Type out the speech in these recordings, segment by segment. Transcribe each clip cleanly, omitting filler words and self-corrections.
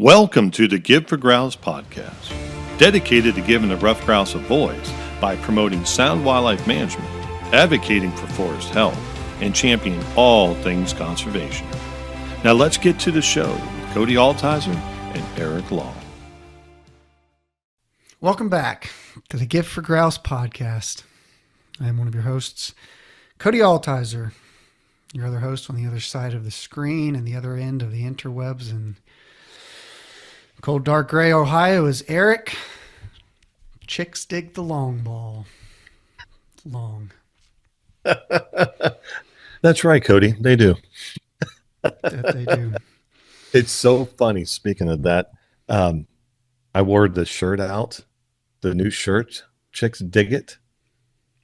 Welcome to the Give for Grouse podcast, dedicated to giving the ruffed grouse a voice by promoting sound wildlife management, advocating for forest health, and championing all things conservation. Now let's get to the show with Cody Altizer and Eric Long. Welcome back to the Give for Grouse podcast. I am one of your hosts, Cody Altizer. Your other host on the other side of the screen and the other end of the interwebs in cold, dark gray Ohio is Eric. Chicks dig the long ball. Long. That's right, Cody. They do. That they do. It's so funny. Speaking of that, I wore the shirt out, the new shirt, Chicks Dig It,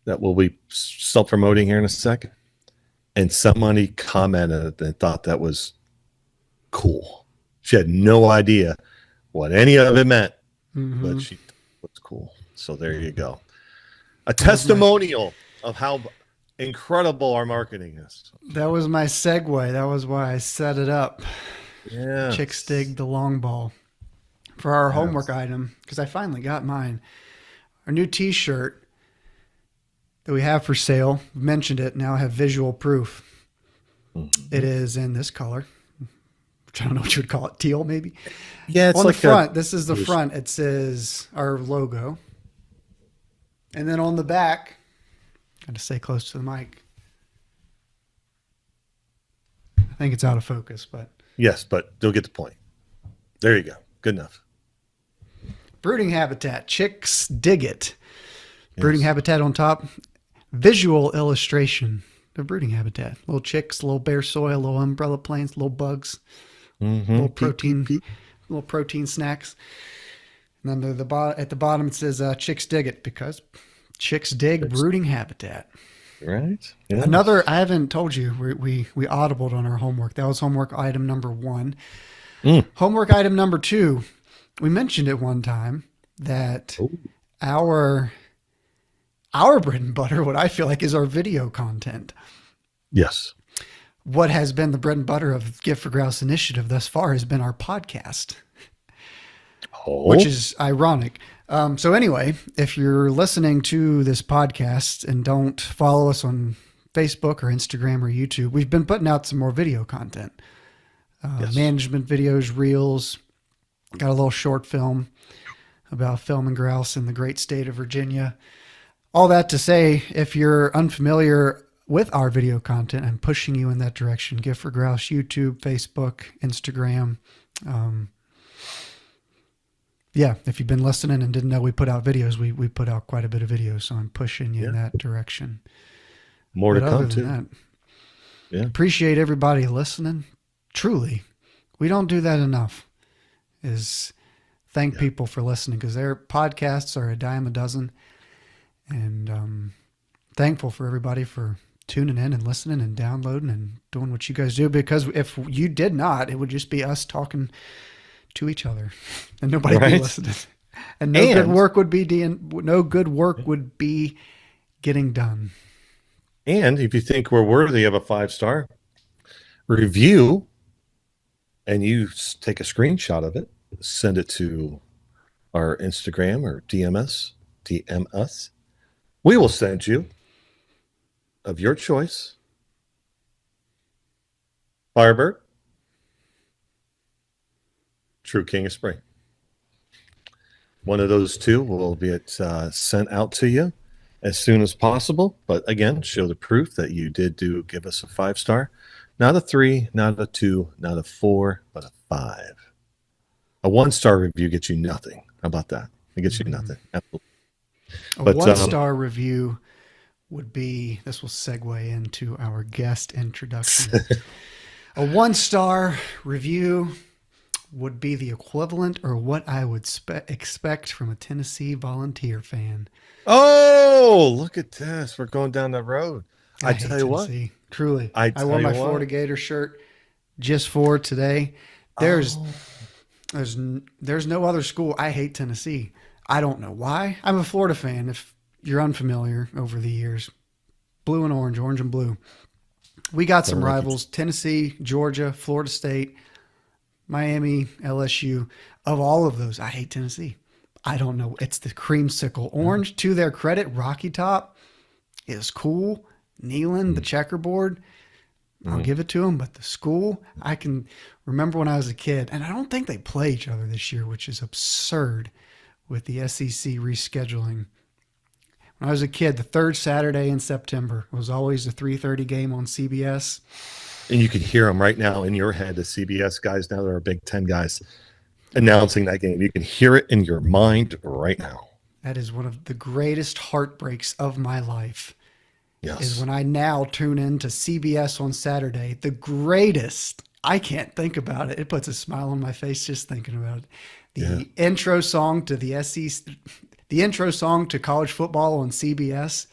that we'll be self-promoting here in a second. And somebody commented and thought that was cool. She had no idea what any of it meant, but she thought it was cool. So there you go. A testimonial of how incredible our marketing is. That was my segue. That was why I set it up. Yeah. Chicks dig the long ball. For our homework item, because I finally got mine. Our new t-shirt that we have for sale, mentioned it, now I have visual proof. It is in this color. I don't know what you would call it. Teal, maybe? Yeah, it's on like the front. This is the front. It says our logo. And then on the back, got to stay close to the mic. I think it's out of focus, but. Yes, but you'll get the point. There you go. Good enough. Brooding habitat. Chicks dig it. Yes. Brooding habitat on top. Visual illustration of brooding habitat. Little chicks, little bare soil, little umbrella planes, little bugs, little protein, little protein snacks. And then at the bottom it says chicks dig it because chicks dig brooding habitat. Right. Yeah. Another, I haven't told you, we audibled on our homework. That was homework item number 1. Homework item number 2. We mentioned it one time that our bread and butter, what I feel like is our video content. Yes. What has been the bread and butter of Give for Grouse initiative thus far has been our podcast, which is ironic. So anyway, if you're listening to this podcast and don't follow us on Facebook or Instagram or YouTube, we've been putting out some more video content, management videos, reels, got a little short film about filming grouse in the great state of Virginia. All that to say, if you're unfamiliar with our video content, I'm pushing you in that direction. Give for Grouse, YouTube, Facebook, Instagram. If you've been listening and didn't know we put out videos, we put out quite a bit of videos, so I'm pushing you in that direction. More to come, too. That, appreciate everybody listening. Truly, we don't do that enough, is thank people for listening, because their podcasts are a dime a dozen. And thankful for everybody for tuning in and listening and downloading and doing what you guys do, because if you did not, it would just be us talking to each other and nobody would be listening, and no good work would be getting done. And if you think we're worthy of a 5-star review and you take a screenshot of it, send it to our Instagram or DM us. We will send you, of your choice, Firebird, True King of Spring. One of those two will be sent out to you as soon as possible. But again, show the proof that you did give us a 5-star. Not a 3, not a 2, not a 4, but a 5. A 1-star review gets you nothing. How about that? It gets you nothing. Absolutely. A 1-star review would be, this will segue into our guest introduction. A 1-star review would be the equivalent, or what I would expect from a Tennessee Volunteer fan. Oh, look at this. We're going down that road. I tell you what. Truly. I wore my Florida Gator shirt just for today. There's no other school. I hate Tennessee. I don't know why. I'm a Florida fan. If you're unfamiliar over the years, blue and orange, orange and blue. We got some rivals, Tennessee, Georgia, Florida State. Miami, LSU. Of all of those, I hate Tennessee. I don't know. It's the creamsicle orange. To their credit, Rocky Top is cool. Neyland, the checkerboard, I'll give it to them. But the school, I can remember when I was a kid, and I don't think they play each other this year, which is absurd with the SEC rescheduling. When I was a kid, the third Saturday in September was always a 3:30 game on CBS. And you can hear them right now in your head, the CBS guys. Now there are Big Ten guys announcing that game. You can hear it in your mind right now. That is one of the greatest heartbreaks of my life. Yes. Is when I now tune into CBS on Saturday. The greatest. I can't think about it. It puts a smile on my face just thinking about it. The intro song to the SEC, the intro song to college football on CBS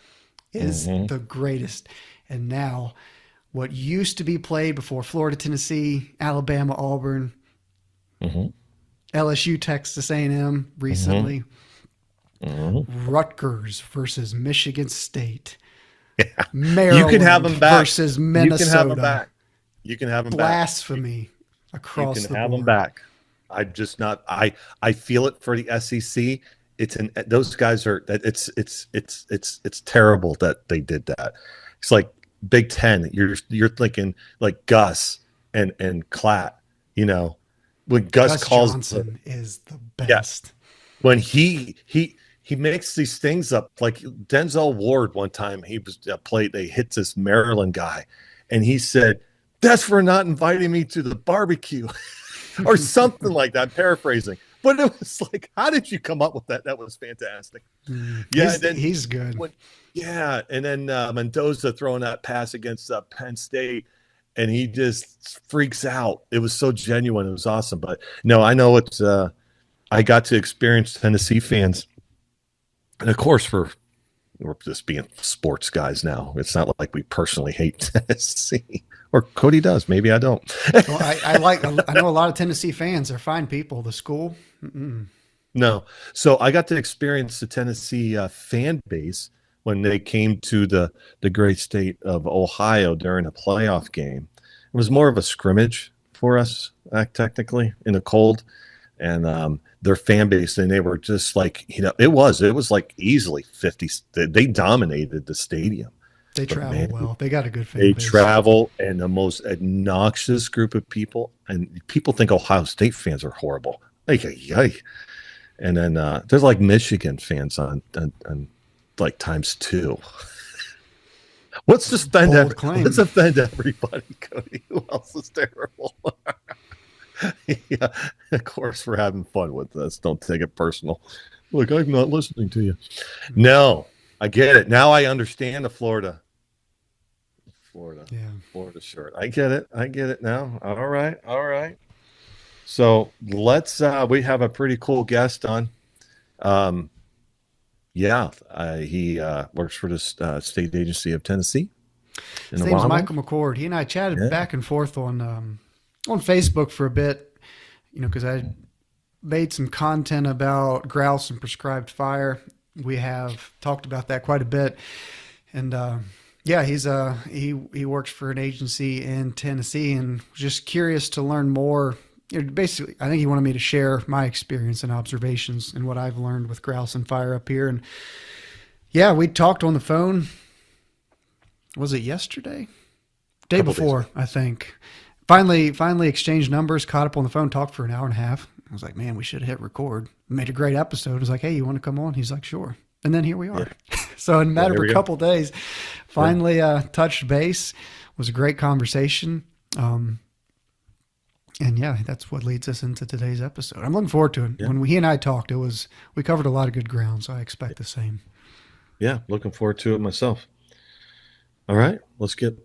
is the greatest. And now, what used to be played before Florida, Tennessee, Alabama, Auburn, LSU, Texas A&M recently, Rutgers versus Michigan State, Maryland you can have them back versus Minnesota. You can have them back. You can have them Blasphemy back. across the board. You can have them back. I'm just not. I feel it for the SEC. Those guys are. It's terrible that they did that. It's like Big Ten. You're thinking like Gus and Klatt. You know, when Gus calls Johnson is the best. When he makes these things up, like Denzel Ward one time, he was played. They hit this Maryland guy, and he said, "That's for not inviting me to the barbecue," or something like that. Paraphrasing, but it was like, how did you come up with that? That was fantastic. Yeah, he's good. And then Mendoza throwing that pass against Penn State, and he just freaks out. It was so genuine. It was awesome. But no, I know it's. I got to experience Tennessee fans. And of course, we're just being sports guys now. It's not like we personally hate Tennessee, or Cody does. Maybe I don't. Well, I know a lot of Tennessee fans. They're fine people. The school, no. So I got to experience the Tennessee fan base when they came to the great state of Ohio during a playoff game. It was more of a scrimmage for us, technically, in the cold. And their fan base, and they were just like, it was like easily 50. They dominated the stadium. They travel well. They got a good fan base. They travel, and the most obnoxious group of people. And people think Ohio State fans are horrible. And then there's like Michigan fans on like times two. Let's offend everybody, Cody. Who else is terrible? Yeah, of course we're having fun with this. Don't take it personal. Look, I'm not listening to you. No, I get it. Now I understand the Florida shirt. I get it now. All right. So let's we have a pretty cool guest on. He works for the state agency of Tennessee. His name's Michael McCord. He and I chatted back and forth on Facebook for a bit, because I made some content about grouse and prescribed fire. We have talked about that quite a bit. And he works for an agency in Tennessee, and was just curious to learn more. Basically, I think he wanted me to share my experience and observations and what I've learned with grouse and fire up here. And yeah, we talked on the phone. Was it yesterday? Day before, I think. Finally exchanged numbers, caught up on the phone, talked for an hour and a half. I was like, man, we should hit record. Made a great episode. I was like, hey, you want to come on? He's like, sure. And then here we are. Yeah. So in a matter of a couple days, finally touched base. It was a great conversation. And yeah, that's what leads us into today's episode. I'm looking forward to it. Yeah. When he and I talked, we covered a lot of good ground, so I expect the same. Yeah, looking forward to it myself. All right, let's get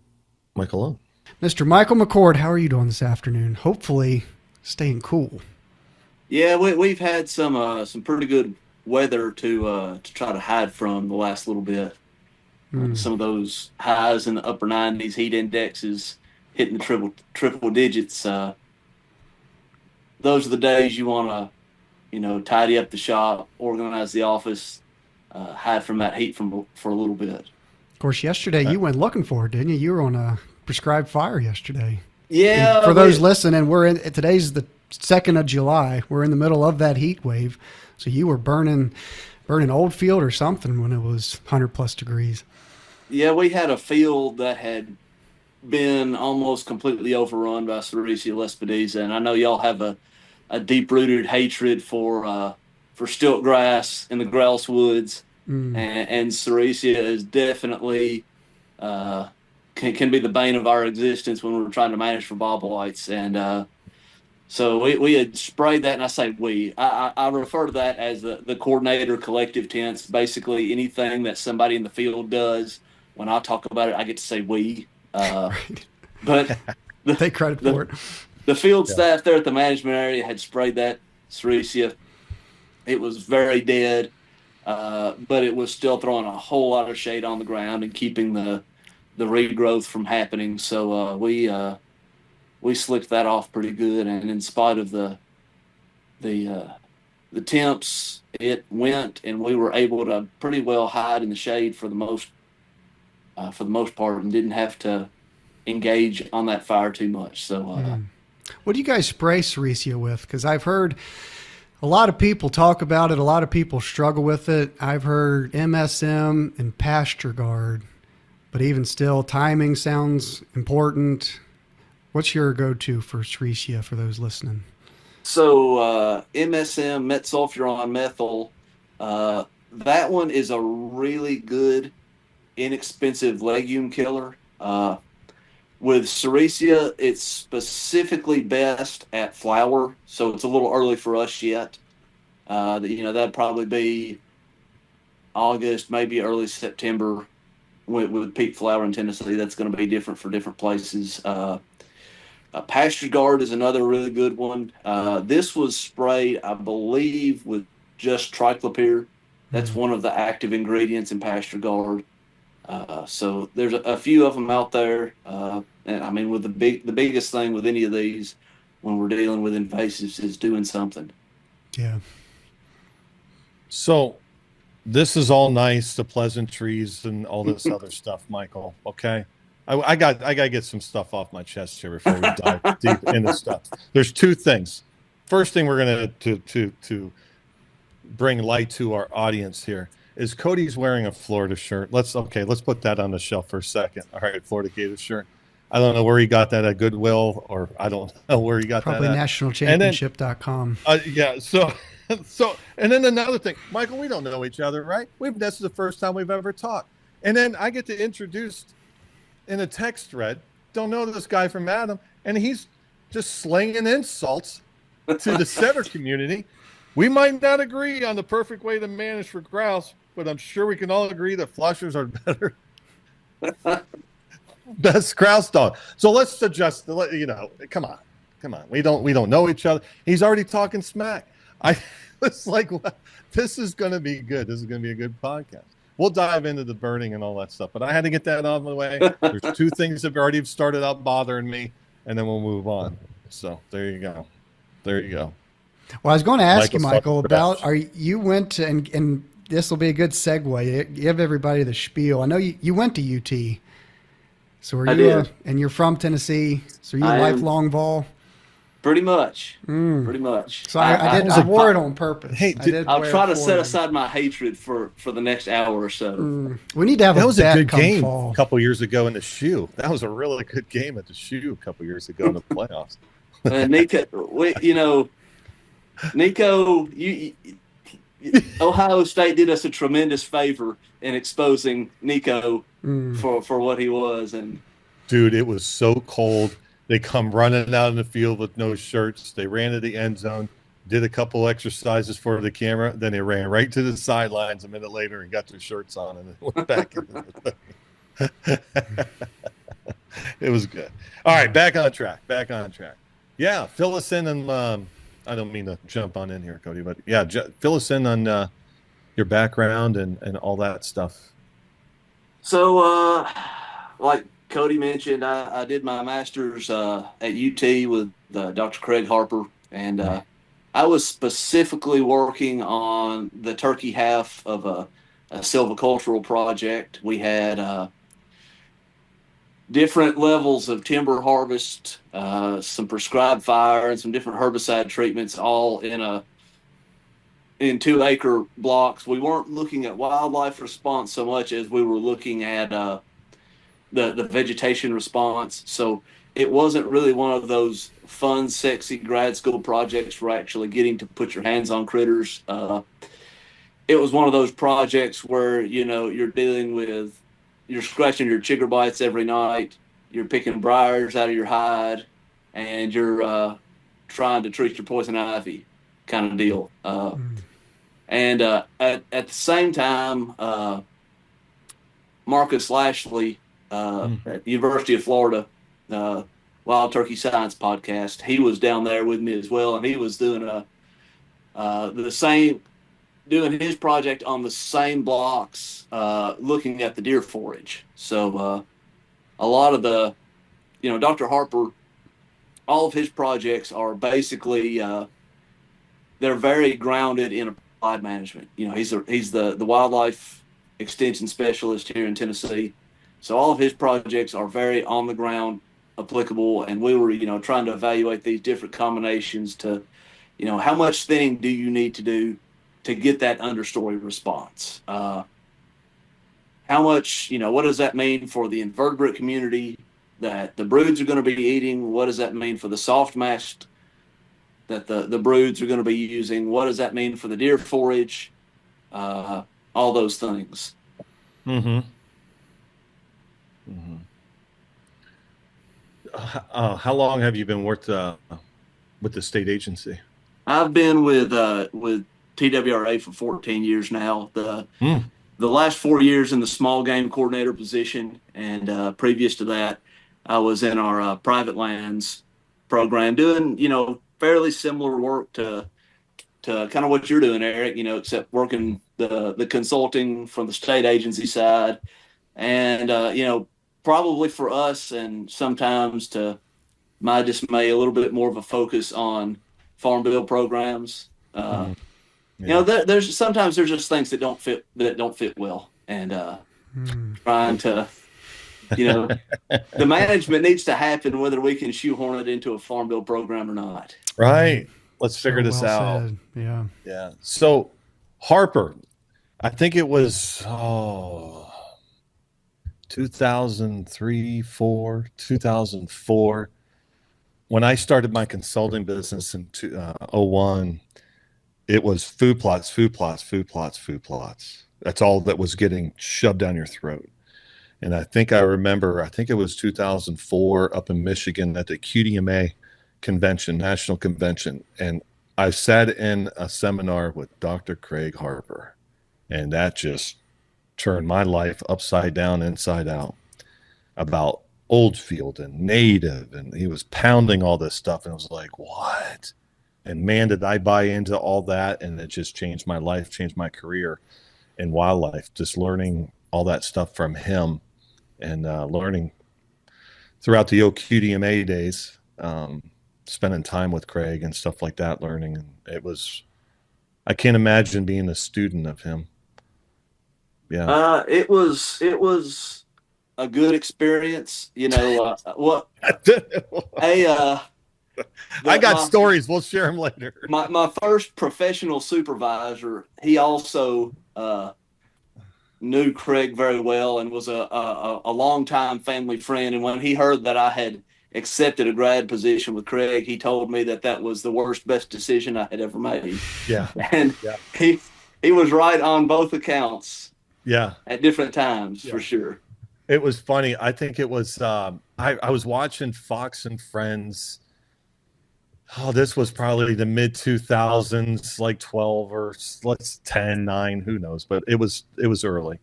Michael on. Mr. Michael McCord, how are you doing this afternoon? Hopefully staying cool. Yeah, we've had some pretty good weather to try to hide from the last little bit. Some of those highs in the upper 90s, heat indexes hitting the triple digits. Those are the days you want to, tidy up the shop, organize the office, hide from that heat for a little bit. Of course, yesterday you went looking for it, didn't you? You were on a prescribed fire yesterday. Yeah. And for those listening, today's the 2nd of July. We're in the middle of that heat wave. So you were burning old field or something when it was 100 plus degrees. Yeah, we had a field that had been almost completely overrun by Sericea Lespedeza, and I know y'all have a deep rooted hatred for stilt grass in the grouse woods, and Sericea is definitely can be the bane of our existence when we're trying to manage for bobwhites. And so we had sprayed that, and I say I refer to that as the coordinator collective tense. Basically, anything that somebody in the field does, when I talk about it, I get to say we. Right. But Take credit for it. The field staff there at the management area had sprayed that Sericea. It was very dead, but it was still throwing a whole lot of shade on the ground and keeping the regrowth from happening. So we slicked that off pretty good, and in spite of the temps, it went, and we were able to pretty well hide in the shade for the most part, and didn't have to engage on that fire too much. So, what do you guys spray Sericea with? Because I've heard a lot of people talk about it. A lot of people struggle with it. I've heard MSM and Pasture Guard, but even still, timing sounds important. What's your go-to for Sericea for those listening? So MSM, metsulfuron methyl, that one is a really good, inexpensive legume killer. With Sericea, it's specifically best at flower, so it's a little early for us yet. That'd probably be August, maybe early September with peak flower in Tennessee. That's going to be different for different places. Pasture Guard is another really good one. This was sprayed, I believe, with just triclopyr. That's one of the active ingredients in Pasture Guard. So there's a few of them out there. And I mean, with the biggest thing with any of these when we're dealing with invasives is doing something. Yeah. So this is all nice, the pleasantries and all this other stuff, Michael. Okay. I got to get some stuff off my chest here before we dive deep into stuff. There's two things. First thing we're going to bring light to our audience here is Cody's wearing a Florida shirt. Let's put that on the shelf for a second. All right, Florida Gators shirt. I don't know where he got that at Goodwill, or I don't know where he got probably that at. nationalchampionship.com. Yeah, so and then another thing, Michael, we don't know each other, right? This is the first time we've ever talked. And then I get to introduce in a text thread, don't know this guy from Adam, and he's just slinging insults to the setter community. We might not agree on the perfect way to manage for grouse, but I'm sure we can all agree that flushers are better. Best grouse dog. So let's suggest, come on. We don't know each other. He's already talking smack. It's like, this is going to be good. This is going to be a good podcast. We'll dive into the burning and all that stuff, but I had to get that out of the way. There's two things that have already started out bothering me, and then we'll move on. So there you go. Well, I was going to ask you, Michael, about you went to, and this will be a good segue. Give everybody the spiel. I know you went to UT. So are you, and you're from Tennessee? So are you a lifelong Vol? Pretty much. Pretty much. So I wore it on purpose. Hey, I'll try to set aside my hatred for the next hour or so. We need to have that was a good game fall. A couple years ago in the shoe. That was a really good game at the shoe a couple years ago in the playoffs. Nico, Ohio State did us a tremendous favor in exposing Nico for what he was. And dude, it was so cold. They come running out in the field with no shirts. They ran to the end zone, did a couple exercises for the camera. Then they ran right to the sidelines a minute later and got their shirts on and went back into the thing. It was good. All right, back on track. Yeah, fill us in on I don't mean to jump on in here, Cody, but yeah, fill us in on your background and all that stuff. So, like Cody mentioned, I did my master's at UT with Dr. Craig Harper, and I was specifically working on the turkey half of a silvicultural project. We had different levels of timber harvest, some prescribed fire, and some different herbicide treatments, all in 2 acre blocks. We weren't looking at wildlife response so much as we were looking at the vegetation response. So it wasn't really one of those fun, sexy grad school projects for actually getting to put your hands on critters. It was one of those projects where, you're dealing with, you're scratching your chigger bites every night, you're picking briars out of your hide, and you're trying to treat your poison ivy kind of deal. And at the same time, Marcus Lashley at the University of Florida, Wild Turkey Science podcast, he was down there with me as well, and he was doing doing his project on the same blocks, looking at the deer forage. So a lot of Dr. Harper, all of his projects are basically they're very grounded in applied management. He's the wildlife extension specialist here in Tennessee. So all of his projects are very on the ground applicable. And we were, trying to evaluate these different combinations to, how much thinning do you need to do to get that understory response? How much, what does that mean for the invertebrate community that the broods are going to be eating? What does that mean for the soft mast that the broods are going to be using? What does that mean for the deer forage? All those things. Mm-hmm. How long have you been with the state agency? I've been with TWRA for 14 years now. The last 4 years in the small game coordinator position, and previous to that, I was in our private lands program doing, fairly similar work to kind of what you're doing, Eric, except working the consulting from the state agency side. And, probably for us, and sometimes to my dismay, a little bit more of a focus on farm bill programs. Yeah. There's sometimes there's just things that don't fit well. And trying to, the management needs to happen whether we can shoehorn it into a farm bill program or not. Right. Let's figure this out. Said. Yeah. Yeah. So Harper, I think it was 2003, 2004. When I started my consulting business in 2001, it was food plots. That's all that was getting shoved down your throat. And I think it was 2004 up in Michigan at the QDMA convention, national convention. And I sat in a seminar with Dr. Craig Harper, and that just turned my life upside down, inside out, about Oldfield and native. And he was pounding all this stuff. And I was like, what? And man, did I buy into all that. And it just changed my life, changed my career in wildlife, just learning all that stuff from him, and learning throughout the OQDMA days, spending time with Craig and stuff like that, learning. And I can't imagine being a student of him. Yeah. It was a good experience. I got stories. We'll share them later. My first professional supervisor, he also knew Craig very well and was a longtime family friend. And when he heard that I had accepted a grad position with Craig, he told me that was the best decision I had ever made. Yeah. And he was right on both accounts. Yeah. At different times, for sure. It was funny. I think it was, I was watching Fox and Friends. Oh, this was probably the mid 2000s, like 12 or 10, 9, who knows, but it was early.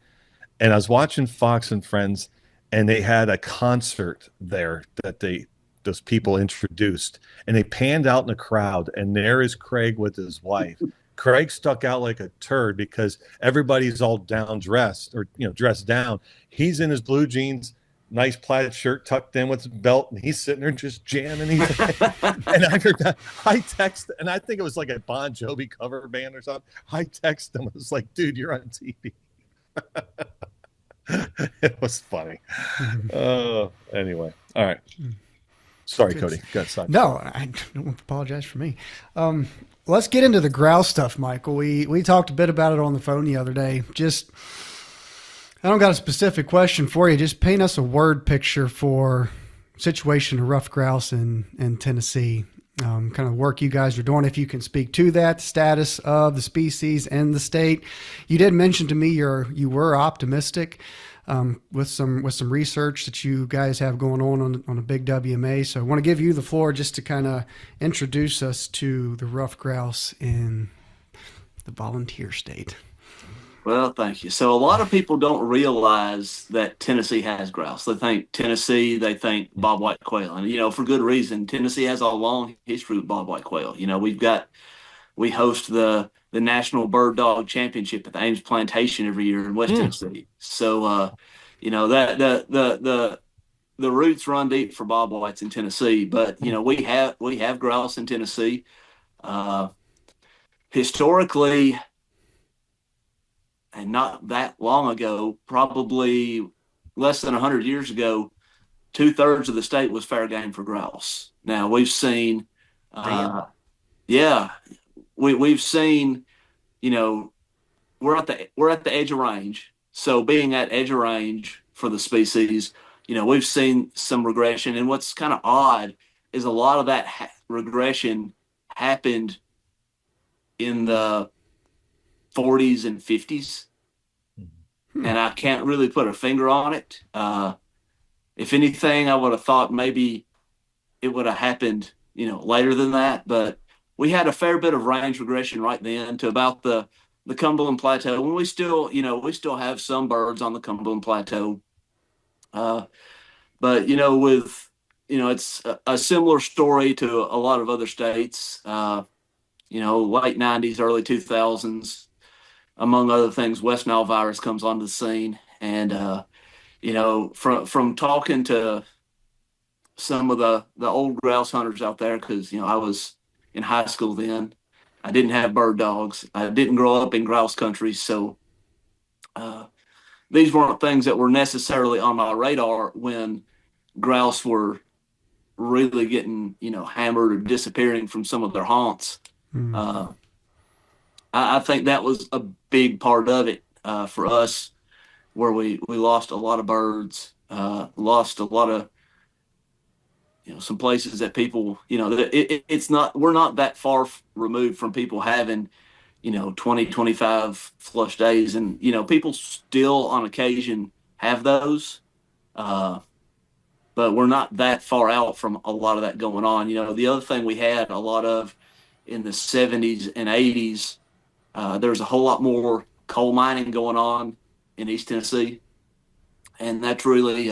And I was watching Fox and Friends, and they had a concert there that those people introduced, and they panned out in the crowd, and there is Craig with his wife. Craig stuck out like a turd because everybody's all dressed down. He's in his blue jeans, nice plaid shirt tucked in with his belt, and he's sitting there just jamming. And I text, and I think it was like a Bon Jovi cover band or something. I text him. I was like, dude, you're on TV. It was funny. Anyway, all right. Sorry, Good. Cody. Go ahead. No, I don't apologize for me. Let's get into the grouse stuff, Michael. We talked a bit about it on the phone the other day. Just, I don't got a specific question for you. Just paint us a word picture for situation of ruffed grouse in Tennessee. Kind of work you guys are doing, if you can speak to that, status of the species and the state. You did mention to me you were optimistic with some research that you guys have going on a big WMA. So I want to give you the floor just to kind of introduce us to the ruffed grouse in the volunteer state. Well, thank you. So a lot of people don't realize that Tennessee has grouse. They think Tennessee, they think bobwhite quail, and for good reason. Tennessee has a long history with bobwhite quail. We host the National Bird Dog Championship at the Ames Plantation every year in West Tennessee. So that the roots run deep for bobwhites in Tennessee. But we have grouse in Tennessee. Historically, and not that long ago, probably less than 100 years ago, 2/3 of the state was fair game for grouse. Now we've seen, we've seen, we're at the edge of range. So being at edge of range for the species, we've seen some regression. And what's kind of odd is a lot of that regression happened in the 40s and 50s. And I can't really put a finger on it. If anything, I would have thought maybe it would have happened, later than that. But we had a fair bit of range regression right then to about the Cumberland Plateau. And we still have some birds on the Cumberland Plateau. But it's a similar story to a lot of other states. Late 90s, early 2000s, among other things, West Nile virus comes onto the scene. And, from talking to some of the old grouse hunters out there, because, I was in high school then, I didn't have bird dogs. I didn't grow up in grouse country. So these weren't things that were necessarily on my radar when grouse were really getting, hammered or disappearing from some of their haunts. I think that was a big part of it for us, where we lost a lot of birds, lost a lot of, some places that people, it's not, we're not that far removed from people having, 20, 25 flush days. And, people still on occasion have those, but we're not that far out from a lot of that going on. The other thing we had a lot of in the 70s and 80s, there's a whole lot more coal mining going on in East Tennessee, and that's really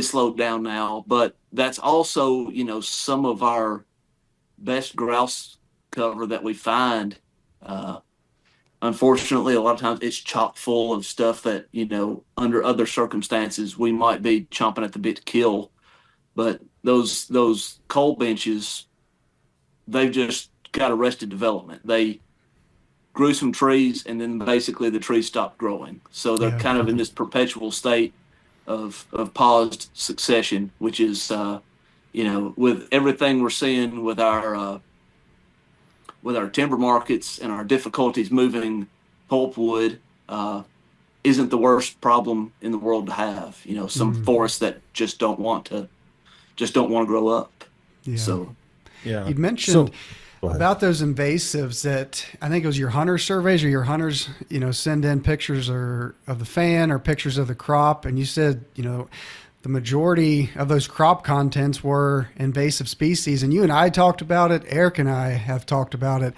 slowed down now. But that's also, some of our best grouse cover that we find. Unfortunately, a lot of times it's chock full of stuff that, under other circumstances we might be chomping at the bit to kill. But those coal benches, they've just got arrested development. They grew some trees, and then basically the trees stopped growing. So they're kind of in this perpetual state of paused succession, which is, with everything we're seeing with our timber markets and our difficulties moving pulpwood, isn't the worst problem in the world to have. Some forests that just don't want to grow up. Yeah. So, yeah. You'd mentioned about those invasives that I think it was your hunter surveys, or your hunters, send in pictures of the fan or pictures of the crop. And you said, the majority of those crop contents were invasive species. And you and I talked about it. Eric and I have talked about it.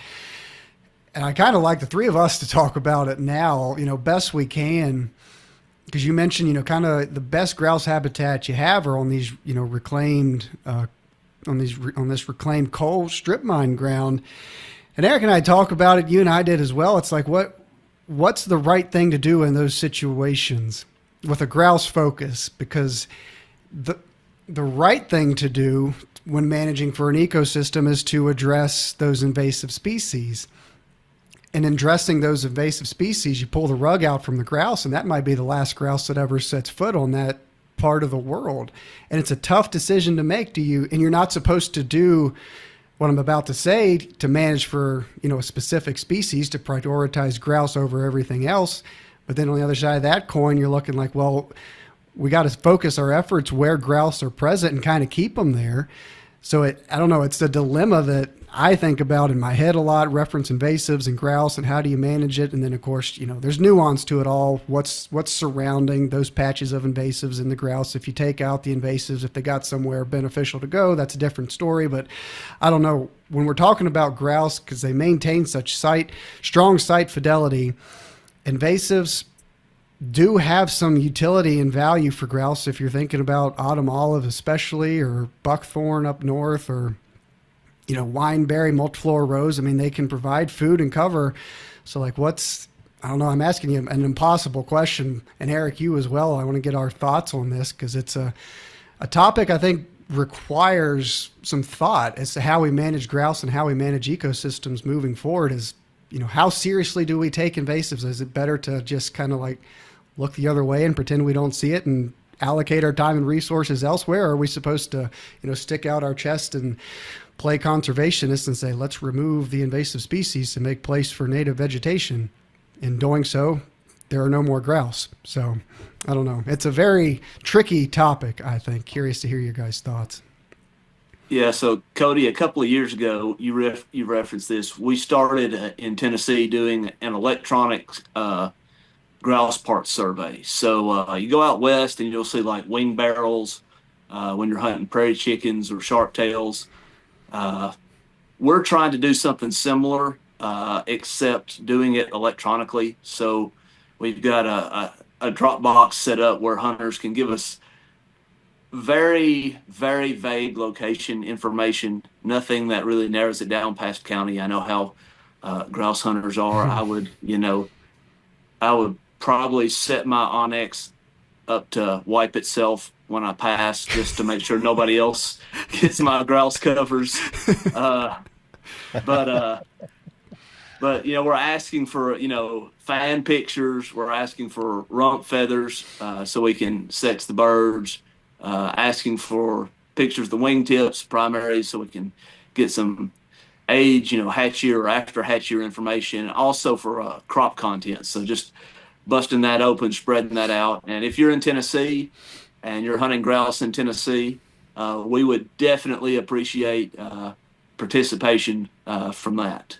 And I kind of like the three of us to talk about it now, best we can. Because you mentioned, kind of the best grouse habitat you have are on these, reclaimed on this reclaimed coal strip mine ground. And Eric and I talk about it. You and I did as well. It's like, what's the right thing to do in those situations with a grouse focus? Because the right thing to do when managing for an ecosystem is to address those invasive species. And in dressing those invasive species, you pull the rug out from the grouse, and that might be the last grouse that ever sets foot on that part of the world. And it's a tough decision to make. And you're not supposed to do what I'm about to say to manage for, a specific species, to prioritize grouse over everything else. But then on the other side of that coin, you're looking like, well, we got to focus our efforts where grouse are present and kind of keep them there. So I don't know, it's a dilemma that I think about in my head a lot, reference invasives and grouse and how do you manage it? And then of course, there's nuance to it all. What's surrounding those patches of invasives in the grouse? If you take out the invasives, if they got somewhere beneficial to go, that's a different story. But I don't know, when we're talking about grouse, because they maintain such strong site fidelity, invasives do have some utility and value for grouse if you're thinking about autumn olive especially, or buckthorn up north, or wineberry, multiflora rose. I mean, they can provide food and cover. So I don't know, I'm asking you an impossible question, and Eric, you as well. I want to get our thoughts on this because it's a topic I think requires some thought as to how we manage grouse and how we manage ecosystems moving forward. How seriously do we take invasives? Is it better to just kind of look the other way and pretend we don't see it and allocate our time and resources elsewhere? Or are we supposed to, stick out our chest and play conservationists and say, let's remove the invasive species to make place for native vegetation? In doing so, there are no more grouse. So I don't know. It's a very tricky topic, I think. Curious to hear your guys' thoughts. Yeah, so Cody, a couple of years ago, you referenced this. We started in Tennessee doing an electronic grouse part survey. So you go out west and you'll see like wing barrels when you're hunting prairie chickens or sharp tails. We're trying to do something similar, except doing it electronically. So we've got a drop box set up where hunters can give us very, very vague location information, nothing that really narrows it down past county. I know how grouse hunters are. I would probably set my Onyx up to wipe itself when I pass just to make sure nobody else gets my grouse covers. But we're asking for, fan pictures. We're asking for rump feathers so we can sex the birds. Asking for pictures of the wingtips, primaries, so we can get some age, hatch year or after hatch year information. Also for crop content. So just busting that open, spreading that out. And if you're in Tennessee and you're hunting grouse in Tennessee, we would definitely appreciate participation from that.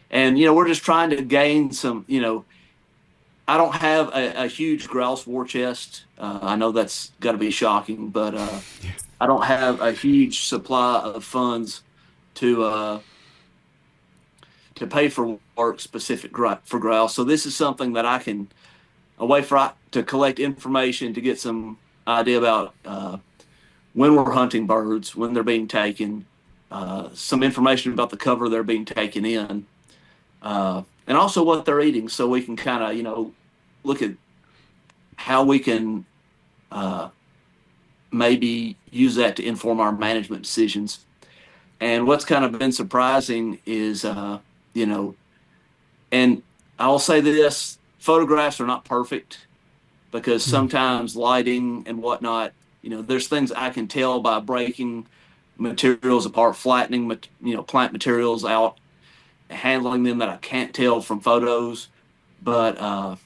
And, we're just trying to gain some, I don't have a huge grouse war chest. I know that's got to be shocking, but I don't have a huge supply of funds to pay for work specific for grouse. So this is something that I can, a way to collect information, to get some idea about when we're hunting birds, when they're being taken, some information about the cover they're being taken in, and also what they're eating, so we can kind of, look at how we can maybe use that to inform our management decisions. And what's kind of been surprising is, and I'll say this, photographs are not perfect because sometimes lighting and whatnot, there's things I can tell by breaking materials apart, flattening, plant materials out, handling them, that I can't tell from photos. But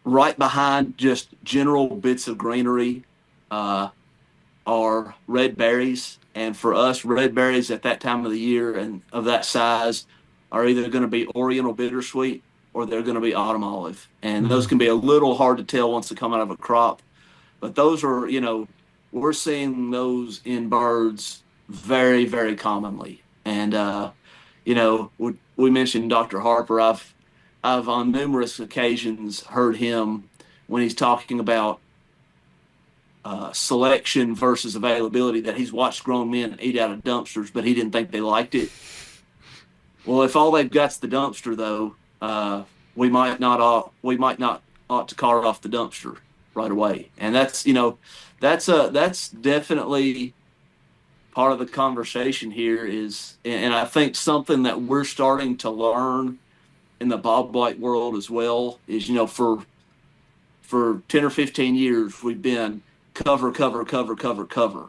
right behind just general bits of greenery are red berries. And for us, red berries at that time of the year and of that size are either going to be Oriental bittersweet or they're going to be autumn olive. And those can be a little hard to tell once they come out of a crop. But those are, we're seeing those in birds very, very commonly. And, we mentioned Dr. Harper. I've on numerous occasions heard him when he's talking about selection versus availability, that he's watched grown men eat out of dumpsters, but he didn't think they liked it. Well, if all they've got's the dumpster, though, we might not ought to cart off the dumpster right away. And that's definitely part of the conversation here is, and I think something that we're starting to learn in the bobwhite world as well is, for 10 or 15 years, we've been cover, cover, cover, cover, cover.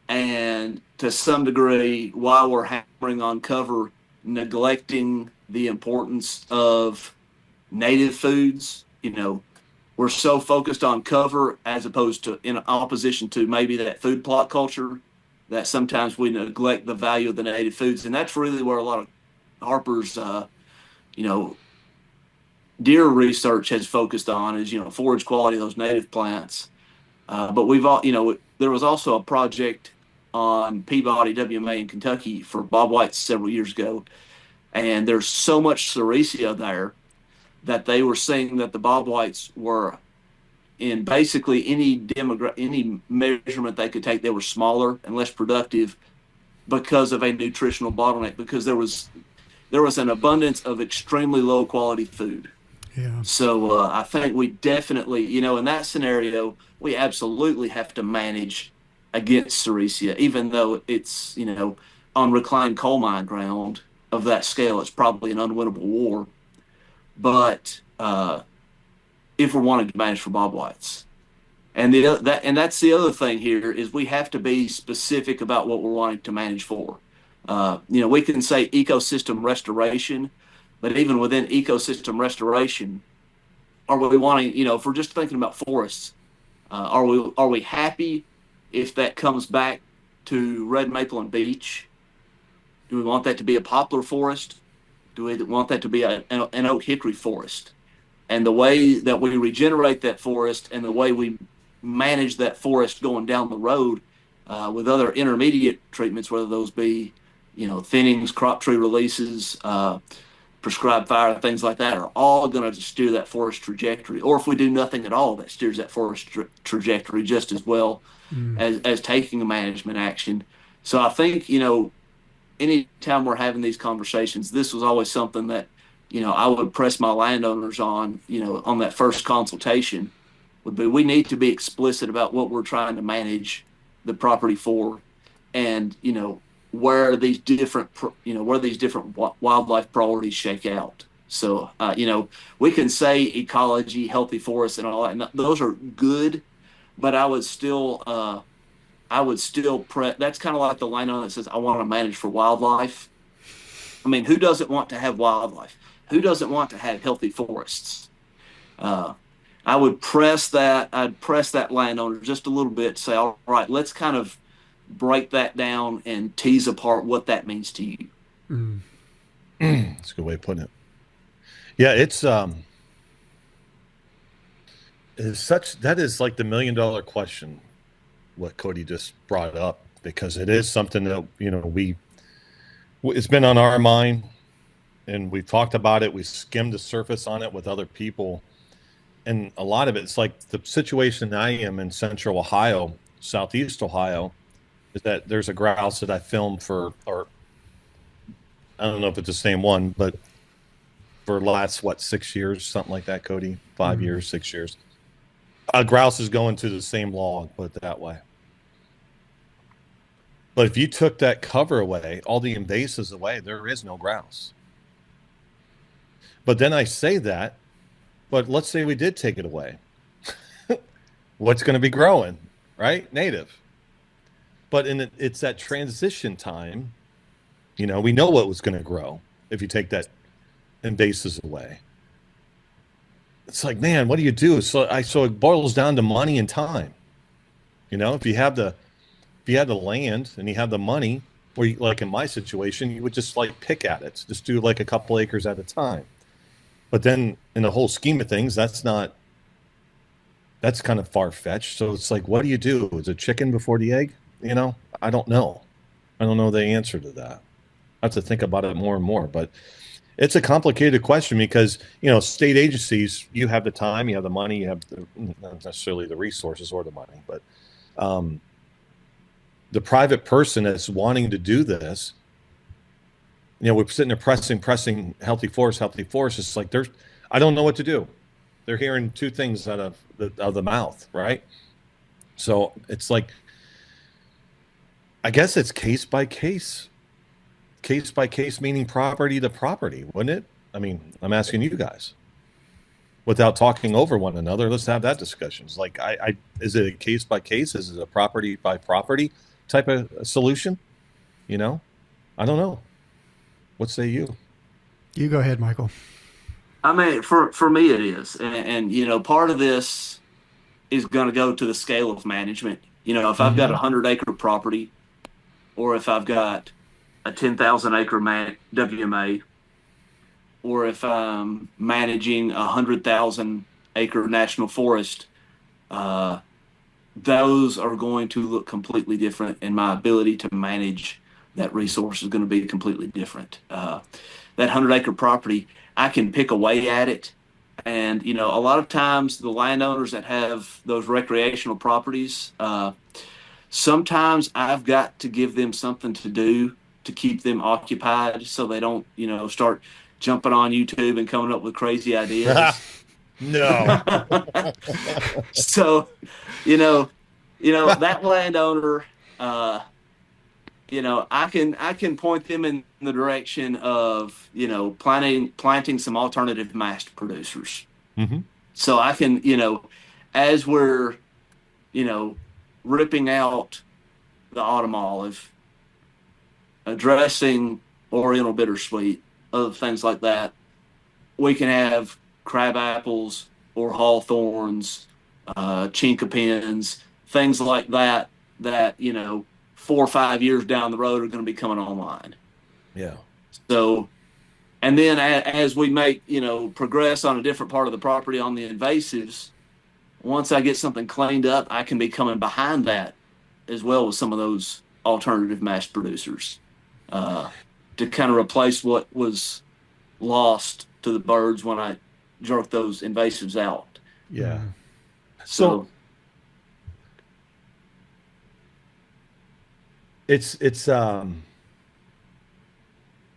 And to some degree, while we're hammering on cover, neglecting the importance of native foods, we're so focused on cover as opposed to in opposition to maybe that food plot culture that sometimes we neglect the value of the native foods. And that's really where a lot of Harper's, deer research has focused on is, forage quality of those native plants. But there was also a project on Peabody WMA in Kentucky for bobwhites several years ago. And there's so much Sericea there that they were saying that the bobwhites were in basically any measurement they could take, they were smaller and less productive because of a nutritional bottleneck, because there was an abundance of extremely low quality food. Yeah. So I think we definitely, in that scenario, we absolutely have to manage against Sericea, even though it's, on reclaimed coal mine ground of that scale, it's probably an unwinnable war. But if we're wanting to manage for bobwhites, and that's the other thing here is we have to be specific about what we're wanting to manage for. We can say ecosystem restoration, but even within ecosystem restoration, are we wanting, if we're just thinking about forests, are we happy if that comes back to red maple and beech? Do we want that to be a poplar forest? Do we want that to be an oak hickory forest? And the way that we regenerate that forest and the way we manage that forest going down the road with other intermediate treatments, whether those be, thinnings, crop tree releases, prescribed fire, things like that, are all going to steer that forest trajectory. Or if we do nothing at all, that steers that forest trajectory just as well as taking a management action. So I think, anytime we're having these conversations, this was always something that, I would press my landowners on, on that first consultation would be, we need to be explicit about what we're trying to manage the property for, and, where these different wildlife priorities shake out. So, we can say ecology, healthy forests, and all that, and those are good, but I would still that's kind of like the landowner that says, I want to manage for wildlife. I mean, who doesn't want to have wildlife? Who doesn't want to have healthy forests? I would press that. I'd press that landowner just a little bit to say, all right, let's kind of break that down and tease apart what that means to you. That's a good way of putting it. Yeah, that is like the $1 million question, what Cody just brought up, because it is something that, it's been on our mind, and we've talked about it. We skimmed the surface on it with other people. And a lot of it's like the situation I am in central Ohio, southeast Ohio, is that there's a grouse that I filmed for, or I don't know if it's the same one, but for the last, 6 years, something like that, Cody, 5 years, 6 years. A grouse is going to the same log, put it that way. But if you took that cover away, all the invasives away, there is no grouse. But then I say that, but let's say we did take it away. What's going to be growing, right? Native. But it's that transition time. We know what was going to grow if you take that invasives away. It's like, man, what do you do? So it boils down to money and time. If you have the land and you have the money, or like in my situation, you would just pick at it, just do a couple acres at a time. But then in the whole scheme of things, that's kind of far-fetched. So it's like, what do you do? Is it chicken before the egg? I don't know. I don't know the answer to that. I have to think about it more and more, but it's a complicated question because, state agencies, you have the time, you have the money, you have not necessarily the resources or the money, but the private person that's wanting to do this, we're sitting there pressing healthy forest. It's like I don't know what to do. They're hearing two things out of the mouth, right? So it's like, I guess it's case by case, meaning property to property, wouldn't it? I mean, I'm asking you guys without talking over one another. Let's have that discussion. It's like, is it a case by case? Is it a property by property type of solution? You know, I don't know. What say you? You go ahead, Michael. I mean, for me, it is, and you know, part of this is going to go to the scale of management. You know, if I've got a Mm-hmm. 100 acre property, or if I've got a 10,000 acre WMA, or if I'm managing a 100,000 acre national forest, uh, those are going to look completely different, and my ability to manage that resource is going to be completely different. That 100 acre property, I can pick away at it. And, you know, a lot of times the landowners that have those recreational properties, sometimes I've got to give them something to do to keep them occupied so they don't, you know, start jumping on YouTube and coming up with crazy ideas. No. So, you know, that landowner, you know, I can point them in the direction of, you know, planting some alternative mast producers. Mm-hmm. So I can, you know, as we're, you know, ripping out the autumn olive, addressing Oriental bittersweet, other things like that, we can have crab apples or hawthorns, chinkapins, things like that, that, you know, 4 or 5 years down the road are going to be coming online. Yeah. So, and then as we make, you know, progress on a different part of the property on the invasives, once I get something cleaned up, I can be coming behind that as well with some of those alternative mass producers, to kind of replace what was lost to the birds when I jerked those invasives out. Yeah. So it's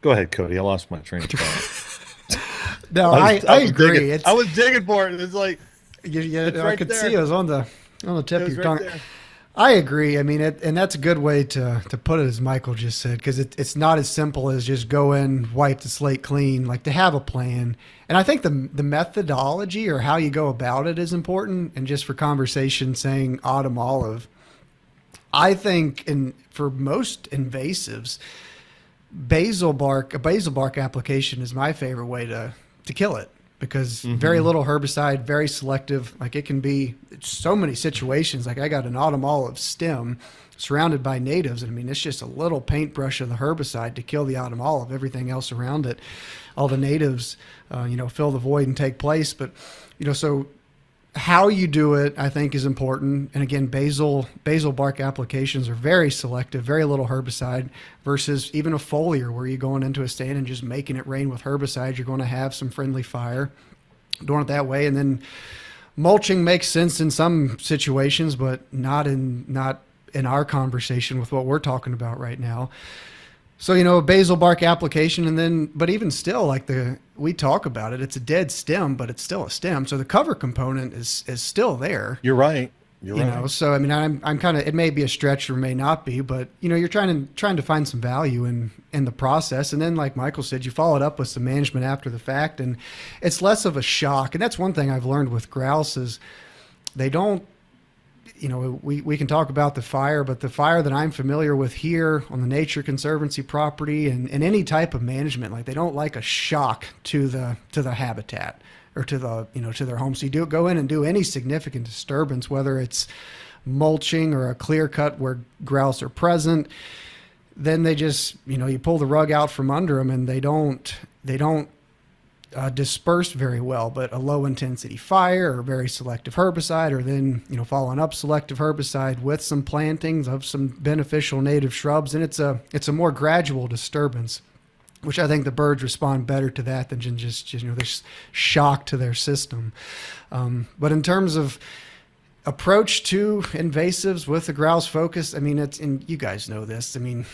go ahead, Cody. I lost my train of thought. No, I agree. Digging, I was digging for it. It's like I right could there. see it was on the tip of your tongue. There. I agree. I mean, and that's a good way to put it, as Michael just said, because it's not as simple as just go in, wipe the slate clean. Like, to have a plan, and I think the methodology or how you go about it is important. And just for conversation, saying autumn olive, I think for most invasives, a basil bark application is my favorite way to kill it, because very little herbicide, very selective. Like, it can be so many situations. Like, I got an autumn olive stem surrounded by natives. And I mean, it's just a little paintbrush of the herbicide to kill the autumn olive. Everything else around it, all the natives, you know, fill the void and take place. But, you know, so how you do it, I think, is important. And again, basil bark applications are very selective, very little herbicide, versus even a foliar where you're going into a stand and just making it rain with herbicide. You're going to have some friendly fire. Doing it that way. And then mulching makes sense in some situations, but not in our conversation with what we're talking about right now. So, you know, a basil bark application, and then, but even still, like we talk about it, it's a dead stem, but it's still a stem. So the cover component is still there. You're right. You're you right. know, so I mean, I'm kind of, it may be a stretch or may not be, but you know, you're trying to find some value in the process. And then, like Michael said, you follow it up with some management after the fact, and it's less of a shock. And that's one thing I've learned with grouse is they don't, you know, we can talk about the fire, but the fire that I'm familiar with here on the Nature Conservancy property and any type of management, like, they don't like a shock to the habitat or to the, you know, to their home. So you go in and do any significant disturbance, whether it's mulching or a clear cut where grouse are present, then they just, you know, you pull the rug out from under them, and they don't disperse very well. But a low intensity fire or very selective herbicide, or then, you know, following up selective herbicide with some plantings of some beneficial native shrubs, and it's a more gradual disturbance, which I think the birds respond better to that than just you know, this shock to their system. But in terms of approach to invasives with the grouse focus, I mean, and you guys know this, I mean,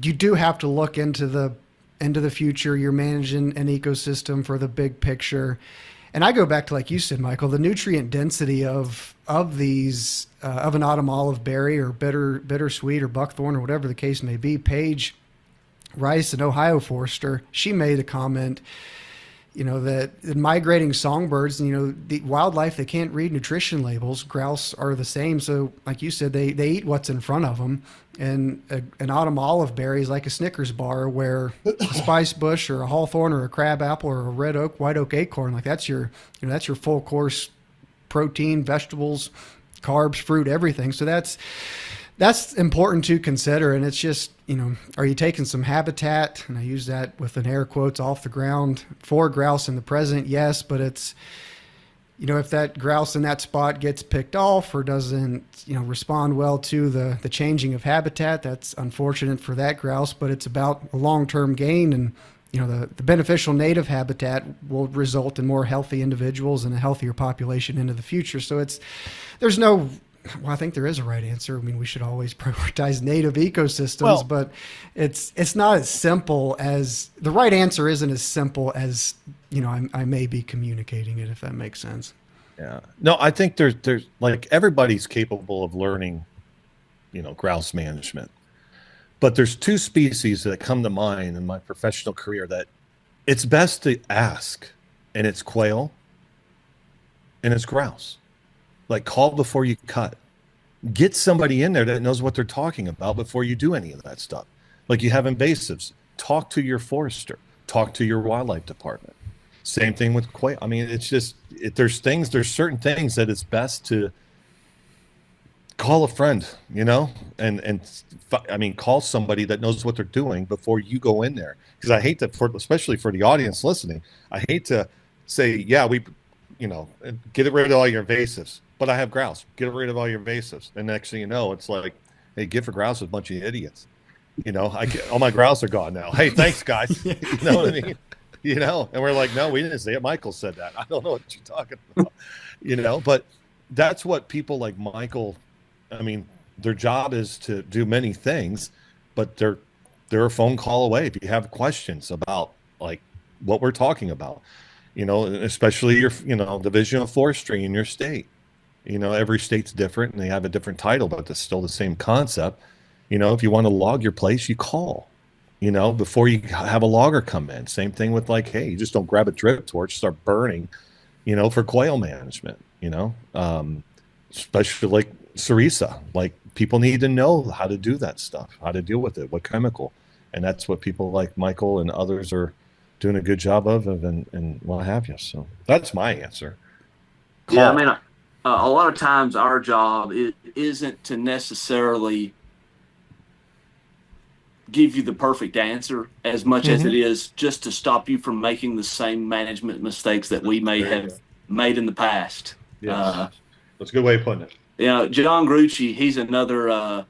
you do have to look into the future. You're managing an ecosystem for the big picture. And I go back to, like you said, Michael, the nutrient density of these of an autumn olive berry or bittersweet or buckthorn or whatever the case may be. Paige Rice, an Ohio forester, she made a comment, that migrating songbirds, the wildlife, they can't read nutrition labels. Grouse are the same. So like you said, they eat what's in front of them. And an autumn olive berry is like a Snickers bar, where a spice bush or a hawthorn or a crab apple or a red oak, white oak acorn, like that's your full course protein, vegetables, carbs, fruit, everything. So that's important to consider. And it's just, are you taking some habitat? And I use that with an air quotes, off the ground for grouse in the present? Yes. But it's, if that grouse in that spot gets picked off or doesn't, respond well to the changing of habitat, that's unfortunate for that grouse, but it's about a long-term gain. And, the beneficial native habitat will result in more healthy individuals and a healthier population into the future. So I think there is a right answer. I mean, we should always prioritize native ecosystems, but it's not as simple as the right answer isn't as simple as, I may be communicating it, if that makes sense. Yeah. No, I think there's like everybody's capable of learning, grouse management. But there's two species that come to mind in my professional career that it's best to ask, and it's quail and it's grouse. Like, call before you cut. Get somebody in there that knows what they're talking about before you do any of that stuff. Like, you have invasives. Talk to your forester. Talk to your wildlife department. Same thing with quail. I mean, it's just, there's certain things that it's best to call a friend, and call somebody that knows what they're doing before you go in there. Because I hate to, especially for the audience listening, I hate to say, yeah, get rid of all your invasives. But I have grouse. Get rid of all your invasives. And next thing you know, it's like, hey, Gift for Grouse is a bunch of idiots. All my grouse are gone now. Hey, thanks, guys. You know what I mean? And we're like, no, we didn't say it. Michael said that. I don't know what you're talking about. But that's what people like Michael, their job is to do many things, but they're a phone call away if you have questions about like what we're talking about, especially your, division of forestry in your state. Every state's different and they have a different title, but it's still the same concept. If you want to log your place, you call, before you have a logger come in. Same thing with like, hey, you just don't grab a drip torch, start burning, for quail management, especially like Sericea. Like, people need to know how to do that stuff, how to deal with it, what chemical. And that's what people like Michael and others are doing a good job of and what have you. So that's my answer. Call. Yeah, a lot of times our job isn't to necessarily give you the perfect answer as much as it is just to stop you from making the same management mistakes that we may have made in the past. Yes. That's a good way of putting it. John Grucci, he's another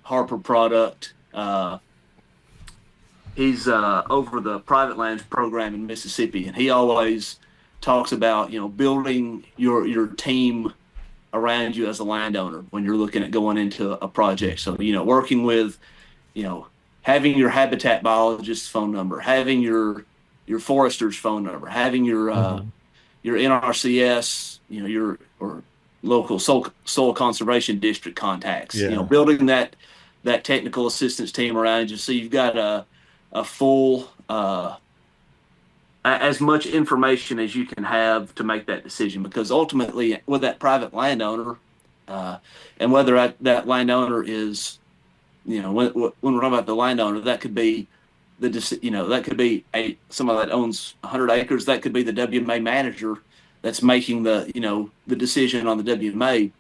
Harper product. He's over the private lands program in Mississippi, and he always talks about, building your team around you as a landowner when you're looking at going into a project. So, working with, having your habitat biologist's phone number, having your forester's phone number, having your NRCS, your local soil conservation district contacts, building that technical assistance team around you. So you've got a full, as much information as you can have to make that decision, because ultimately with that private landowner, and whether that landowner is, when we're talking about the landowner, that could be that could be somebody that owns 100 acres. That could be the WMA manager that's making the decision on the WMA.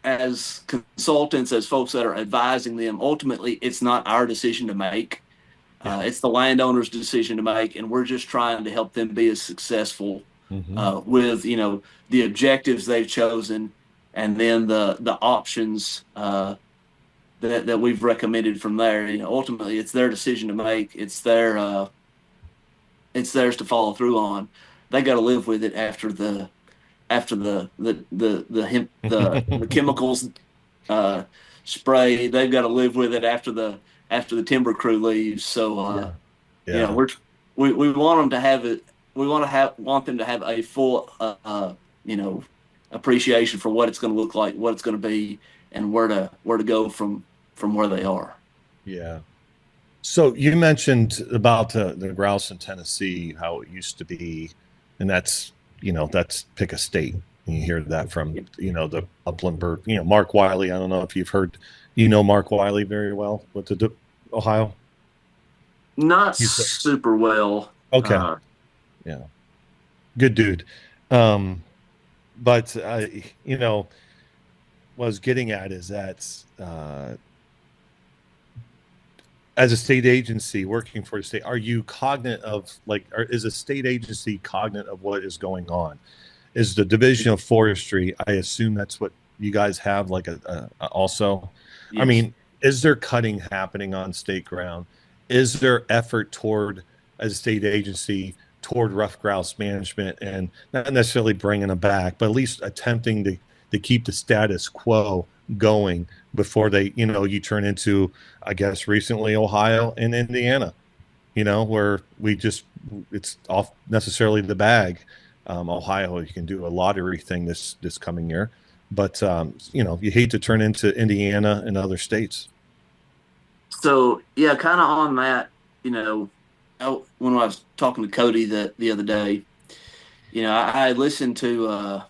As consultants, as folks that are advising them, ultimately it's not our decision to make. It's the landowner's decision to make, and we're just trying to help them be as successful with the objectives they've chosen, and then the options that we've recommended from there. Ultimately it's their decision to make. It's theirs to follow through on. They got to live with it after the chemicals spray. They've got to live with it after the timber crew leaves. So You know, Yeah. we want them to have it. We want them to have a full, you know, appreciation for what it's going to look like, what it's going to be, and where to go from where they are. Yeah. So you mentioned about the grouse in Tennessee, how it used to be, and that's, that's pick a state. You hear that from, the upland bird, Mark Wiley. I don't know if you've heard, Mark Wiley very well with the Ohio. Not He's super well. okay. Yeah. Good dude. Um, but, what I was getting at is that, as a state agency working for the state, are you cognizant of is a state agency cognizant of what is going on? Is the Division of Forestry, I assume that's what you guys have, like also, I Yes. mean, is there cutting happening on state ground? Is there effort toward, as a state agency, toward ruffed grouse management, and not necessarily bringing them back, but at least attempting to keep the status quo going before they, you turn into, I guess, recently Ohio and Indiana, where it's off necessarily the bag. Ohio, you can do a lottery thing this coming year, but you hate to turn into Indiana and other states. So yeah, kind of on that, when I was talking to Cody the other day, I listened to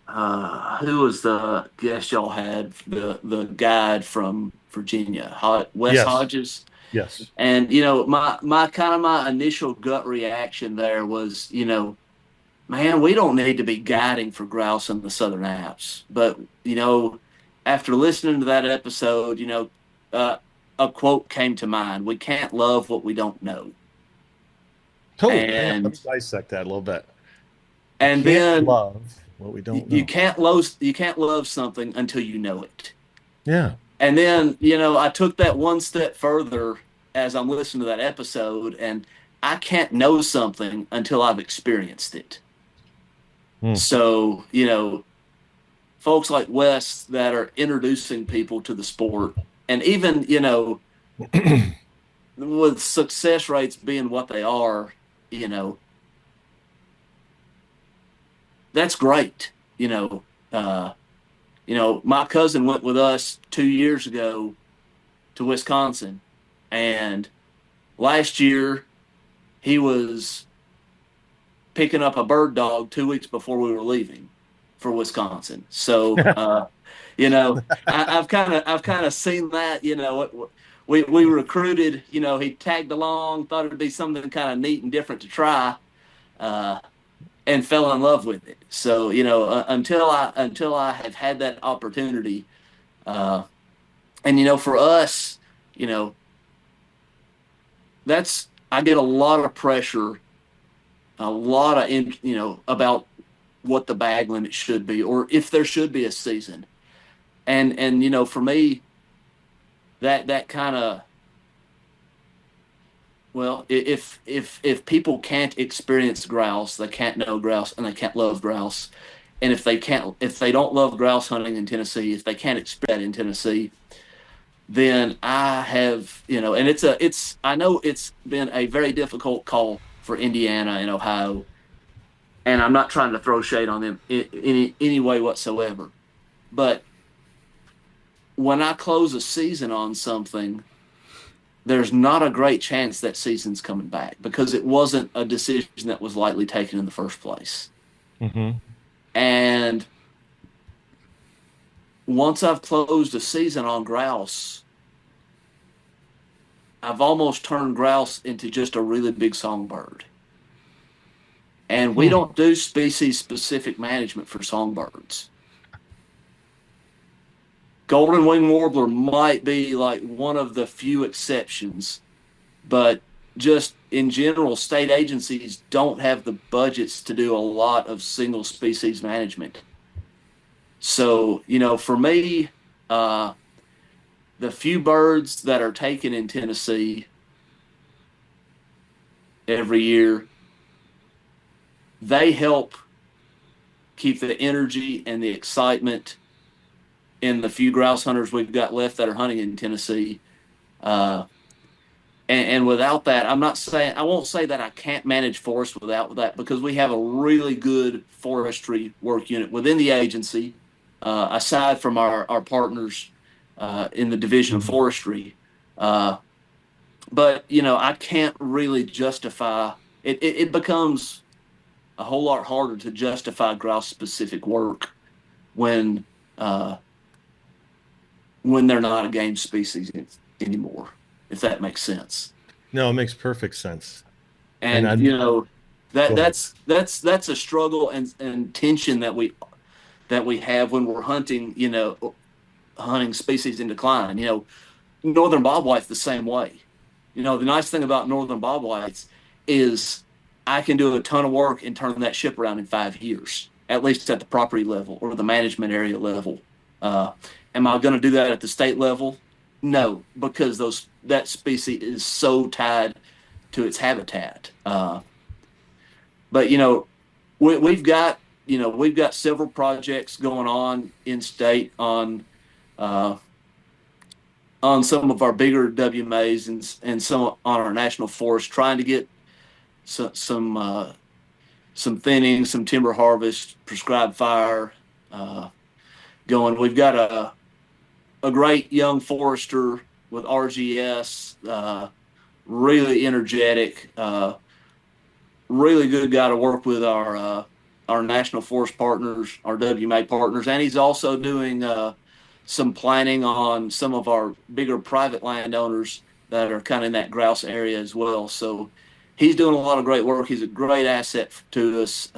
who was the guest y'all had, the guide from Virginia, Wes Yes, Hodges. yes. And my initial gut reaction there was, man, we don't need to be guiding for grouse in the Southern Alps. But after listening to that episode, uh, a quote came to mind: "We can't love what we don't know." Oh, hang on, let me And dissect that a little bit. We and can't then love what we don't know. you can't love something until you know it. Yeah. And then, I took that one step further as I'm listening to that episode, and I can't know something until I've experienced it. Hmm. So, folks like Wes that are introducing people to the sport, and even, with success rates being what they are, you know, that's great. My cousin went with us 2 years ago to Wisconsin, and last year he was picking up a bird dog 2 weeks before we were leaving for Wisconsin. So, I've kind of seen that. We recruited. He tagged along, thought it'd be something kind of neat and different to try, uh, and fell in love with it. So, until I have had that opportunity, uh, and for us, you know, that's I get a lot of pressure, a lot of about what the bag limit should be, or if there should be a season. And for me, that kind of, well, if people can't experience grouse, they can't know grouse, and they can't love grouse. And if they don't love grouse hunting in Tennessee, if they can't experience that in Tennessee, then I have, and I know it's been a very difficult call for Indiana and Ohio, and I'm not trying to throw shade on them in any way whatsoever. But when I close a season on something, there's not a great chance that season's coming back because it wasn't a decision that was lightly taken in the first place. Mm-hmm. And once I've closed a season on grouse, I've almost turned grouse into just a really big songbird. And we don't do species specific management for songbirds. Golden wing warbler might be like one of the few exceptions, but just in general, state agencies don't have the budgets to do a lot of single species management. So, for me, the few birds that are taken in Tennessee every year, they help keep the energy and the excitement in the few grouse hunters we've got left that are hunting in Tennessee. And without that, I won't say that I can't manage forest without that, because we have a really good forestry work unit within the agency, aside from our partners in the Division of Mhm. Forestry. Uh, but I can't really justify it. It becomes a whole lot harder to justify grouse specific work when uh, when they're not a game species anymore, if that makes sense. No, it makes perfect sense. And And I that go ahead. that's a struggle and tension that we have when we're hunting, hunting species in decline. Northern bobwhite's the same way. The nice thing about northern bobwhites is I can do a ton of work and turn that ship around in 5 years, at least at the property level or the management area level. Uh, am I going to do that at the state level? No, because that species is so tied to its habitat. But we've got several projects going on in state uh, on some of our bigger WMAs and some on our national forest, trying to get some thinning, some timber harvest, prescribed fire uh, going. We've got a great young forester with RGS, really energetic, really good guy to work with our national forest partners, our WMA partners, and he's also doing some planning on some of our bigger private landowners that are kind of in that grouse area as well. So he's doing a lot of great work. He's a great asset to us.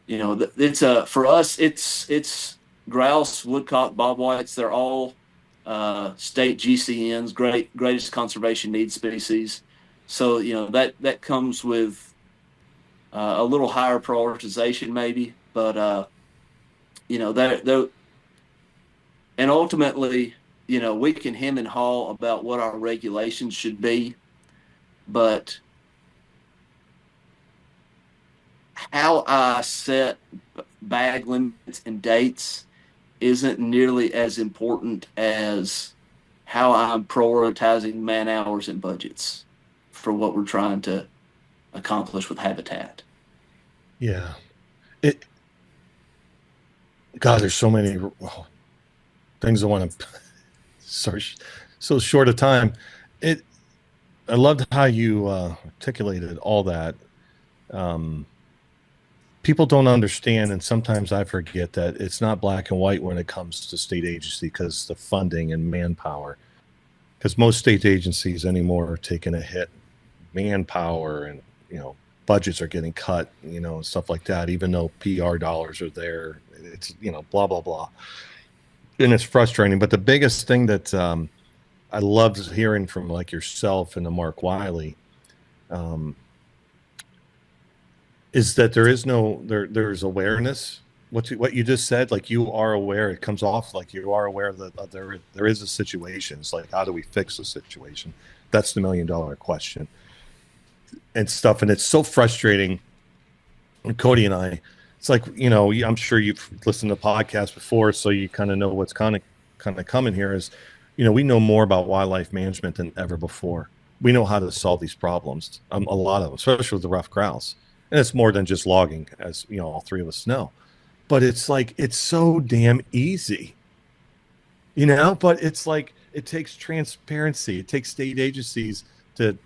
It's for us. It's grouse, woodcock, bobwhites. They're all state GCNs, greatest conservation need species. So that comes with a little higher prioritization maybe, but that and ultimately, we can hem and haw about what our regulations should be, but how I set bag limits and dates isn't nearly as important as how I'm prioritizing man hours and budgets for what we're trying to accomplish with habitat. Yeah. It God, there's so many things I want to sorry, so short a time. It I loved how you articulated all that. People don't understand, and sometimes I forget that it's not black and white when it comes to state agency, because the funding and manpower. Because most state agencies anymore are taking a hit, manpower, and budgets are getting cut, and stuff like that. Even though PR dollars are there, it's blah blah blah, and it's frustrating. But the biggest thing that I loved hearing from like yourself and the Mark Wiley is that there's awareness. What you just said, like you are aware. It comes off like you are aware that there is a situation. It's like, how do we fix the situation? That's the $1,000,000 question and stuff. And it's so frustrating. And Cody and I, it's like, I'm sure you've listened to podcasts before, so you kind of know what's kind of coming here is, we know more about wildlife management than ever before. We know how to solve these problems. A lot of them, especially with the ruffed grouse. And it's more than just logging, as all three of us know. But it's like, it's so damn easy, but it's like, it takes transparency. It takes state agencies to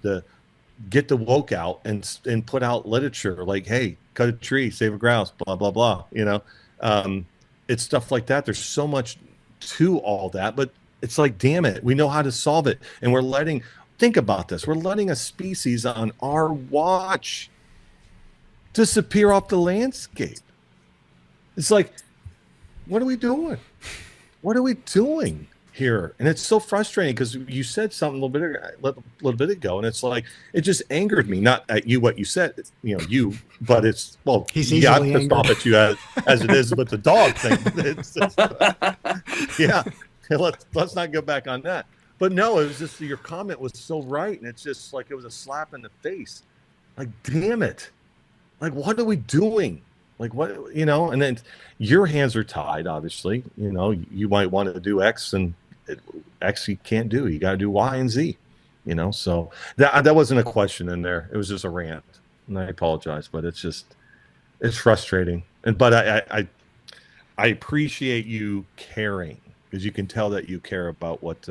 get the woke out and put out literature like, hey, cut a tree, save a grouse, blah, blah, blah. It's stuff like that. There's so much to all that, but it's like, damn it, we know how to solve it. And think about this. We're letting a species on our watch disappear off the landscape. It's like, what are we doing? What are we doing here? And it's so frustrating because you said something a little bit ago, and it's like, it just angered me. Not at you, what you said, but it's, well, He's yeah, I'm easily pissed off at you as it is with the dog thing. Yeah, let's not go back on that. But no, it was just, your comment was so right, and it's just like it was a slap in the face. Like, damn it. Like, what are we doing? Like, what, and then your hands are tied, obviously. You might want to do X, and X you can't do. You got to do Y and Z. So that wasn't a question in there. It was just a rant, and I apologize, but it's frustrating. But I appreciate you caring, because you can tell that you care about what's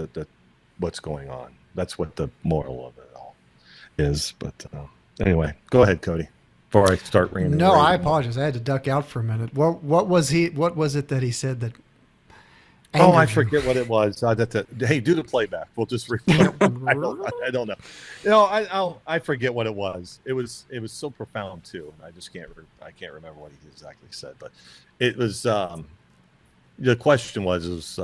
going on. That's what the moral of it all is. But anyway, go ahead, Cody, before I start ranting. No, I apologize. I had to duck out for a minute. What was it that he said that Oh, I angered you? forget what it was. Hey, do the playback. We'll just replay. I don't know. I forget what it was. It was so profound too. I just can't remember what he exactly said. But it was the question was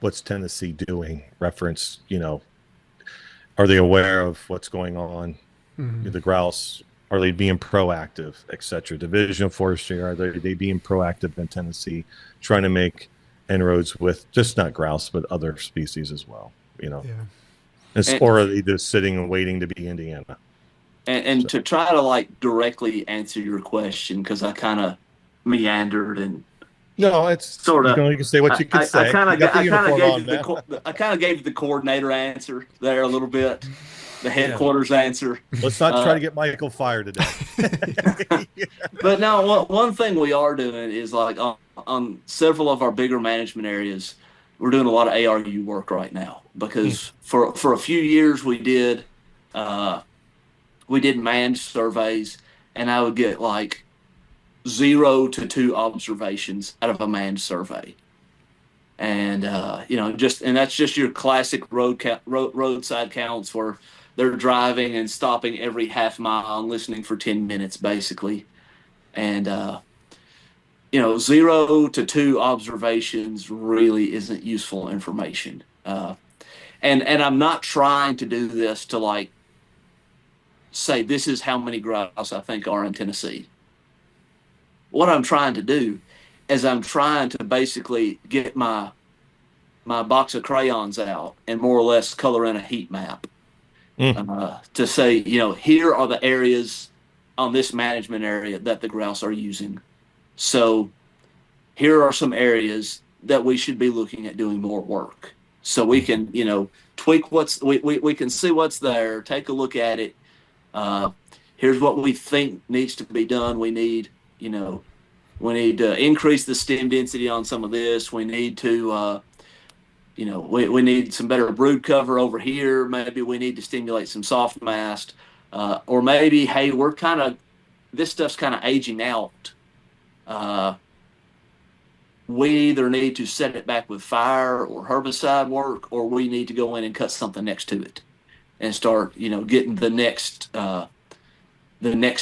what's Tennessee doing? Reference, are they aware of what's going on? Mm-hmm. The grouse, are they being proactive, etc.? Division of Forestry, are they being proactive in Tennessee, trying to make inroads with just not grouse but other species as well? Yeah. Or are they just sitting and waiting to be Indiana? And to try to like directly answer your question, because I kind of meandered and no, it's sort of. You can say what you can say. I kind of gave the coordinator answer there a little bit, the headquarters answer. Let's not try to get Michael fired today. But now, one thing we are doing is like on several of our bigger management areas, we're doing a lot of ARU work right now, because for a few years we did manned surveys, and I would get like 0 to 2 observations out of a manned survey. And and that's just your classic roadside counts where they're driving and stopping every half mile and listening for 10 minutes basically. And 0 to 2 observations really isn't useful information. And I'm not trying to do this to like say this is how many grouse I think are in Tennessee. What I'm trying to do is I'm trying to basically get my box of crayons out and more or less color in a heat map to say, here are the areas on this management area that the grouse are using. So here are some areas that we should be looking at doing more work. So we can, tweak we can see what's there, take a look at it. Here's what we think needs to be done. We need to increase the stem density on some of this. We need to, we need some better brood cover over here. Maybe we need to stimulate some soft mast. Or maybe, hey, this stuff's kind of aging out. We either need to set it back with fire or herbicide work, or we need to go in and cut something next to it and start, getting the next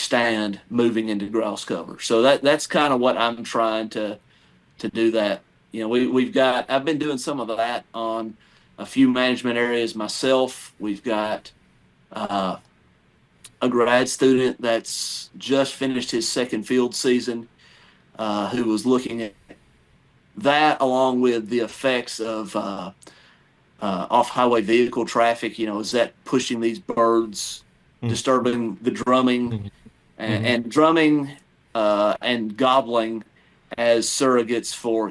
stand moving into grouse cover. So that's kind of what I'm trying to do that. I've been doing some of that on a few management areas myself. We've got a grad student that's just finished his second field season who was looking at that along with the effects of off-highway vehicle traffic. Is that pushing these birds, disturbing the drumming, and drumming and gobbling as surrogates for,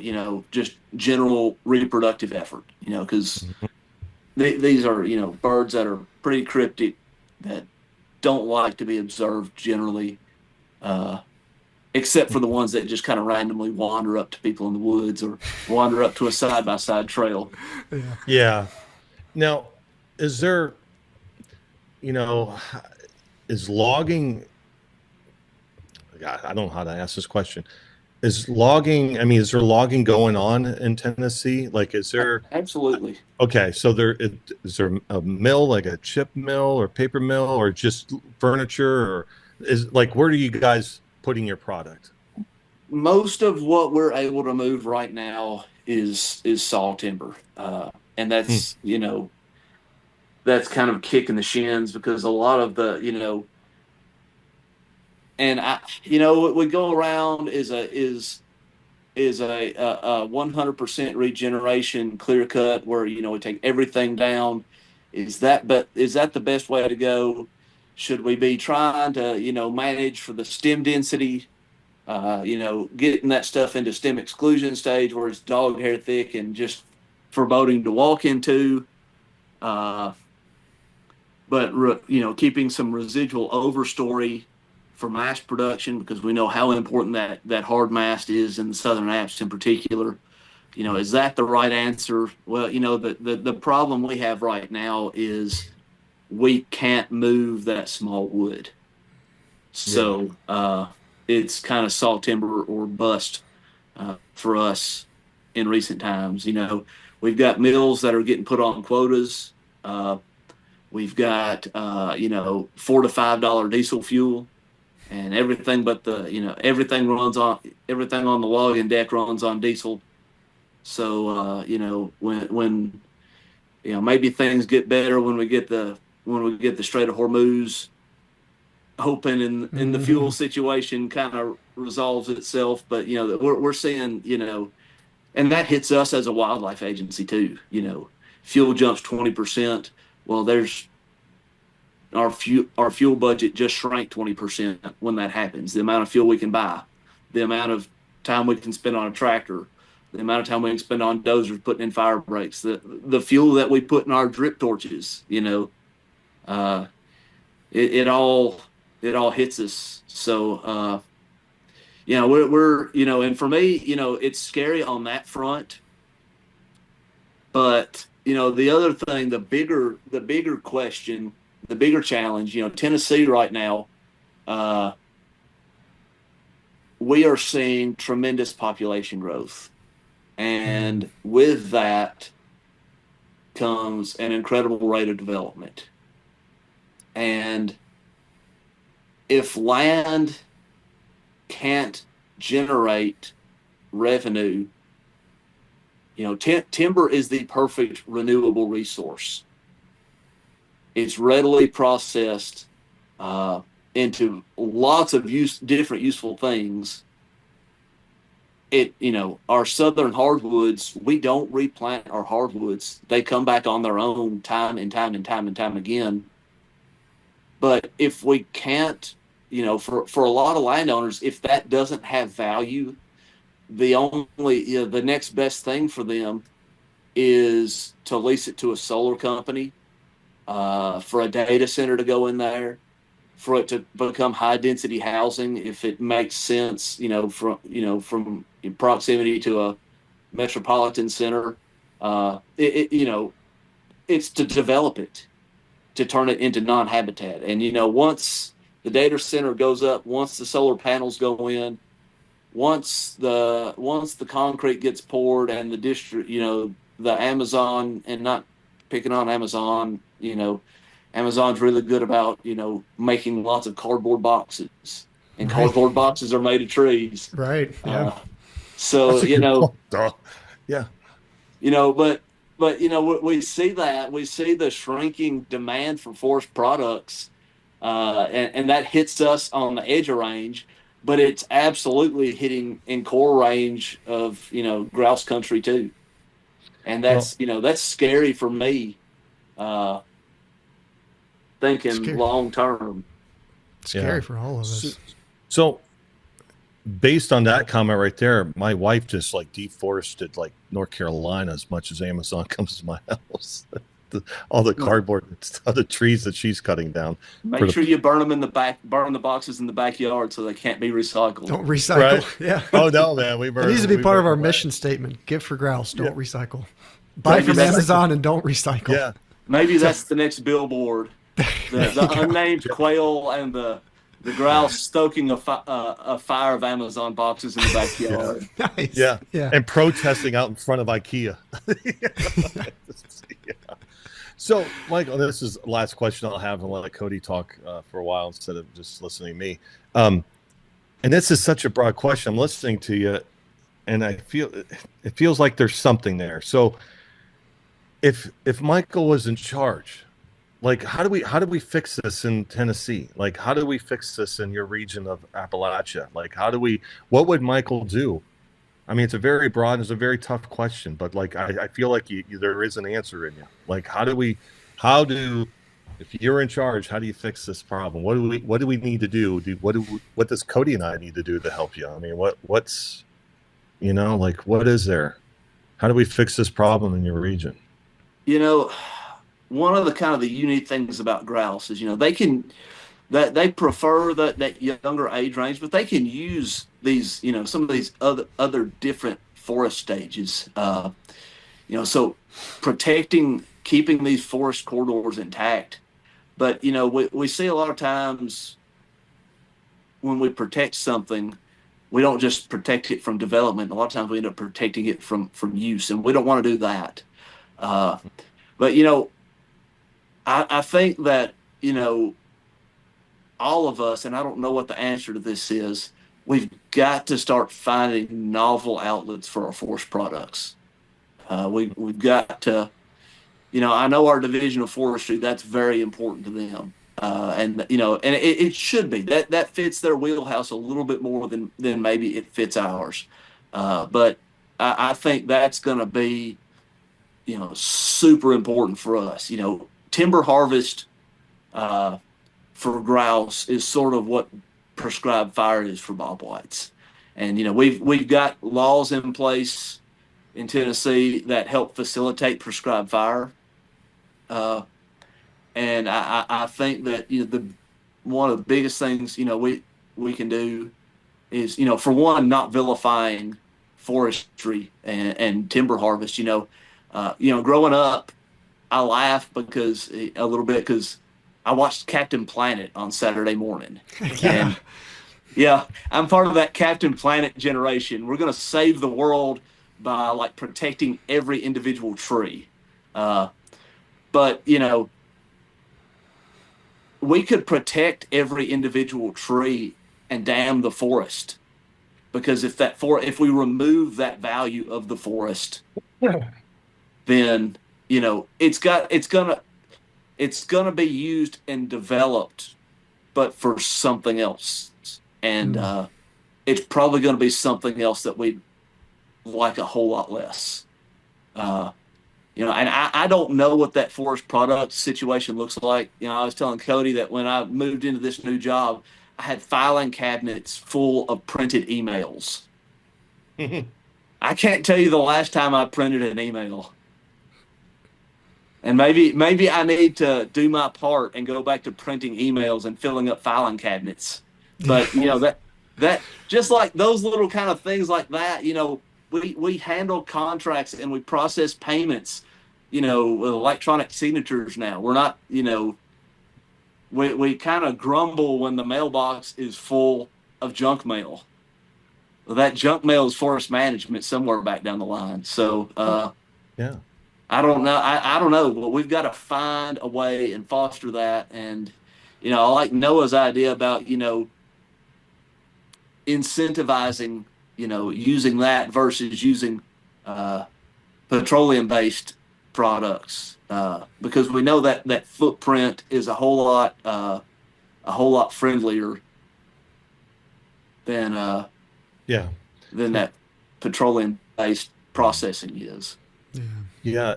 just general reproductive effort, because these are, birds that are pretty cryptic, that don't like to be observed generally, except for the ones that just kind of randomly wander up to people in the woods or wander up to a side-by-side trail. Yeah. Now, is there, is logging, God, I don't know how to ask this question. Is there logging going on in Tennessee? Like, is there? Absolutely. Okay. So is there a mill, like a chip mill or paper mill, or just furniture, or where are you guys putting your product? Most of what we're able to move right now is saw timber. And that's, that's kind of kicking the shins, because a lot of the, and we go around is a 100% regeneration clear cut where, we take everything down. Is that the best way to go? Should we be trying to, manage for the stem density, getting that stuff into stem exclusion stage where it's dog hair thick and just foreboding to walk into? but keeping some residual overstory for mass production, because we know how important that hard mast is in the southern Alps in particular. Is that the right answer? Well, the problem we have right now is we can't move that small wood. So it's kind of saw timber or bust for us in recent times. We've got mills that are getting put on quotas. We've got $4 to $5 diesel fuel, and everything but everything on the logging deck runs on diesel. So when maybe things get better when we get the Strait of Hormuz open and the fuel situation kind of resolves itself. But we're seeing and that hits us as a wildlife agency too. Fuel jumps 20%. Well, there's our fuel budget just shrank 20% when that happens. The amount of fuel we can buy, the amount of time we can spend on a tractor, the amount of time we can spend on dozers putting in fire breaks, the fuel that we put in our drip torches, it all hits us. So, we're and for me, it's scary on that front. But, the other thing, the bigger question, the bigger challenge, Tennessee right now, we are seeing tremendous population growth. And with that comes an incredible rate of development. And if land can't generate revenue, timber is the perfect renewable resource. It's readily processed into lots of different useful things. Our southern hardwoods, we don't replant our hardwoods. They come back on their own time and time and time and time again. But if we can't, for a lot of landowners, if that doesn't have value, the next best thing for them is to lease it to a solar company, for a data center to go in there, for it to become high density housing if it makes sense, from proximity to a metropolitan center. It's to develop it, to turn it into non-habitat. And once the data center goes up, once the solar panels go in, once the concrete gets poured and the district, the Amazon, and not picking on Amazon, Amazon's really good about, making lots of cardboard boxes, and cardboard boxes are made of trees. Right. Yeah. So, yeah, but we see that, we see the shrinking demand for forest products, and that hits us on the edge of range, but it's absolutely hitting in core range of, grouse country too. And that's, that's scary for me, thinking long term. Scary for all of us. So based on that comment right there, my wife just deforested North Carolina as much as Amazon comes to my house. All the cardboard, the trees that she's cutting down. Make sure you burn them in the back, burn the boxes in the backyard so they can't be recycled. Don't recycle. Right? Yeah. Oh no, man, we burn. It needs to be part of our mission statement. Give for grouse, don't recycle. Buy from Amazon and don't recycle. Yeah. Maybe that's the next billboard. The unnamed quail and the grouse stoking a fire of Amazon boxes in the backyard. Nice. Yeah. And protesting out in front of IKEA. So, Michael, this is the last question I'll have, and let Cody talk for a while instead of just listening to me. And this is such a broad question. I'm listening to you, and it feels like there's something there. So, if Michael was in charge, how do we fix this in Tennessee? How do we fix this in your region of Appalachia? What would Michael do? I mean, it's a very broad, it's a very tough question, but I feel like there is an answer in you. If you're in charge, how do you fix this problem? What do we need to do? What does Cody and I need to do to help you? I mean, what's what is there? How do we fix this problem in your region? one of the kind of the unique things about grouse is, they can that they prefer that younger age range, but they can use these, some of these other different forest stages. So keeping these forest corridors intact. But we see a lot of times when we protect something, we don't just protect it from development. A lot of times we end up protecting it from use, and we don't want to do that. But I think that all of us, and I don't know what the answer to this is, we've got to start finding novel outlets for our forest products. We've got to, I know our division of forestry, that's very important to them. And it should be that fits their wheelhouse a little bit more than maybe it fits ours. But I think that's going to be, super important for us. Timber harvest for grouse is sort of what prescribed fire is for bobwhites. And we've got laws in place in Tennessee that help facilitate prescribed fire. And I think that one of the biggest things we can do is for one, not vilifying forestry and timber harvest. Growing up, I laugh a little bit because I watched Captain Planet on Saturday morning. Yeah. And yeah, I'm part of that Captain Planet generation. We're going to save the world by protecting every individual tree. But we could protect every individual tree and dam the forest, because if we remove that value of the forest, then it's gonna be used and developed, but for something else, and it's probably gonna be something else that we like a whole lot less. And I don't know what that forest product situation looks like. I was telling Cody that when I moved into this new job, I had filing cabinets full of printed emails. I can't tell you the last time I printed an email. And maybe I need to do my part and go back to printing emails and filling up filing cabinets. But that just like those little kind of things like that, we handle contracts and we process payments, with electronic signatures now. We're not, we kind of grumble when the mailbox is full of junk mail. Well, that junk mail is forest management somewhere back down the line. So, yeah, I don't know. I don't know, but we've got to find a way and foster that. And, I like Noah's idea about, incentivizing, using that versus using petroleum-based products, because we know that footprint is a whole lot friendlier than that petroleum-based processing is. Yeah,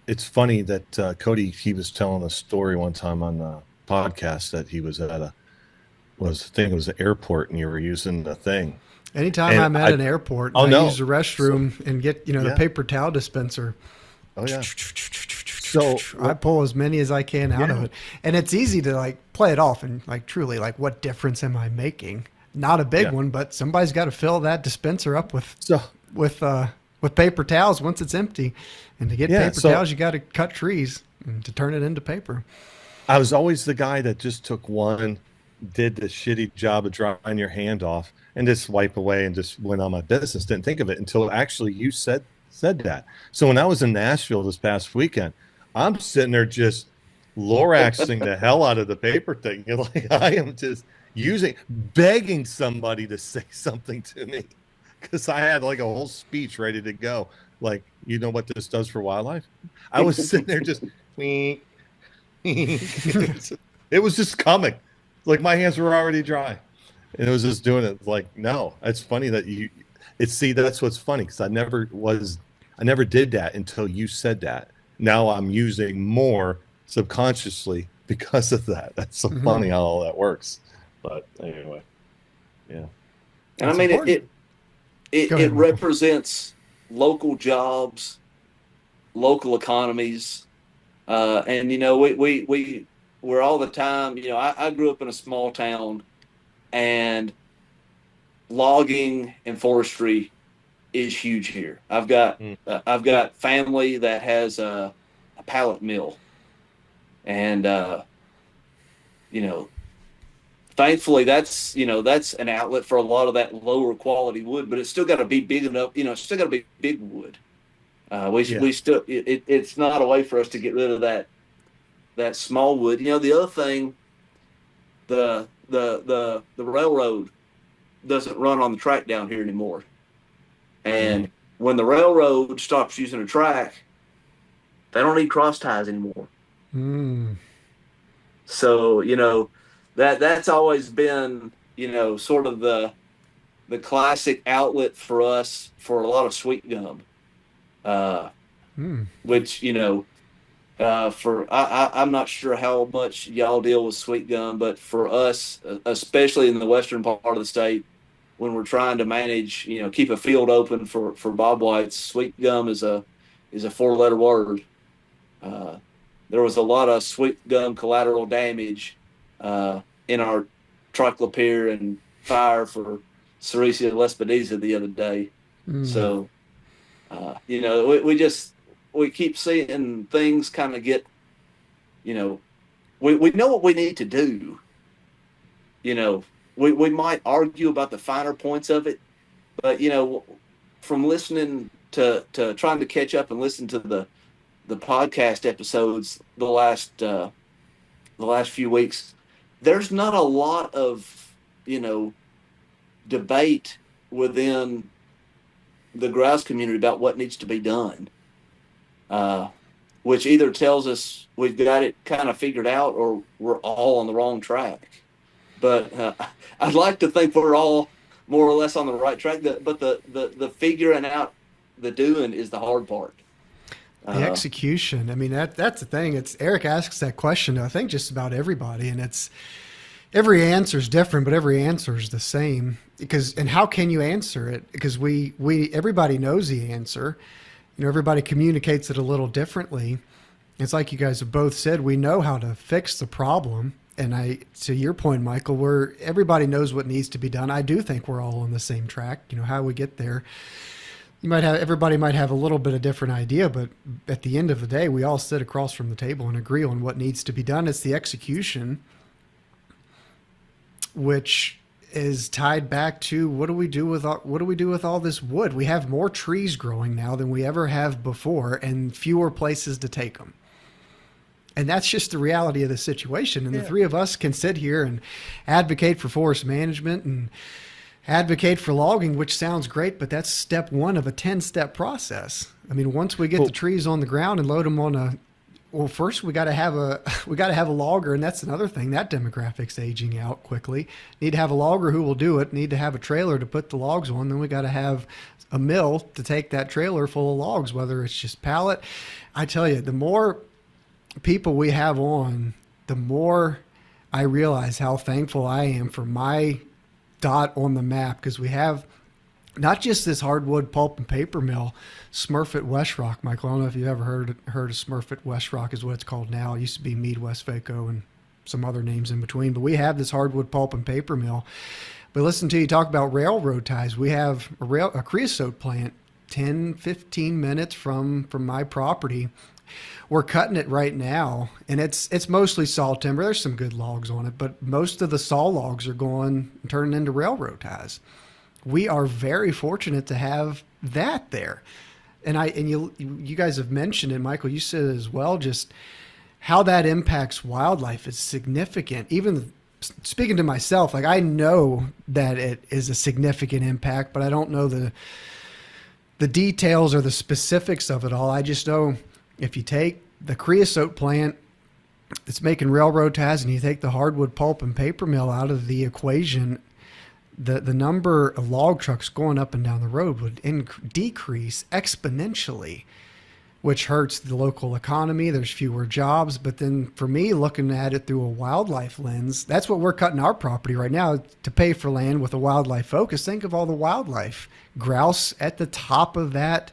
it's funny that Cody, he was telling a story one time on the podcast that he was at I think it was the airport, and you were using the thing. Anytime I'm at an airport, I use the restroom and get the paper towel dispenser. Oh yeah. So I pull as many as I can out of it, and it's easy to play it off and truly what difference am I making? Not a big one, but somebody's got to fill that dispenser up with paper towels once it's empty. And to get paper towels, you got to cut trees to turn it into paper. I was always the guy that just took one, did the shitty job of drying your hand off, and just wipe away and just went on my business. Didn't think of it until actually you said that. So when I was in Nashville this past weekend, I'm sitting there just Loraxing the hell out of the paper thing. I am just begging somebody to say something to me, because I had a whole speech ready to go. You know what this does for wildlife? I was sitting there just, it was just coming. My hands were already dry. And it was just doing it. No, it's funny that that's what's funny, because I never did that until you said that. Now I'm using more subconsciously because of that. That's so funny how all that works. But anyway, yeah. And I mean, it represents local jobs, local economies, And we're all the time. I grew up in a small town, and logging and forestry is huge here. Mm. I've got family that has a pallet mill, and you know, thankfully that's an outlet for a lot of that lower quality wood, but it's still got to be big enough. It's still got to be big wood. Yeah. We still it's not a way for us to get rid of that small wood. The other thing, the railroad doesn't run on the track down here anymore. Mhm. And when the railroad stops using a track, they don't need cross ties anymore. Mm. So, that's always been, sort of the classic outlet for us for a lot of sweet gum. Uh, Mm. which, I'm not sure how much y'all deal with sweet gum, but for us, especially in the western part of the state, when we're trying to manage, keep a field open for bobwhites, sweet gum is a four-letter word. Uh, there was a lot of sweet gum collateral damage in our triclopyr and fire for Sericea Lespedeza the other day. Mm. So, we keep seeing things kind of get, you know, we know what we need to do. You know, we might argue about the finer points of it, but from listening to trying to catch up and listen to the podcast episodes the last few weeks, there's not a lot of debate within the grouse community about what needs to be done, uh, which either tells us we've got it kind of figured out or we're all on the wrong track. But I'd like to think we're all more or less on the right track. But the figuring out the doing is the hard part. The Uh, execution. I mean, that's the thing. It's Eric asks that question to, I think, just about everybody, and it's every answer is different, but every answer is the same. And how can you answer it? Because we everybody knows the answer. Everybody communicates it a little differently. It's like you guys have both said, we know how to fix the problem. And to your point, Michael, where everybody knows what needs to be done. I do think we're all on the same track. How we get there. Everybody might have a little bit of different idea, but at the end of the day, we all sit across from the table and agree on what needs to be done. It's the execution, which is tied back to what do we do with all this wood? We have more trees growing now than we ever have before, and fewer places to take them. And that's just the reality of the situation. And the Yeah. three of us can sit here and advocate for forest management and advocate for logging, which sounds great, but that's step one of a 10-step process. I mean, once we get the Well, trees on the ground and load them first we got to have a logger, and that's another thing. That demographic's aging out quickly. Need to have a logger who will do it. Need to have a trailer to put the logs on. Then we got to have a mill to take that trailer full of logs, whether it's just pallet. I tell you, the more people we have on, the more I realize how thankful I am for my dot on the map, because we have not just this hardwood pulp and paper mill, Smurfit West Rock. Michael, I don't know if you've ever heard of Smurfit West Rock is what it's called now. It used to be Mead Westvaco and some other names in between, but we have this hardwood pulp and paper mill. But listen to you talk about railroad ties. We have a creosote plant 10, 15 minutes from my property. We're cutting it right now, and it's mostly saw timber. There's some good logs on it, but most of the saw logs are turning into railroad ties. We are very fortunate to have that there. And you guys have mentioned it, Michael, you said it as well, just how that impacts wildlife is significant. Even speaking to myself, like, I know that it is a significant impact, but I don't know the details or the specifics of it all. I just know if you take the creosote plant that's making railroad ties and you take the hardwood pulp and paper mill out of the equation, the number of log trucks going up and down the road would decrease exponentially, which hurts the local economy. There's fewer jobs. But then for me, looking at it through a wildlife lens, that's what we're cutting our property right now to pay for land with a wildlife focus. Think of all the wildlife. Grouse at the top of that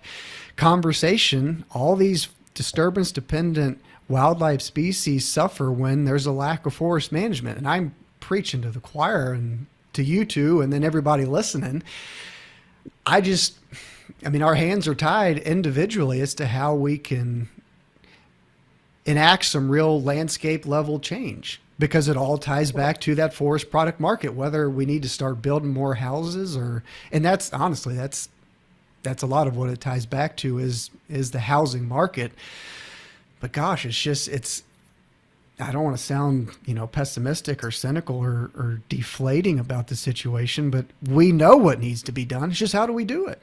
conversation. All these disturbance dependent wildlife species suffer when there's a lack of forest management. And I'm preaching to the choir and to you two and then everybody listening. I mean, our hands are tied individually as to how we can enact some real landscape level change, because it all ties back to that forest product market, whether we need to start building more houses and that's honestly, that's a lot of what it ties back to is the housing market. But gosh, I don't want to sound, pessimistic or cynical or deflating about the situation, but we know what needs to be done. It's just, how do we do it?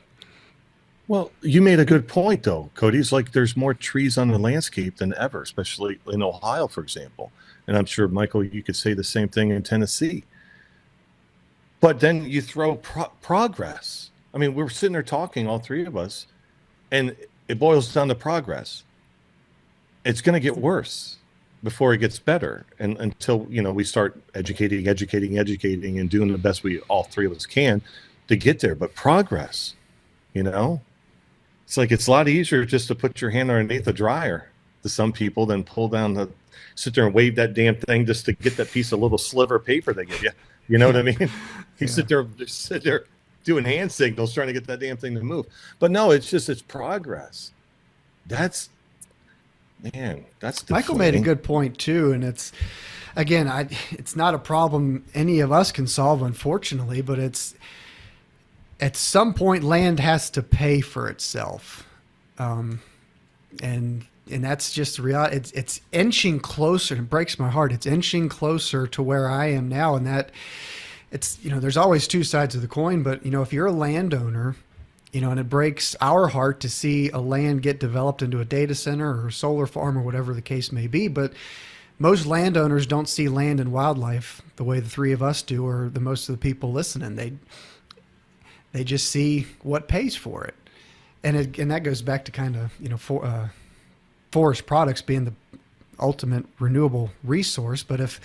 Well, you made a good point, though, Cody. It's like there's more trees on the landscape than ever, especially in Ohio, for example. And I'm sure, Michael, you could say the same thing in Tennessee. But then you throw progress. I mean, we're sitting there talking, all three of us, and it boils down to progress. It's going to get worse before it gets better, and until we start educating, and doing the best all three of us can to get there. But progress, it's like it's a lot easier just to put your hand underneath the dryer to some people than sit there and wave that damn thing just to get that piece of little sliver of paper they give you. You know what I mean? You sit there doing hand signals trying to get that damn thing to move. But no, it's progress. That's Michael made a good point too, and it's not a problem any of us can solve, unfortunately, but it's at some point land has to pay for itself, and that's just the reality. It's inching closer. It breaks my heart. It's inching closer to where I am now, and that it's there's always two sides of the coin. But if you're a landowner, and it breaks our heart to see a land get developed into a data center or a solar farm or whatever the case may be. But most landowners don't see land and wildlife the way the three of us do, or the most of the people listening. They just see what pays for it. And that goes back to kind of, forest products being the ultimate renewable resource. But if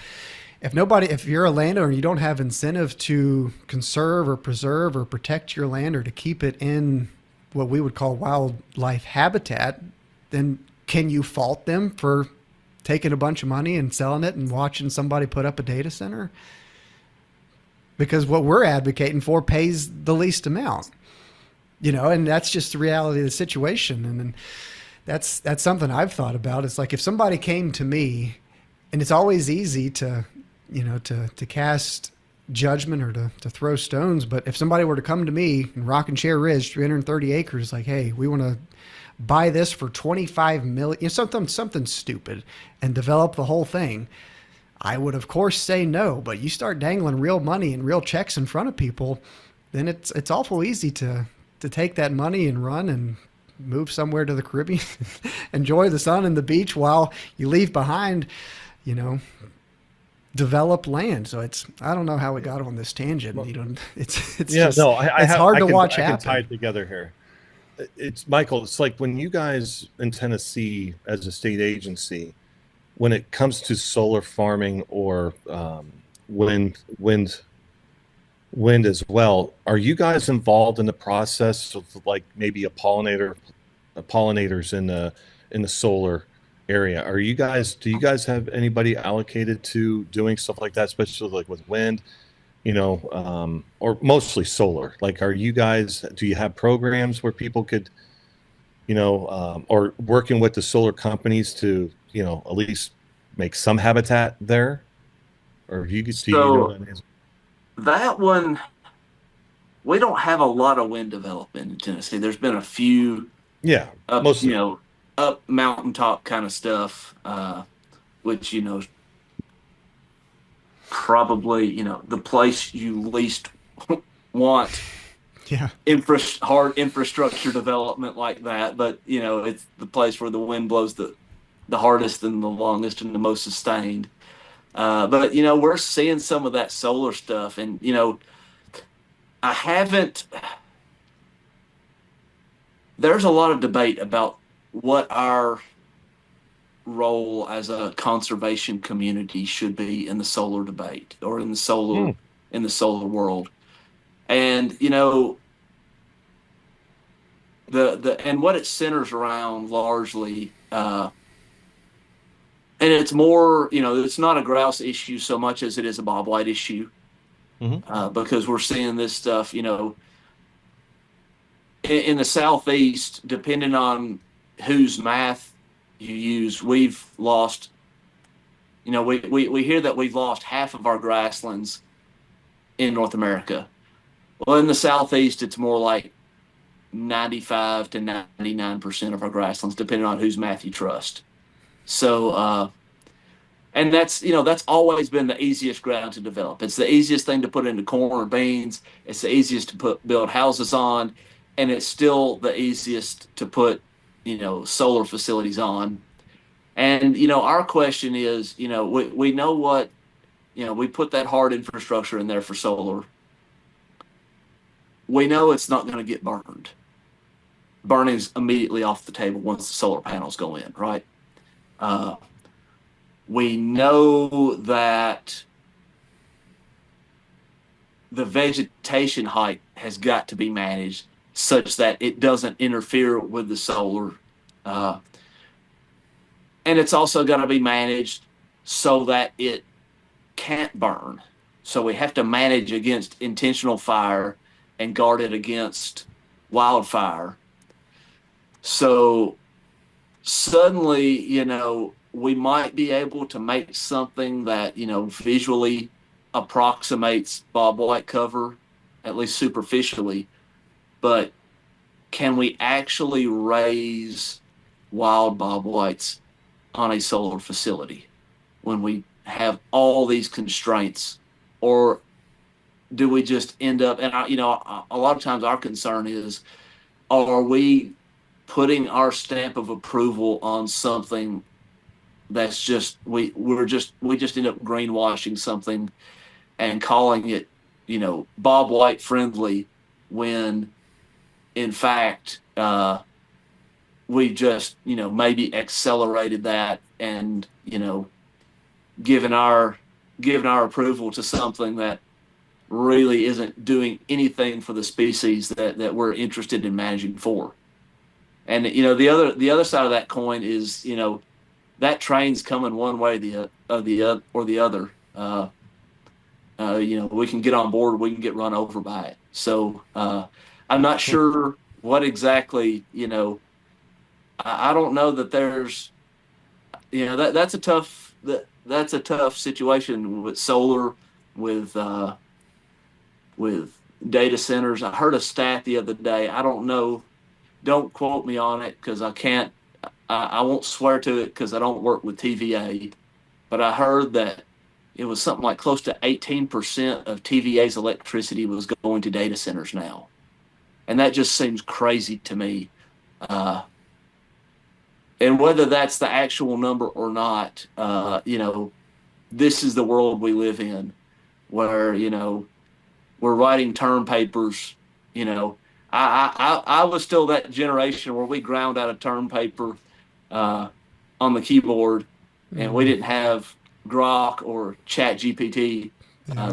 you're a landowner and you don't have incentive to conserve or preserve or protect your land, or to keep it in what we would call wildlife habitat, then can you fault them for taking a bunch of money and selling it and watching somebody put up a data center? Because what we're advocating for pays the least amount, and that's just the reality of the situation. And that's something I've thought about. It's like if somebody came to me, and it's always easy to cast judgment or to throw stones. But if somebody were to come to me in Rockin' Chair Ridge, 330 acres, like, hey, we want to buy this for $25 million, something stupid, and develop the whole thing, I would of course say no. But you start dangling real money and real checks in front of people, then it's awful easy to take that money and run and move somewhere to the Caribbean, enjoy the sun and the beach while you leave behind, developed land. So I don't know how we got on this tangent. Well, it's hard to watch happen. I can tie it together here. It's Michael. It's like when you guys in Tennessee, as a state agency, when it comes to solar farming or wind as well, are you guys involved in the process of like maybe pollinators in the solar area? Do you guys have anybody allocated to doing stuff like that, especially like with wind, or mostly solar? Like, do you have programs where people could, or working with the solar companies to, at least make some habitat there? Or you could see, that one, we don't have a lot of wind development in Tennessee. There's been a few, up mountaintop kind of stuff, which, probably, the place you least want hard infrastructure development like that. But, it's the place where the wind blows the hardest and the longest and the most sustained. But, we're seeing some of that solar stuff. And, there's a lot of debate about what our role as a conservation community should be in the solar debate or in the solar world. And, and what it centers around largely, and it's more, it's not a grouse issue so much as it is a bobwhite issue, because we're seeing this stuff, in the southeast, depending on whose math you use, we've lost. We hear that we've lost half of our grasslands in North America. Well, in the southeast, it's more like 95 to 99% of our grasslands, depending on whose math you trust. So, and that's always been the easiest ground to develop. It's the easiest thing to put into corn or beans. It's the easiest to build houses on, and it's still the easiest to put, solar facilities on. And, our question is, we know what, we put that hard infrastructure in there for solar. We know it's not going to get burned. Burning's immediately off the table once the solar panels go in, right? We know that the vegetation height has got to be managed such that it doesn't interfere with the solar. And it's also got to be managed so that it can't burn. So we have to manage against intentional fire and guard it against wildfire. So suddenly, we might be able to make something that, visually approximates bobwhite cover, at least superficially. But can we actually raise wild bobwhites on a solar facility when we have all these constraints? Or do we just end up, and a lot of times our concern is, are we putting our stamp of approval on something that's just, we just end up greenwashing something and calling it, bobwhite friendly, when in fact, we just, maybe accelerated that and, given our approval to something that really isn't doing anything for the species that we're interested in managing for. And, the other side of that coin is, that train's coming one way or the other. We can get on board, we can get run over by it. So I'm not sure what exactly, I don't know that there's, that's a tough situation with solar, with data centers. I heard a stat the other day. I don't know. Don't quote me on it because I can't. I won't swear to it because I don't work with TVA. But I heard that it was something like close to 18% of TVA's electricity was going to data centers now, and that just seems crazy to me. And whether that's the actual number or not, this is the world we live in, where we're writing term papers. I was still that generation where we ground out a term paper on the keyboard, and we didn't have Grok or Chat GPT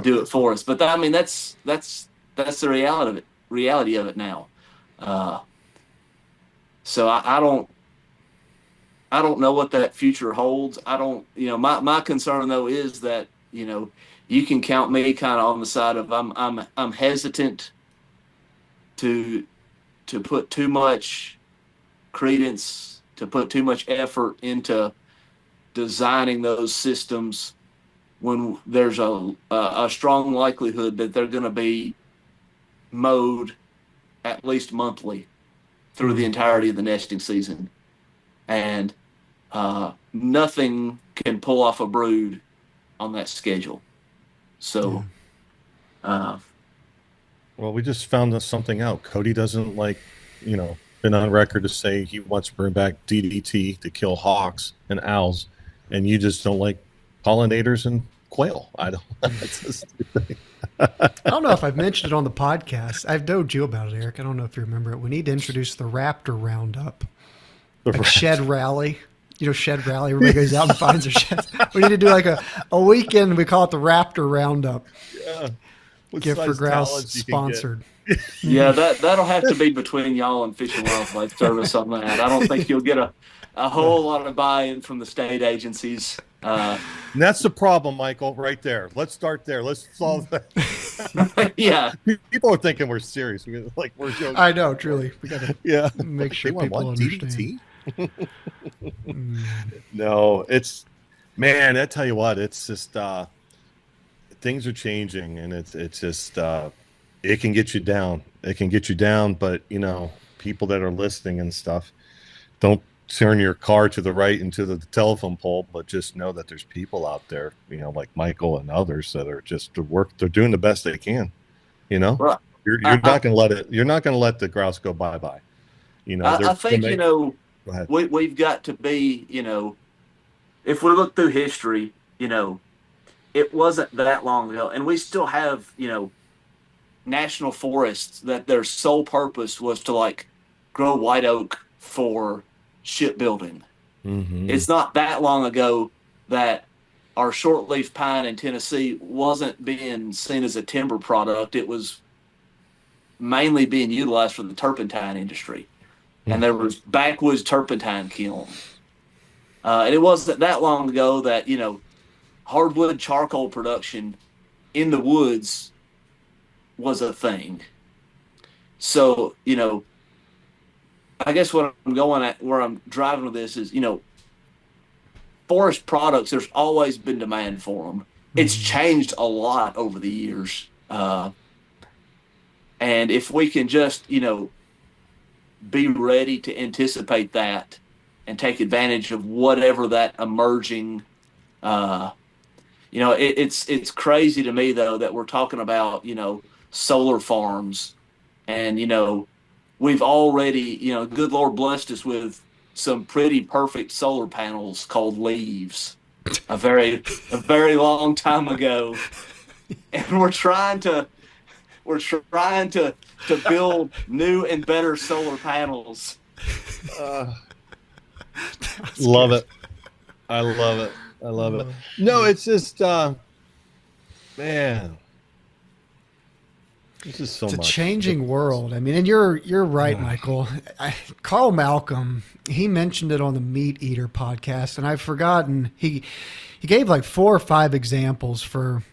do it for us. But that's the reality of it now. So I don't know what that future holds. I don't, my concern though is that, you can count me kind of on the side of I'm hesitant to put too much credence, to put too much effort into designing those systems when there's a strong likelihood that they're going to be mowed at least monthly through the entirety of the nesting season. And nothing can pull off a brood on that schedule. So, well, we just found something out. Cody doesn't been on record to say he wants to bring back DDT to kill hawks and owls, and you just don't like pollinators and quail. I don't. I don't know if I've mentioned it on the podcast. I've told you about it, Eric. I don't know if you remember it. We need to introduce the Raptor Roundup, shed rally. Shed rally. Everybody goes out and finds their sheds. We need to do like a weekend. We call it the Raptor Roundup. Yeah. Gift for Grouse sponsored. Yeah, that'll have to be between y'all and Fish and Wildlife Service on that. I don't think you'll get a whole lot of buy-in from the state agencies. And that's the problem, Michael, right there. Let's start there. Let's solve that. Yeah, People are thinking we're serious. Like we're joking. I know, truly. We got to Yeah. make They sure want people what? understand. DDT? No, it's man, I tell you what, it's just things are changing and it's just it can get you down. It can get you down, but people that are listening and stuff, don't turn your car to the right into the telephone pole, but just know that there's people out there, like Michael and others that are just they're doing the best they can, you know. right. You're not gonna let it, you're not gonna let the grouse go bye-bye. I They're think make go ahead. we've got to be if we look through history, it wasn't that long ago, and we still have national forests that their sole purpose was to like grow white oak for shipbuilding. Mm-hmm. It's not that long ago that our shortleaf pine in Tennessee wasn't being seen as a timber product. It was mainly being utilized for the turpentine industry. And there was backwoods turpentine kiln. And it wasn't that long ago that, hardwood charcoal production in the woods was a thing. So, I guess what I'm going at, where I'm driving with this is, forest products, there's always been demand for them. It's changed a lot over the years. And if we can just, be ready to anticipate that and take advantage of whatever that emerging, it's crazy to me though that we're talking about, solar farms and, we've already, good Lord blessed us with some pretty perfect solar panels called leaves a very long time ago. And we're trying to build new and better solar panels. Uh, love good. it. I love it. I love it. No, it's just man, this is so It's a much. changing world. I mean, and you're right, Michael. Carl Malcolm, he mentioned it on the Meat Eater podcast, and I've forgotten he gave like 4 or 5 examples for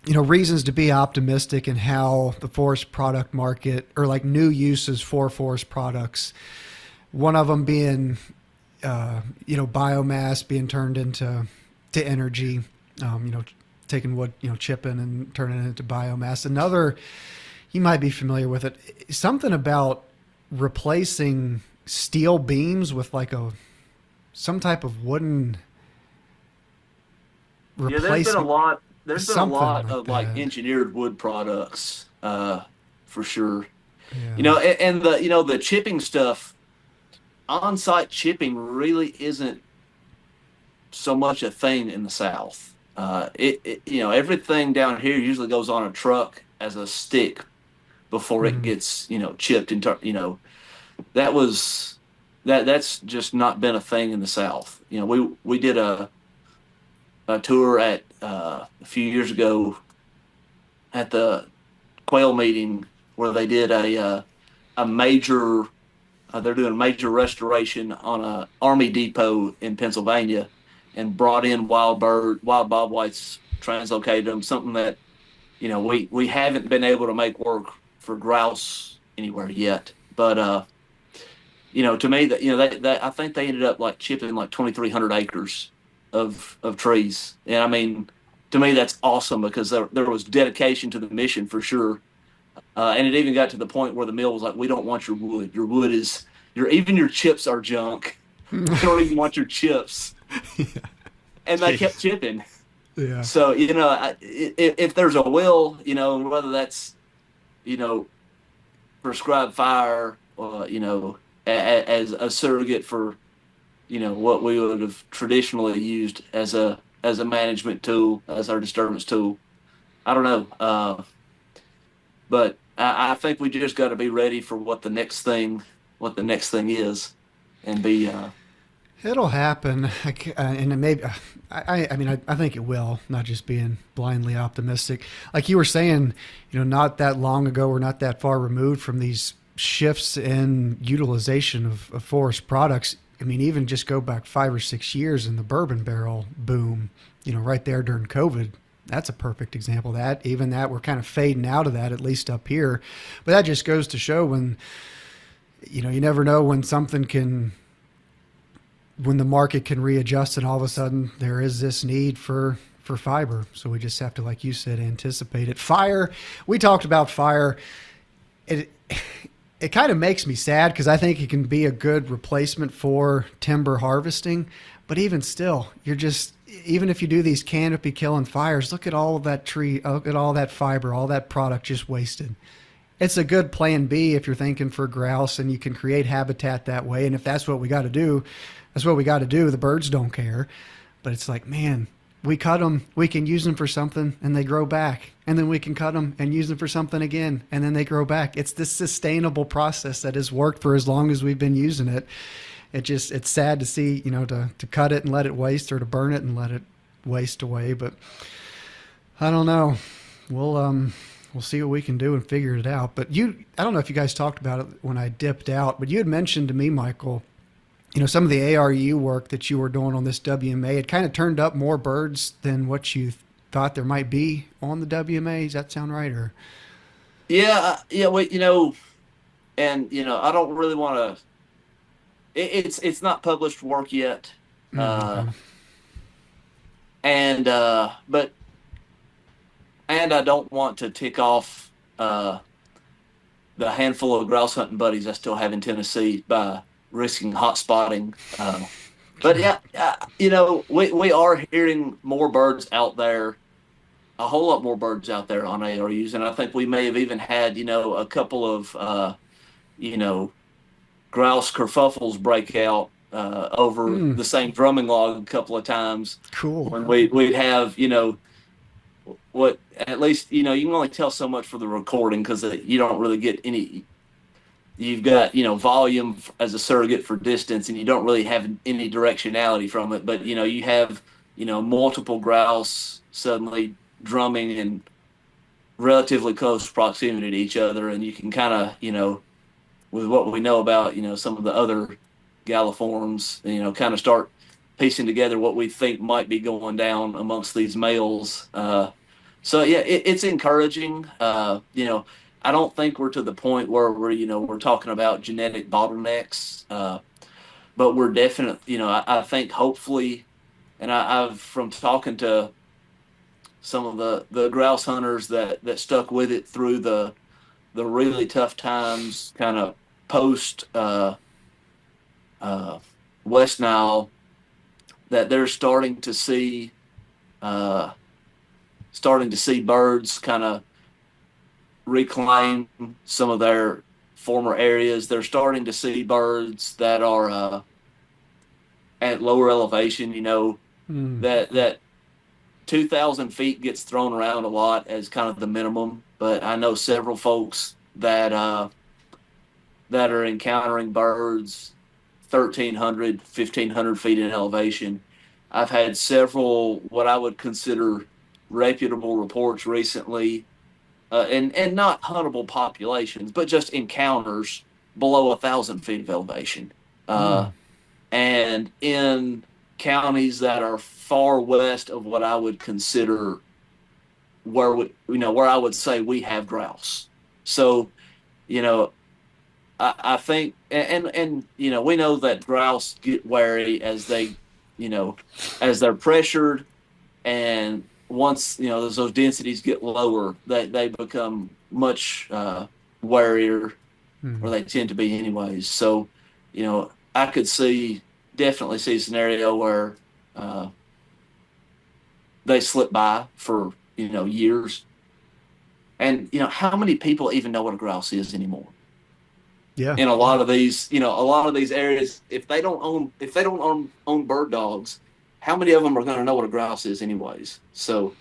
reasons to be optimistic in how the forest product market or like new uses for forest products. One of them being biomass being turned into energy. Taking wood, chipping and turning it into biomass. Another, you might be familiar with it, something about replacing steel beams with like some type of wooden Yeah, there's been a replacement. lot. There's been a Something lot like of like that. engineered wood products, for sure. Yeah. And the chipping stuff, on-site chipping really isn't so much a thing in the South. Everything down here usually goes on a truck as a stick before it Mm. gets chipped and that's just not been a thing in the South. We did a tour at a few years ago at the quail meeting where they did a major they're doing a major restoration on a army depot in Pennsylvania and brought in wild bobwhites, translocated them, something that we haven't been able to make work for grouse anywhere yet. But to me that that I think they ended up like chipping like 2,300 acres of trees. And I mean, to me that's awesome because there was dedication to the mission for sure. And it even got to the point where the mill was like, "We don't want your wood. Your wood is even your chips are junk. We don't even want your chips." And they kept chipping. Yeah. So if there's a will, whether that's you know prescribed fire, as a surrogate for what we would have traditionally used as a management tool, as our disturbance tool. I don't know, but I think we just got to be ready for what the next thing is, and be It'll happen, and it maybe. I mean, I think it will. Not just being blindly optimistic, like you were saying. Not that long ago, we're not that far removed from these shifts in utilization of forest products. I mean, even just go back 5 or 6 years in the bourbon barrel boom. Right there during COVID. That's a perfect example of that. Even that, we're kind of fading out of that, at least up here. But that just goes to show when, you never know when the market can readjust and all of a sudden there is this need for fiber. So we just have to, like you said, anticipate it. Fire, we talked about fire. It it kind of makes me sad because I think it can be a good replacement for timber harvesting. But even still, even if you do these canopy killing fires, look at all of that tree, look at all that fiber, all that product just wasted. It's a good plan B if you're thinking for grouse and you can create habitat that way. And if that's what we got to do, that's what we got to do. The birds don't care. But it's like, man, we cut them, we can use them for something and they grow back. And then we can cut them and use them for something again. And then they grow back. It's this sustainable process that has worked for as long as we've been using it. It's sad to see, to cut it and let it waste, or to burn it and let it waste away. But I don't know. We'll see what we can do and figure it out. But I don't know if you guys talked about it when I dipped out, but you had mentioned to me, Michael, some of the ARU work that you were doing on this WMA, it kind of turned up more birds than what you thought there might be on the WMA. Does that sound right? Or yeah. Well, and I don't really want to. It's not published work yet, okay. but I don't want to tick off the handful of grouse hunting buddies I still have in Tennessee by risking hot spotting. But yeah, we are hearing more birds out there, a whole lot more birds out there on ARUs, and I think we may have even had a couple of grouse kerfuffles break out over the same drumming log a couple of times. Cool. When we'd have what, at least you can only tell so much for the recording because you don't really get any. You've got volume as a surrogate for distance, and you don't really have any directionality from it. But you have multiple grouse suddenly drumming in relatively close proximity to each other, and you can kind of with what we know about some of the other galliforms, kind of start piecing together what we think might be going down amongst these males. So yeah, it's encouraging. I don't think we're to the point where we're talking about genetic bottlenecks, but we're definitely, I think hopefully, and I've from talking to some of the grouse hunters that stuck with it through the really tough times, kind of post West Nile, that they're starting to see birds kind of reclaim some of their former areas. They're starting to see birds that are at lower elevation. That 2,000 feet gets thrown around a lot as kind of the minimum, but I know several folks that are encountering birds 1,300, 1,500 feet in elevation. I've had several what I would consider reputable reports recently, and not huntable populations, but just encounters below 1,000 feet of elevation, and in counties that are far west of what I would consider where I would say we have grouse. So, I think, and we know that grouse get wary as they, as they're pressured, and once those densities get lower, they become much warier, or they tend to be anyways. So, I could definitely see a scenario where they slip by for years, and how many people even know what a grouse is anymore? Yeah. In a lot of these areas, if they don't own bird dogs, how many of them are going to know what a grouse is anyways? So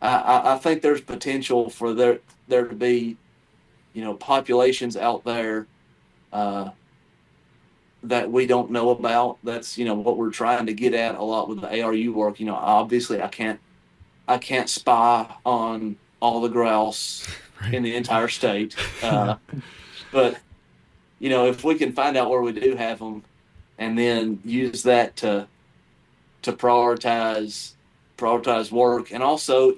I think there's potential for there to be, populations out there that we don't know about. That's, what we're trying to get at a lot with the ARU work. Obviously I can't spy on all the grouse Right. in the entire state. Yeah. But if we can find out where we do have them, and then use that to prioritize work. And also,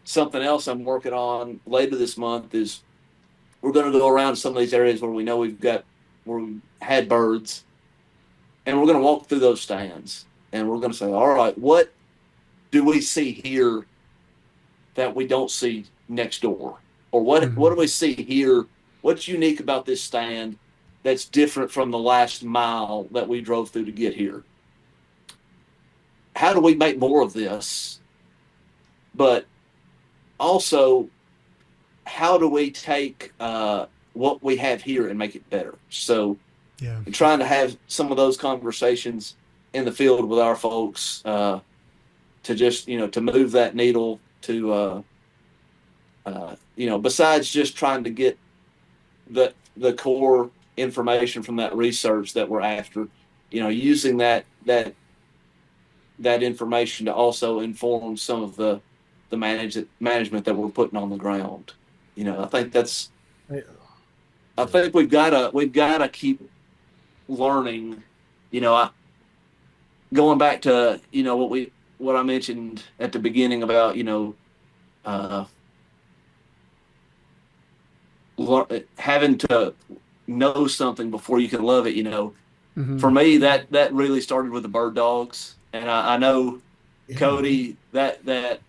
something else I'm working on later this month is we're going to go around some of these areas where we know where we had birds, and we're going to walk through those stands, and we're going to say, all right, what do we see here that we don't see next door? Or what do we see here? What's unique about this stand that's different from the last mile that we drove through to get here? How do we make more of this? But also, how do we take what we have here and make it better? So, Yeah. trying to have some of those conversations in the field with our folks to just, to move that needle to, besides just trying to get the core information from that research that we're after, using that information to also inform some of the management that we're putting on the ground. I think we've gotta keep learning. Going back to what I mentioned at the beginning about uh, having to know something before you can love it. For me, that really started with the bird dogs, and I know, Cody, that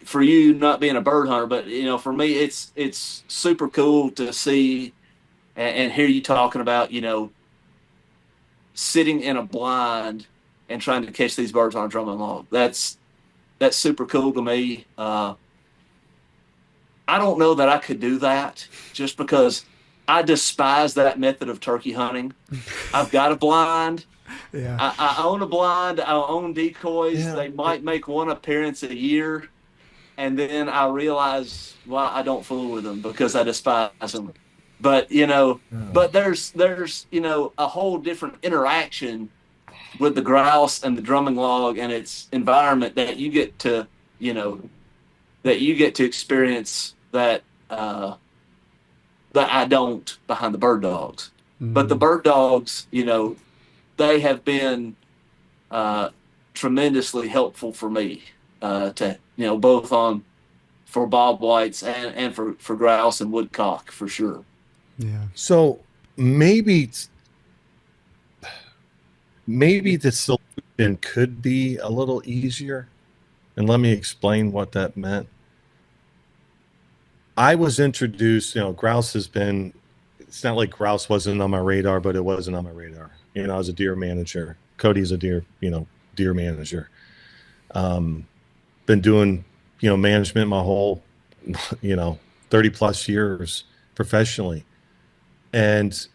for you not being a bird hunter, but for me, it's super cool to see and hear you talking about sitting in a blind and trying to catch these birds on a drumming log. That's super cool to me. I don't know that I could do that just because I despise that method of turkey hunting. I've got a blind. Yeah. I own a blind. I own decoys. Yeah. They might make one appearance a year. And then I realize, well, I don't fool with them because I despise them. But, but there's a whole different interaction with the grouse and the drumming log and its environment that you get to experience that I don't behind the bird dogs. But the bird dogs, they have been tremendously helpful for me to both for bobwhites and for grouse and woodcock for sure. Yeah. So maybe the solution could be a little easier. And let me explain what that meant. I was introduced, grouse has been, it's not like grouse wasn't on my radar, but it wasn't on my radar. I was a deer manager. Cody's a deer manager. Been doing, management my whole, 30 plus years professionally. But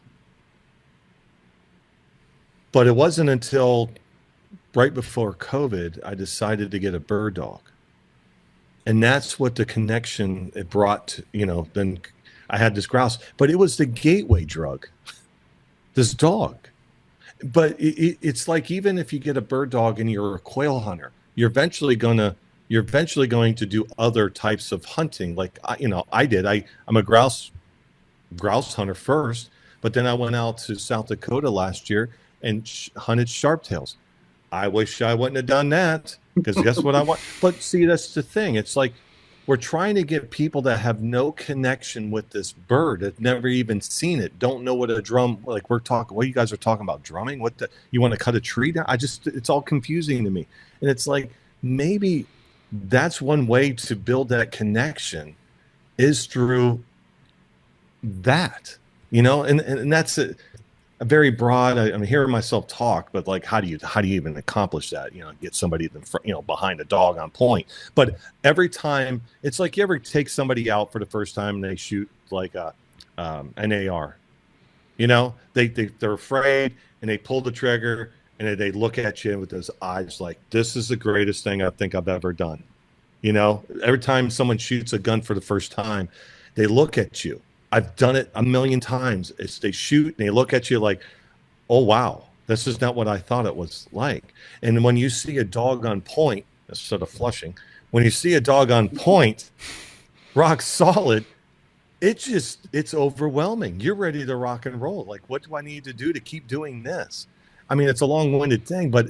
it wasn't until right before COVID, I decided to get a bird dog. And that's what the connection it brought to, then I had this grouse, but it was the gateway drug, this dog. But it's like, even if you get a bird dog and you're a quail hunter, you're eventually going to do other types of hunting. Like, I did, I'm a grouse hunter first, but then I went out to South Dakota last year and hunted sharptails. I wish I wouldn't have done that, because guess what I want? But see, that's the thing. It's like we're trying to get people that have no connection with this bird, that never even seen it, don't know what a drum, like we're talking, what you guys are talking about, drumming? You want to cut a tree down? It's all confusing to me. And it's like, maybe that's one way to build that connection is through that, and that's a very broad. I'm hearing myself talk, but like, how do you even accomplish that? Get somebody behind a dog on point. But every time, it's like, you ever take somebody out for the first time and they shoot like an AR, they're afraid and they pull the trigger and they look at you with those eyes like, this is the greatest thing I think I've ever done. Every time someone shoots a gun for the first time, they look at you. I've done it a million times. They shoot and they look at you like, oh, wow, this is not what I thought it was like. And when you see a dog on point, instead of flushing, when you see a dog on point, rock solid, it's overwhelming. You're ready to rock and roll. Like, what do I need to do to keep doing this? I mean, it's a long-winded thing, but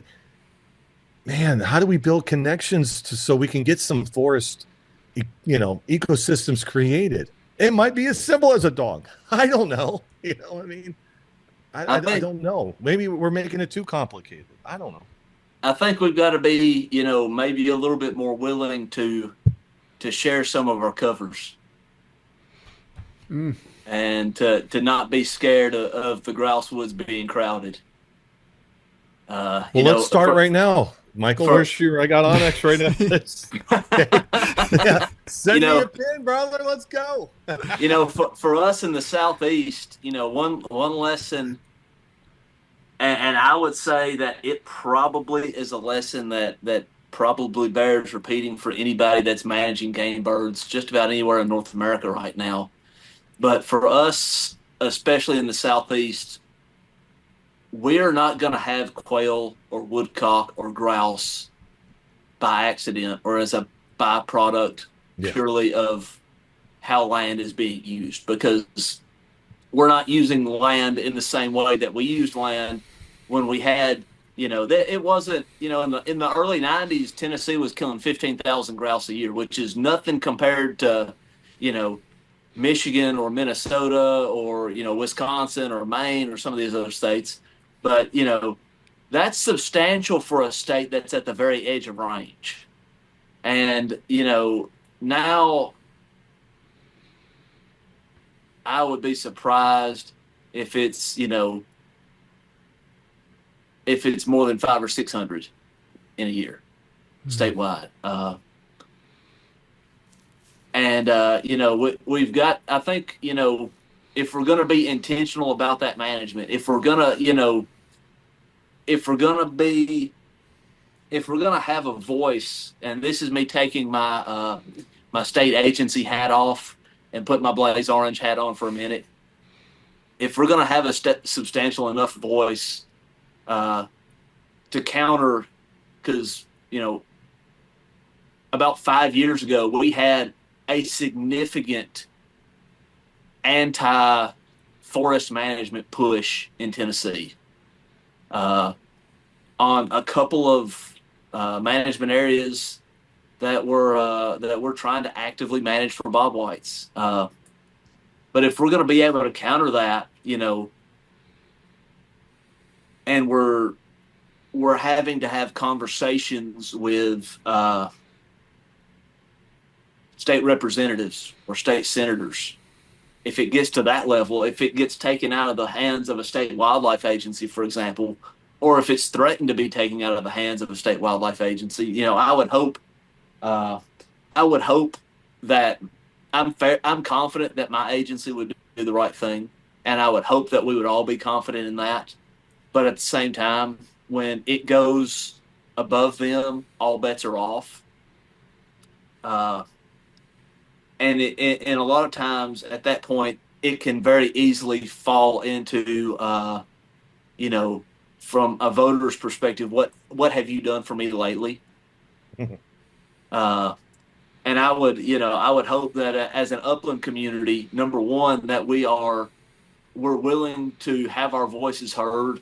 man, how do we build connections so we can get some forest, ecosystems created? It might be as simple as a dog. I don't know. You know what I mean? I don't know. Maybe we're making it too complicated. I don't know. I think we've got to be, maybe a little bit more willing to share some of our covers. And to not be scared of the grouse woods being crowded. Well, let's start right now. Michael, where's your? I got Onyx right now. Yeah. Send me a pin, brother. Let's go. For us in the Southeast, one lesson, and I would say that it probably is a lesson that probably bears repeating for anybody that's managing game birds just about anywhere in North America right now. But for us, especially in the Southeast, we are not going to have quail or woodcock or grouse by accident or as a byproduct purely of how land is being used, because we're not using land in the same way that we used land when we had, it wasn't, in the early 90s, Tennessee was killing 15,000 grouse a year, which is nothing compared to, Michigan or Minnesota or, Wisconsin or Maine or some of these other states. But, that's substantial for a state that's at the very edge of range. And, now I would be surprised if it's, if it's more than 500 or 600 in a year statewide. We've got, I think, if we're going to be intentional about that management, if we're going to have a voice, and this is me taking my my state agency hat off and put my Blaze Orange hat on for a minute. If we're going to have a substantial enough voice to counter, because, about 5 years ago, we had a significant anti-forest management push in Tennessee on a couple of management areas that we're trying to actively manage for bobwhites. But if we're going to be able to counter that, and we're having to have conversations with state representatives or state senators, if it gets to that level, if it gets taken out of the hands of a state wildlife agency, for example, or if it's threatened to be taken out of the hands of a state wildlife agency, I would hope that I'm confident that my agency would do the right thing, and I would hope that we would all be confident in that. But at the same time, when it goes above them, all bets are off. And a lot of times at that point, it can very easily fall into, from a voter's perspective, what have you done for me lately? And I would hope that as an upland community, number one, that we're willing to have our voices heard,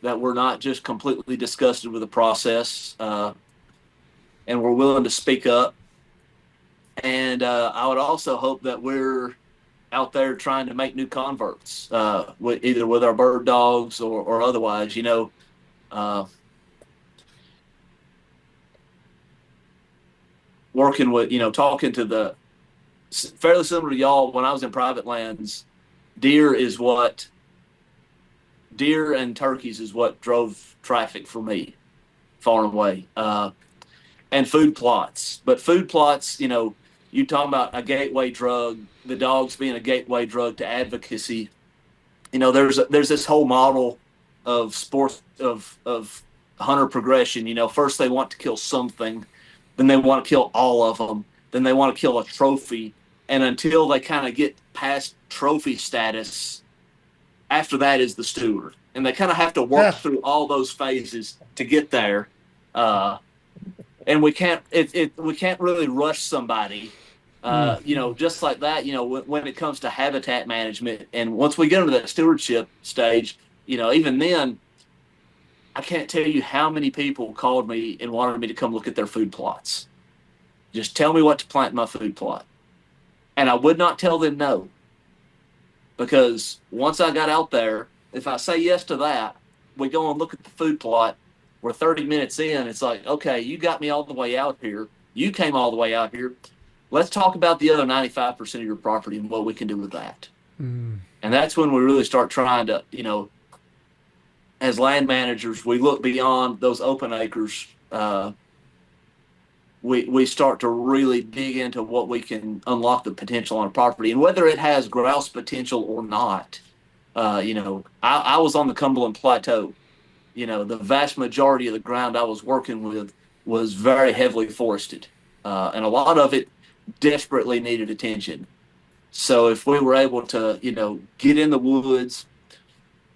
that we're not just completely disgusted with the process, and we're willing to speak up. And I would also hope that we're out there trying to make new converts, either with our bird dogs or otherwise, working with, talking to the, fairly similar to y'all, when I was in private lands, deer and turkeys is what drove traffic for me far and away. And food plots. But food plots, you talk about a gateway drug, the dogs being a gateway drug to advocacy. There's this whole model of sports of hunter progression. First they want to kill something, then they want to kill all of them, then they want to kill a trophy, and until they kind of get past trophy status, after that is the steward, and they kind of have to work through all those phases to get there. And we can't really rush somebody. Just like that, when it comes to habitat management, and once we get into that stewardship stage, even then, I can't tell you how many people called me and wanted me to come look at their food plots. Just tell me what to plant in my food plot. And I would not tell them no. Because once I got out there, if I say yes to that, we go and look at the food plot. We're 30 minutes in. It's like, okay, you got me all the way out here. You came all the way out here. Let's talk about the other 95% of your property and what we can do with that. And that's when we really start trying to, as land managers, we look beyond those open acres. We start to really dig into what we can unlock the potential on a property, and whether it has grouse potential or not. I was on the Cumberland Plateau. The vast majority of the ground I was working with was very heavily forested, and a lot of it desperately needed attention. So if we were able to, get in the woods,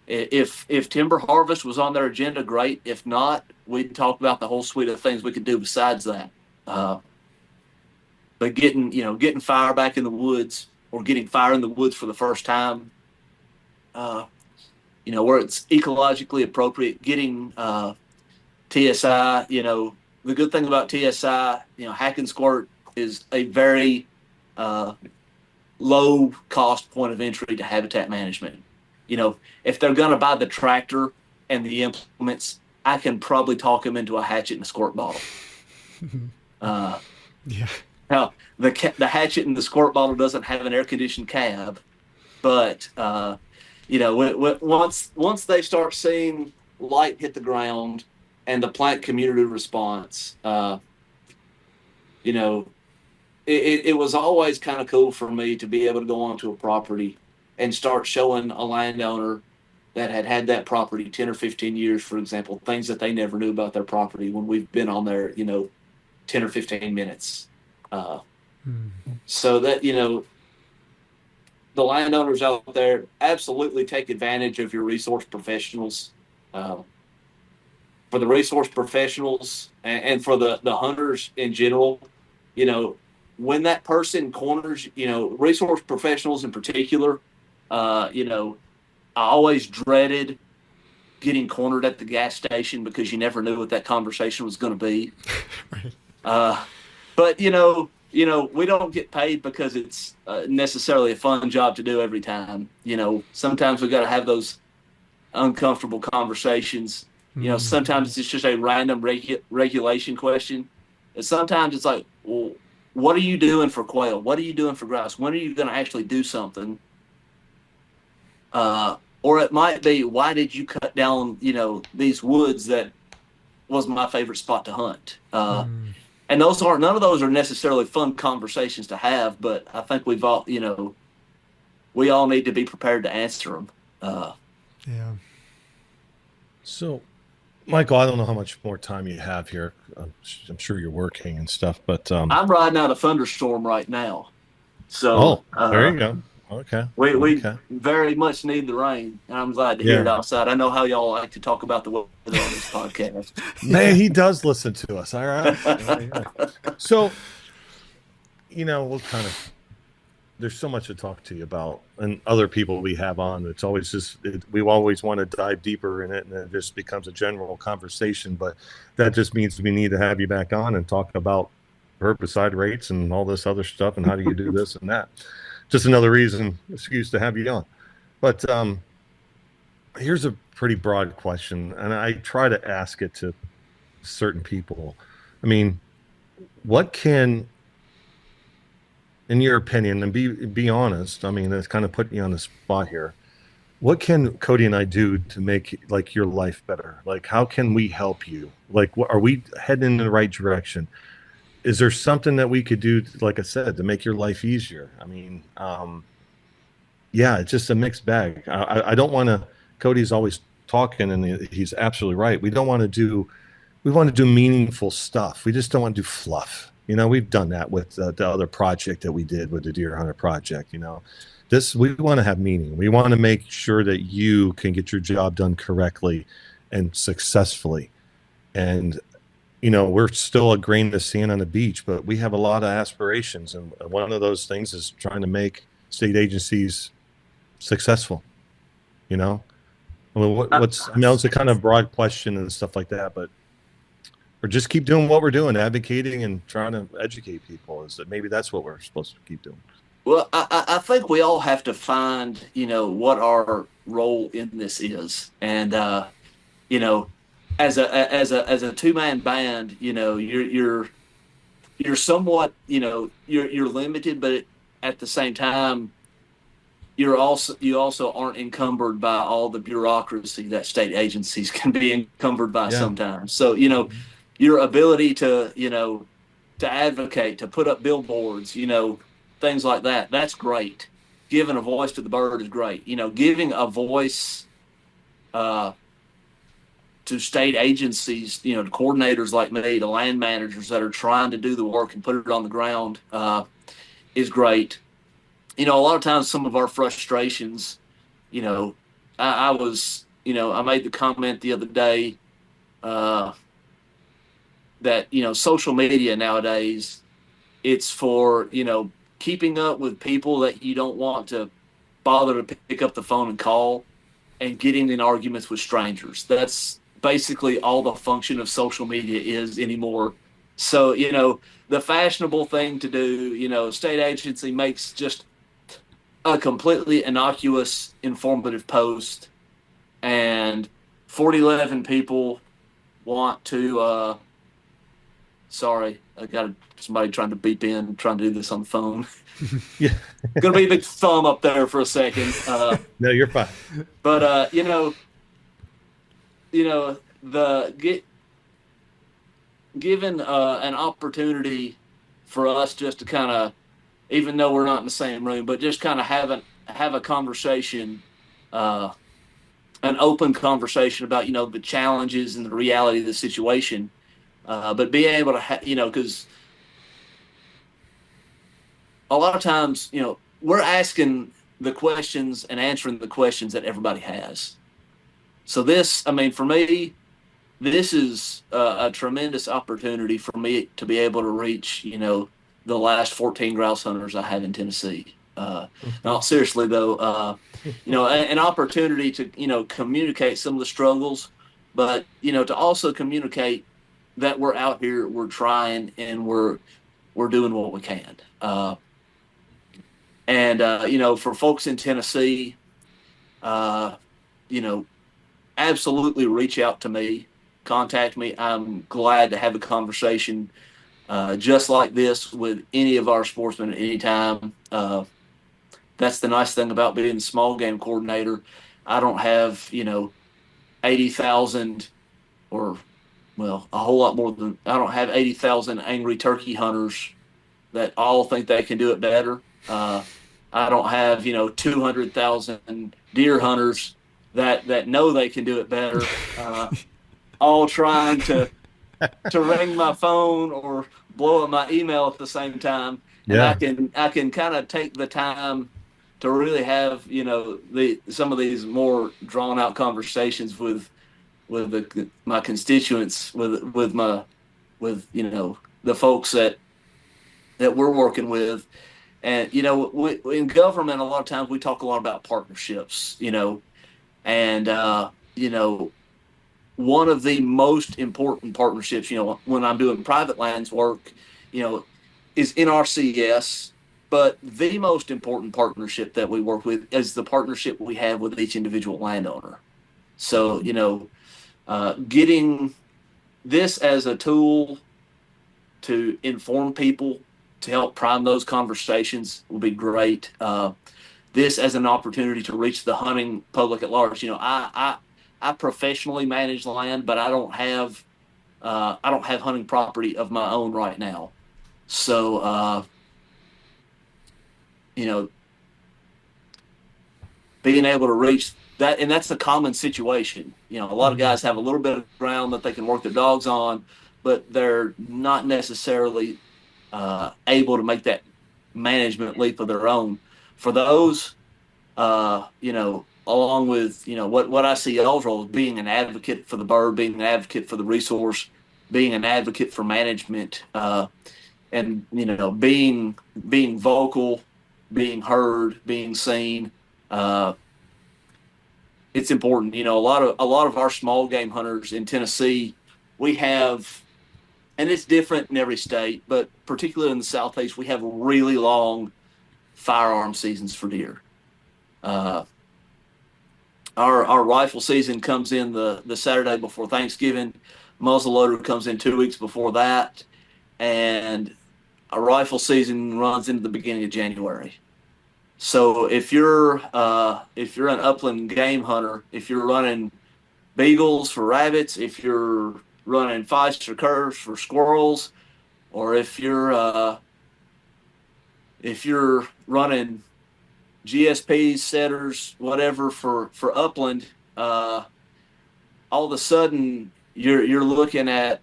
if timber harvest was on their agenda, great. If not, we'd talk about the whole suite of things we could do besides that. But getting fire back in the woods, or getting fire in the woods for the first time, where it's ecologically appropriate, getting TSI, the good thing about TSI, hack and squirt is a very low cost point of entry to habitat management. If they're going to buy the tractor and the implements, I can probably talk them into a hatchet and a squirt bottle. Yeah. Now, the hatchet and the squirt bottle doesn't have an air conditioned cab, but once they start seeing light hit the ground and the plant community response, it was always kind of cool for me to be able to go onto a property and start showing a landowner that had that property 10 or 15 years, for example, things that they never knew about their property when we've been on there, 10 or 15 minutes. So that, the landowners out there, absolutely take advantage of your resource professionals. For the resource professionals and for the hunters in general, when that person corners, resource professionals in particular, I always dreaded getting cornered at the gas station because you never knew what that conversation was going to be. Right. But we don't get paid because it's necessarily a fun job to do every time. Sometimes we got to have those uncomfortable conversations. Sometimes it's just a random regulation question. And sometimes it's like, well, what are you doing for quail? What are you doing for grouse? When are you going to actually do something? Or it might be, why did you cut down, these woods that was my favorite spot to hunt? And none of those are necessarily fun conversations to have, but I think we all need to be prepared to answer them. Yeah. So, Michael, I don't know how much more time you have here. I'm sure you're working and stuff, but I'm riding out a thunderstorm right now. So there you go. Okay. We very much need the rain, and I'm glad to hear it outside. I know how y'all like to talk about the weather on this podcast. Man, he does listen to us. All right. So, we'll kind of, there's so much to talk to you about, and other people we have on. It's always we always want to dive deeper in it, and it just becomes a general conversation. But that just means we need to have you back on and talk about herbicide rates and all this other stuff, and how do you do this and that. Just another excuse to have you on. But here's a pretty broad question, and I try to ask it to certain people. I mean, what can, in your opinion, and be honest, I mean, it's kind of putting you on the spot here. What can Cody and I do to make your life better? How can we help you? Are we heading in the right direction? Is there something that we could do, like I said, to make your life easier? I mean, it's just a mixed bag. I don't want to, Cody's always talking, and he's absolutely right. We want to do meaningful stuff. We just don't want to do fluff. We've done that with the other project that we did with the Deer Hunter Project, We want to have meaning. We want to make sure that you can get your job done correctly and successfully. And we're still a grain of sand on the beach, but we have a lot of aspirations, and one of those things is trying to make state agencies successful. I mean, I know it's a kind of broad question and stuff like that, but or just keep doing what we're doing, advocating and trying to educate people. Is that maybe that's what we're supposed to keep doing? Well, I think we all have to find, what our role in this is, and as a two-man band, you're somewhat, you're limited, but at the same time, you also aren't encumbered by all the bureaucracy that state agencies can be encumbered by sometimes. So, your ability to advocate, to put up billboards, things like that, that's great. Giving a voice to the bird is great. Giving a voice to state agencies, to coordinators like me, to land managers that are trying to do the work and put it on the ground is great. A lot of times some of our frustrations, I made the comment the other day that, social media nowadays, it's for, keeping up with people that you don't want to bother to pick up the phone and call, and getting in arguments with strangers. That's basically all the function of social media is anymore. So, the fashionable thing to do, state agency makes just a completely innocuous, informative post, and 4011 people want to, sorry, I got somebody trying to beep in, trying to do this on the phone. Yeah. Gonna be a big thumb up there for a second. No, you're fine. But, given an opportunity for us just to kind of, even though we're not in the same room, but just kind of have a conversation, an open conversation about, the challenges and the reality of the situation, but be able to, because a lot of times, we're asking the questions and answering the questions that everybody has. So for me, this is a tremendous opportunity for me to be able to reach, the last 14 grouse hunters I have in Tennessee. No, seriously though, an opportunity to, communicate some of the struggles, but, to also communicate that we're out here, we're trying, and we're doing what we can. For folks in Tennessee, absolutely reach out to me, contact me. I'm glad to have a conversation just like this with any of our sportsmen at any time. That's the nice thing about being the small game coordinator. I don't have, 80,000 or, well, a whole lot more than, I don't have 80,000 angry turkey hunters that all think they can do it better. I don't have, 200,000 deer hunters that know they can do it better, all trying to ring my phone or blow up my email at the same time. And I can kind of take the time to really have, some of these more drawn out conversations with my constituents, with the folks that we're working with. And, in government, a lot of times we talk a lot about partnerships, and, one of the most important partnerships, when I'm doing private lands work, is NRCS. But the most important partnership that we work with is the partnership we have with each individual landowner. So, getting this as a tool to inform people, to help prime those conversations will be great. This as an opportunity to reach the hunting public at large. I professionally manage land, but I don't have hunting property of my own right now. So, being able to reach that, and that's a common situation. A lot of guys have a little bit of ground that they can work their dogs on, but they're not necessarily able to make that management leap of their own. for those, along with, what I see y'all's role as being an advocate for the bird, being an advocate for the resource, being an advocate for management, and, being vocal, being heard, being seen. It's important. A lot of our small game hunters in Tennessee, we have, and it's different in every state, but particularly in the Southeast, we have really long firearm seasons for deer. Our rifle season comes in the Saturday before Thanksgiving. Muzzleloader comes in 2 weeks before that, and a rifle season runs into the beginning of January. So if you're an upland game hunter, if you're running beagles for rabbits, if you're running feists or curves for squirrels, or if you're running GSPs, setters, whatever for upland, all of a sudden you're looking at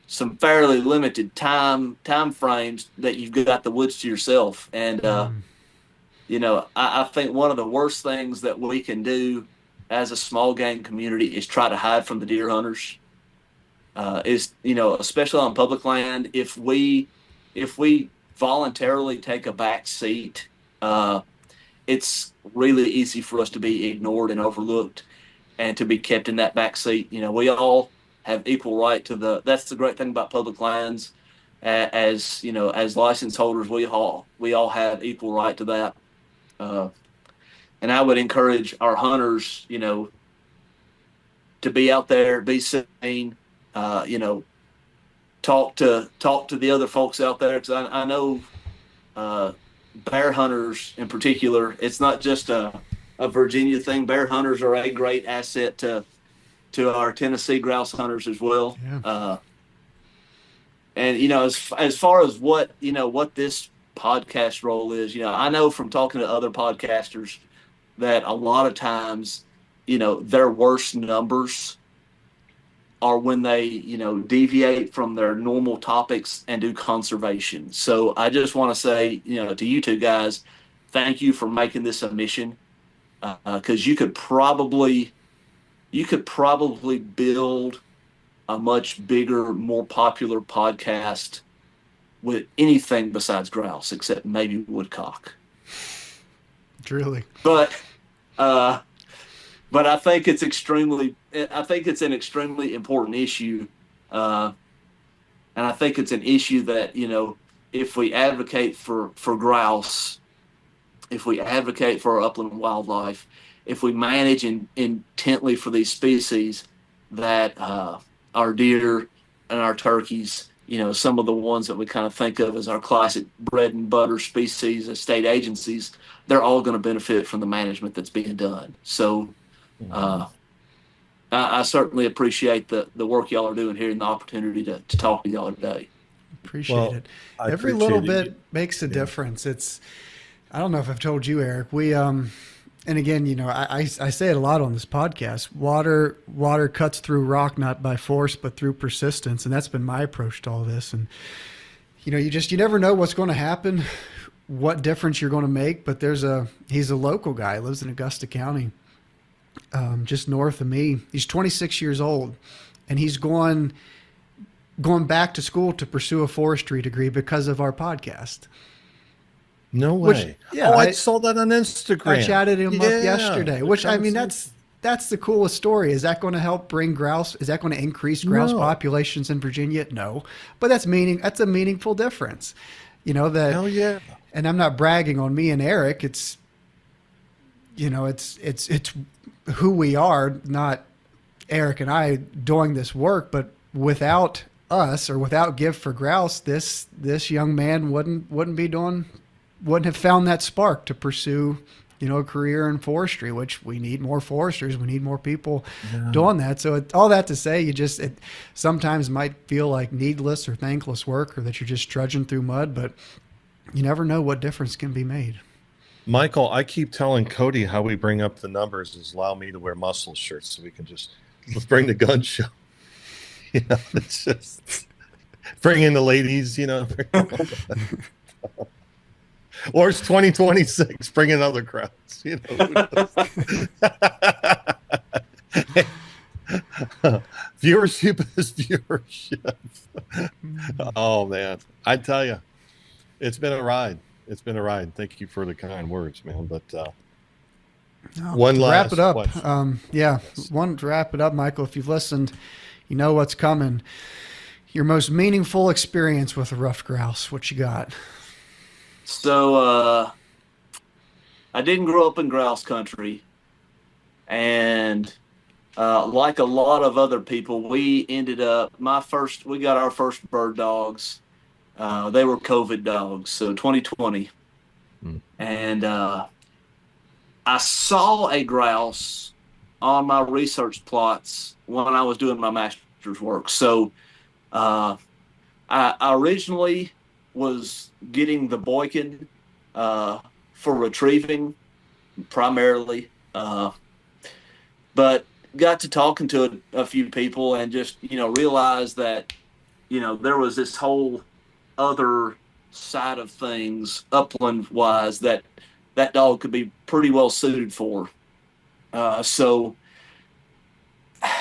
some fairly limited time frames that you've got the woods to yourself. And I think one of the worst things that we can do as a small game community is try to hide from the deer hunters. Especially on public land, if we voluntarily take a back seat, it's really easy for us to be ignored and overlooked and to be kept in that back seat. We all have equal right to that's the great thing about public lands. As license holders, we all have equal right to that. And I would encourage our hunters, to be out there, be seen, talk to the other folks out there. Because I know bear hunters in particular, it's not just a Virginia thing. Bear hunters are a great asset to our Tennessee grouse hunters as well. Yeah. And as far as what this podcast role is, I know from talking to other podcasters that a lot of times, their worst numbers are when they, deviate from their normal topics and do conservation. So I just want to say, to you two guys, thank you for making this a mission, because you could probably build a much bigger, more popular podcast with anything besides grouse, except maybe woodcock. Truly. But I think it's an extremely important issue. And I think it's an issue that, if we advocate for grouse, if we advocate for our upland wildlife, if we manage intently for these species, that our deer and our turkeys, some of the ones that we kind of think of as our classic bread and butter species as state agencies, they're all going to benefit from the management that's being done. So I certainly appreciate the work y'all are doing here and the opportunity to talk to y'all today. Appreciate it. Every little bit makes a difference. I don't know if I've told you, Eric, we, and again, I say it a lot on this podcast, water cuts through rock, not by force, but through persistence. And that's been my approach to all this. And, you never know what's going to happen, what difference you're going to make. But he's a local guy, lives in Augusta County, just north of me. He's 26 years old, and he's going back to school to pursue a forestry degree because of our podcast. No way. I saw that on Instagram. I chatted him up yesterday, that's the coolest story. Is that going to help bring grouse? Is that going to increase grouse populations in Virginia? No, but that's a meaningful difference. Hell yeah. And I'm not bragging on me and Eric. It's who we are, not Eric and I doing this work, but without us or without Give for Grouse, this young man wouldn't have found that spark to pursue, a career in forestry, which we need more foresters. We need more people doing that. So all that to say, it sometimes might feel like needless or thankless work, or that you're just trudging through mud, but you never know what difference can be made. Michael, I keep telling Cody how we bring up the numbers is allow me to wear muscle shirts so we can let's bring the gun show. It's just bring in the ladies, Or it's 2026. Bring another grouse. You know, viewership is viewership. Oh man, I tell you, it's been a ride. It's been a ride. Thank you for the kind words, man. But one to wrap it last up, question. Yes. to wrap it up, Michael, if you've listened, you know what's coming. Your most meaningful experience with a ruffed grouse. What you got? So I didn't grow up in grouse country, and like a lot of other people, we ended up we got our first bird dogs. They were COVID dogs, so 2020, and I saw a grouse on my research plots when I was doing my master's work. So I originally was getting the Boykin for retrieving primarily, but got to talking to a few people and just, realized that, there was this whole other side of things upland wise that dog could be pretty well suited for. So,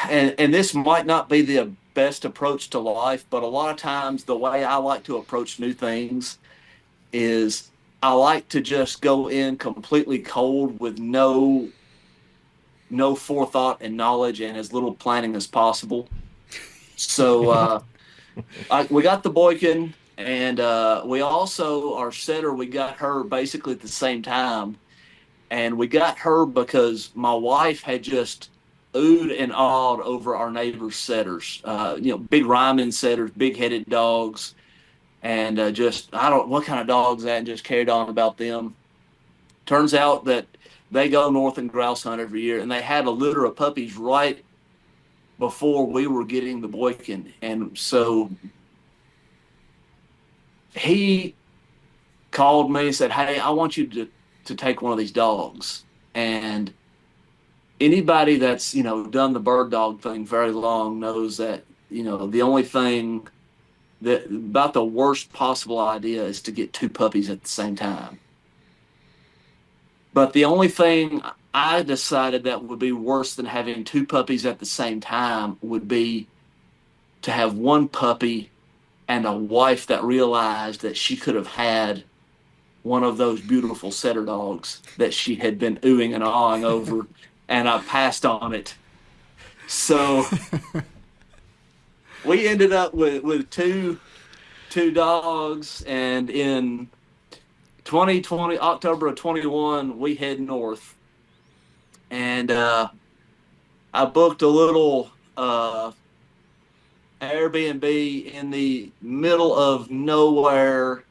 and this might not be the best approach to life, but a lot of times the way I like to approach new things is I like to just go in completely cold with no forethought and knowledge and as little planning as possible. So we got the Boykin, and we also, our setter, we got her basically at the same time. And we got her because my wife had just oohed and awed over our neighbor's setters. Big rhyming setters, big headed dogs, and just, I don't know what kind of dogs that, and just carried on about them. Turns out that they go north and grouse hunt every year, and they had a litter of puppies right before we were getting the Boykin. And so he called me and said, "Hey, I want you to take one of these dogs." And anybody that's, done the bird dog thing very long knows that, the only thing that about the worst possible idea is to get two puppies at the same time. But the only thing I decided that would be worse than having two puppies at the same time would be to have one puppy and a wife that realized that she could have had one of those beautiful setter dogs that she had been oohing and awing over, and I passed on it. So we ended up with two dogs, and in 2020, October of 21, we head north, and I booked a little Airbnb in the middle of nowhere,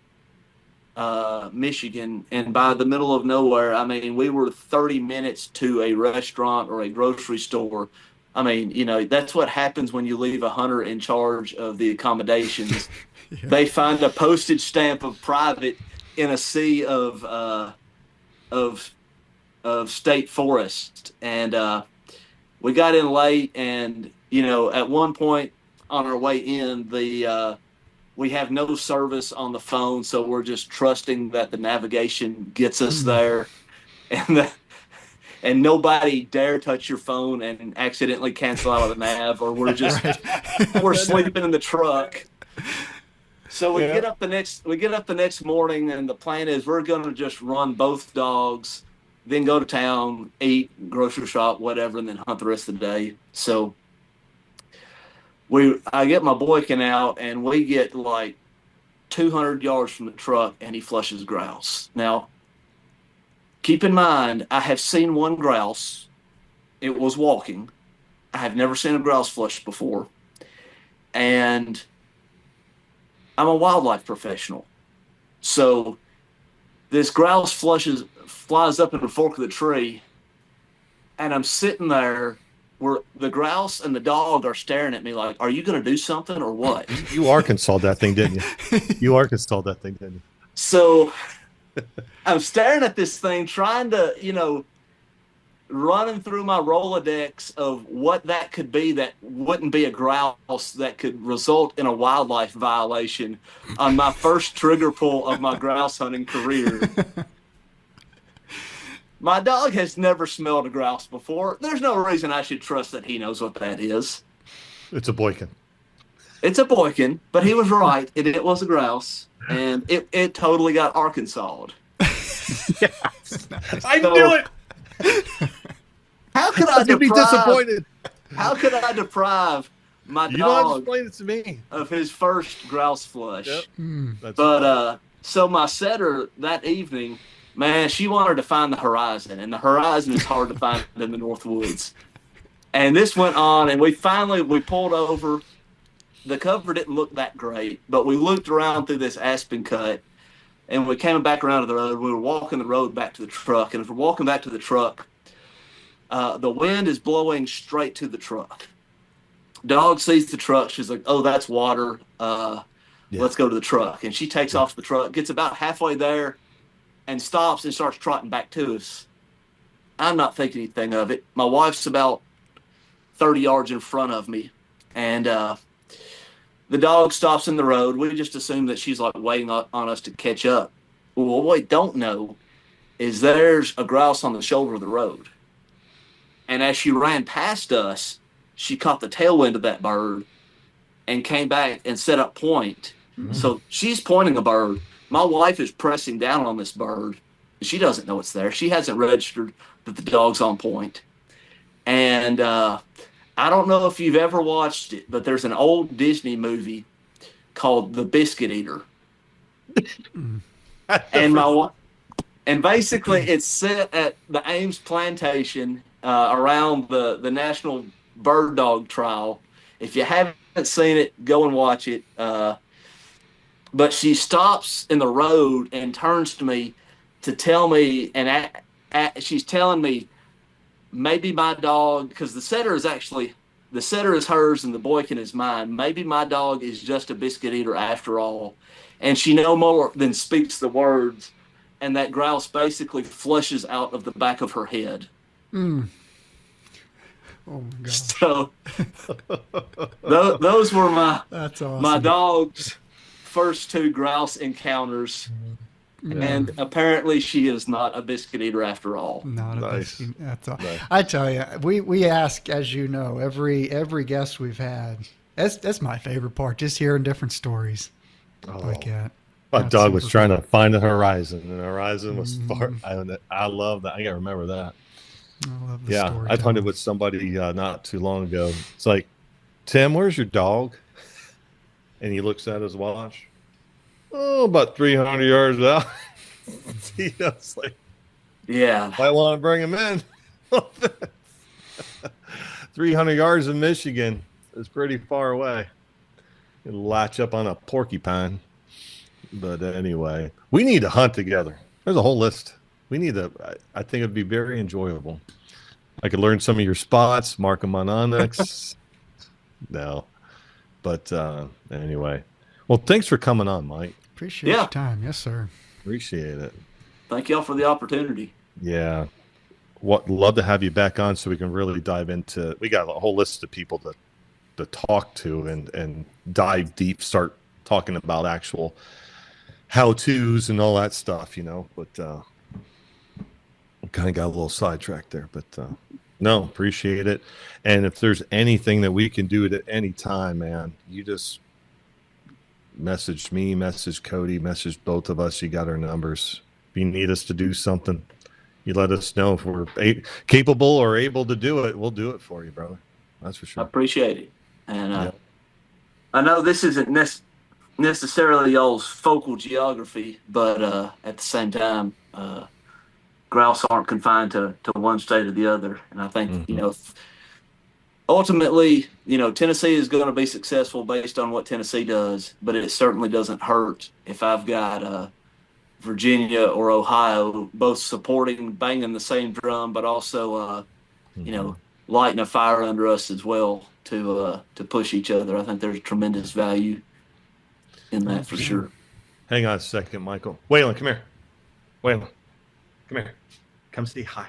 Michigan. And by the middle of nowhere, I mean, we were 30 minutes to a restaurant or a grocery store. I mean, that's what happens when you leave a hunter in charge of the accommodations. Yeah. They find a postage stamp of private in a sea of state forest. And we got in late, and, at one point on our way in, we have no service on the phone, so we're just trusting that the navigation gets us there, and nobody dare touch your phone and accidentally cancel out of the nav, or we're just we're sleeping in the truck. So we get up the next morning, and the plan is we're going to just run both dogs, then go to town, eat, grocery shop, whatever, and then hunt the rest of the day. So I get my Boykin out, and we get like 200 yards from the truck, and he flushes grouse. Now, keep in mind, I have seen one grouse. It was walking. I have never seen a grouse flush before. And I'm a wildlife professional. So this grouse flies up in the fork of the tree, and I'm sitting there where the grouse and the dog are staring at me like, "Are you going to do something or what?" You Arkansas that thing, didn't you? You Arkansas that thing, didn't you? So I'm staring at this thing, trying to, running through my Rolodex of what that could be that wouldn't be a grouse that could result in a wildlife violation on my first trigger pull of my grouse hunting career. My dog has never smelled a grouse before. There's no reason I should trust that he knows what that is. It's a boykin. It's a boykin, but he was right. It was a grouse, and it totally got Arkansas'd. Yes. I knew it. How could I be disappointed? How could I deprive my You don't have to dog explain it to me. of his first grouse flush? Yep. But so my setter that evening, man, she wanted to find the horizon, and the horizon is hard to find in the North Woods. And this went on, and we pulled over. The cover didn't look that great, but we looked around through this aspen cut, and we came back around to the road. We were walking the road back to the truck, and as we're walking back to the truck, the wind is blowing straight to the truck. Dog sees the truck. She's like, "Oh, that's water. Let's go to the truck." And she takes off the truck, gets about halfway there, and stops and starts trotting back to us. I'm not thinking anything of it. My wife's about 30 yards in front of me, and the dog stops in the road. We just assume that she's like waiting on us to catch up. Well, what we don't know is there's a grouse on the shoulder of the road. And as she ran past us, she caught the tailwind of that bird and came back and set up point. Mm-hmm. So she's pointing a bird. My wife is pressing down on this bird. She doesn't know it's there. She hasn't registered that the dog's on point. And I don't know if you've ever watched it, but there's an old Disney movie called The Biscuit Eater. And basically it's set at the Ames Plantation around the National Bird Dog Trial. If you haven't seen it, go and watch it. But she stops in the road and turns to me to tell me, and she's telling me, maybe my dog, because the setter is hers and the boykin is mine. Maybe my dog is just a biscuit eater after all. And she no more than speaks the words, and that grouse basically flushes out of the back of her head. Mm. Oh my God. So those were That's awesome. my dog's first two grouse encounters. Yeah. And apparently she is not a biscuit eater after all. Not a biscuit. That's all. Nice. I tell you, we ask, as you know, every guest we've had. That's my favorite part, just hearing different stories like that. My dog was trying to find the horizon, and the horizon was far. I love that. I gotta remember that. I love the story. I hunted with somebody not too long ago. It's like, Tim, where's your dog? And he looks at his watch. Oh, about 300 yards out. He knows, like, yeah, might want to bring him in. 300 yards in Michigan is pretty far away. You'll latch up on a porcupine. But anyway, we need to hunt together. There's a whole list. I think it'd be very enjoyable. I could learn some of your spots, mark them on Onyx. No. But anyway. Well, thanks for coming on, Mike. Appreciate your time. Yes, sir. Appreciate it. Thank y'all for the opportunity. Yeah. Love to have you back on so we can really dive into. We got a whole list of people to talk to and dive deep, start talking about actual how-tos and all that stuff, But kind of got a little sidetracked there. But no, appreciate it. And if there's anything that we can do at any time, man, you just message me, message Cody, message both of us. You got our numbers. If you need us to do something, you let us know. If we're capable or able to do it, we'll do it for you, brother. That's for sure. I appreciate it. And I know this isn't necessarily y'all's focal geography, but at the same time, grouse aren't confined to one state or the other. And I think, ultimately, Tennessee is going to be successful based on what Tennessee does, but it certainly doesn't hurt if I've got Virginia or Ohio both supporting, banging the same drum, but also, lighting a fire under us as well to push each other. I think there's tremendous value in that for sure. Hang on a second, Michael. Waylon, come here. Waylon, come here. Come say hi.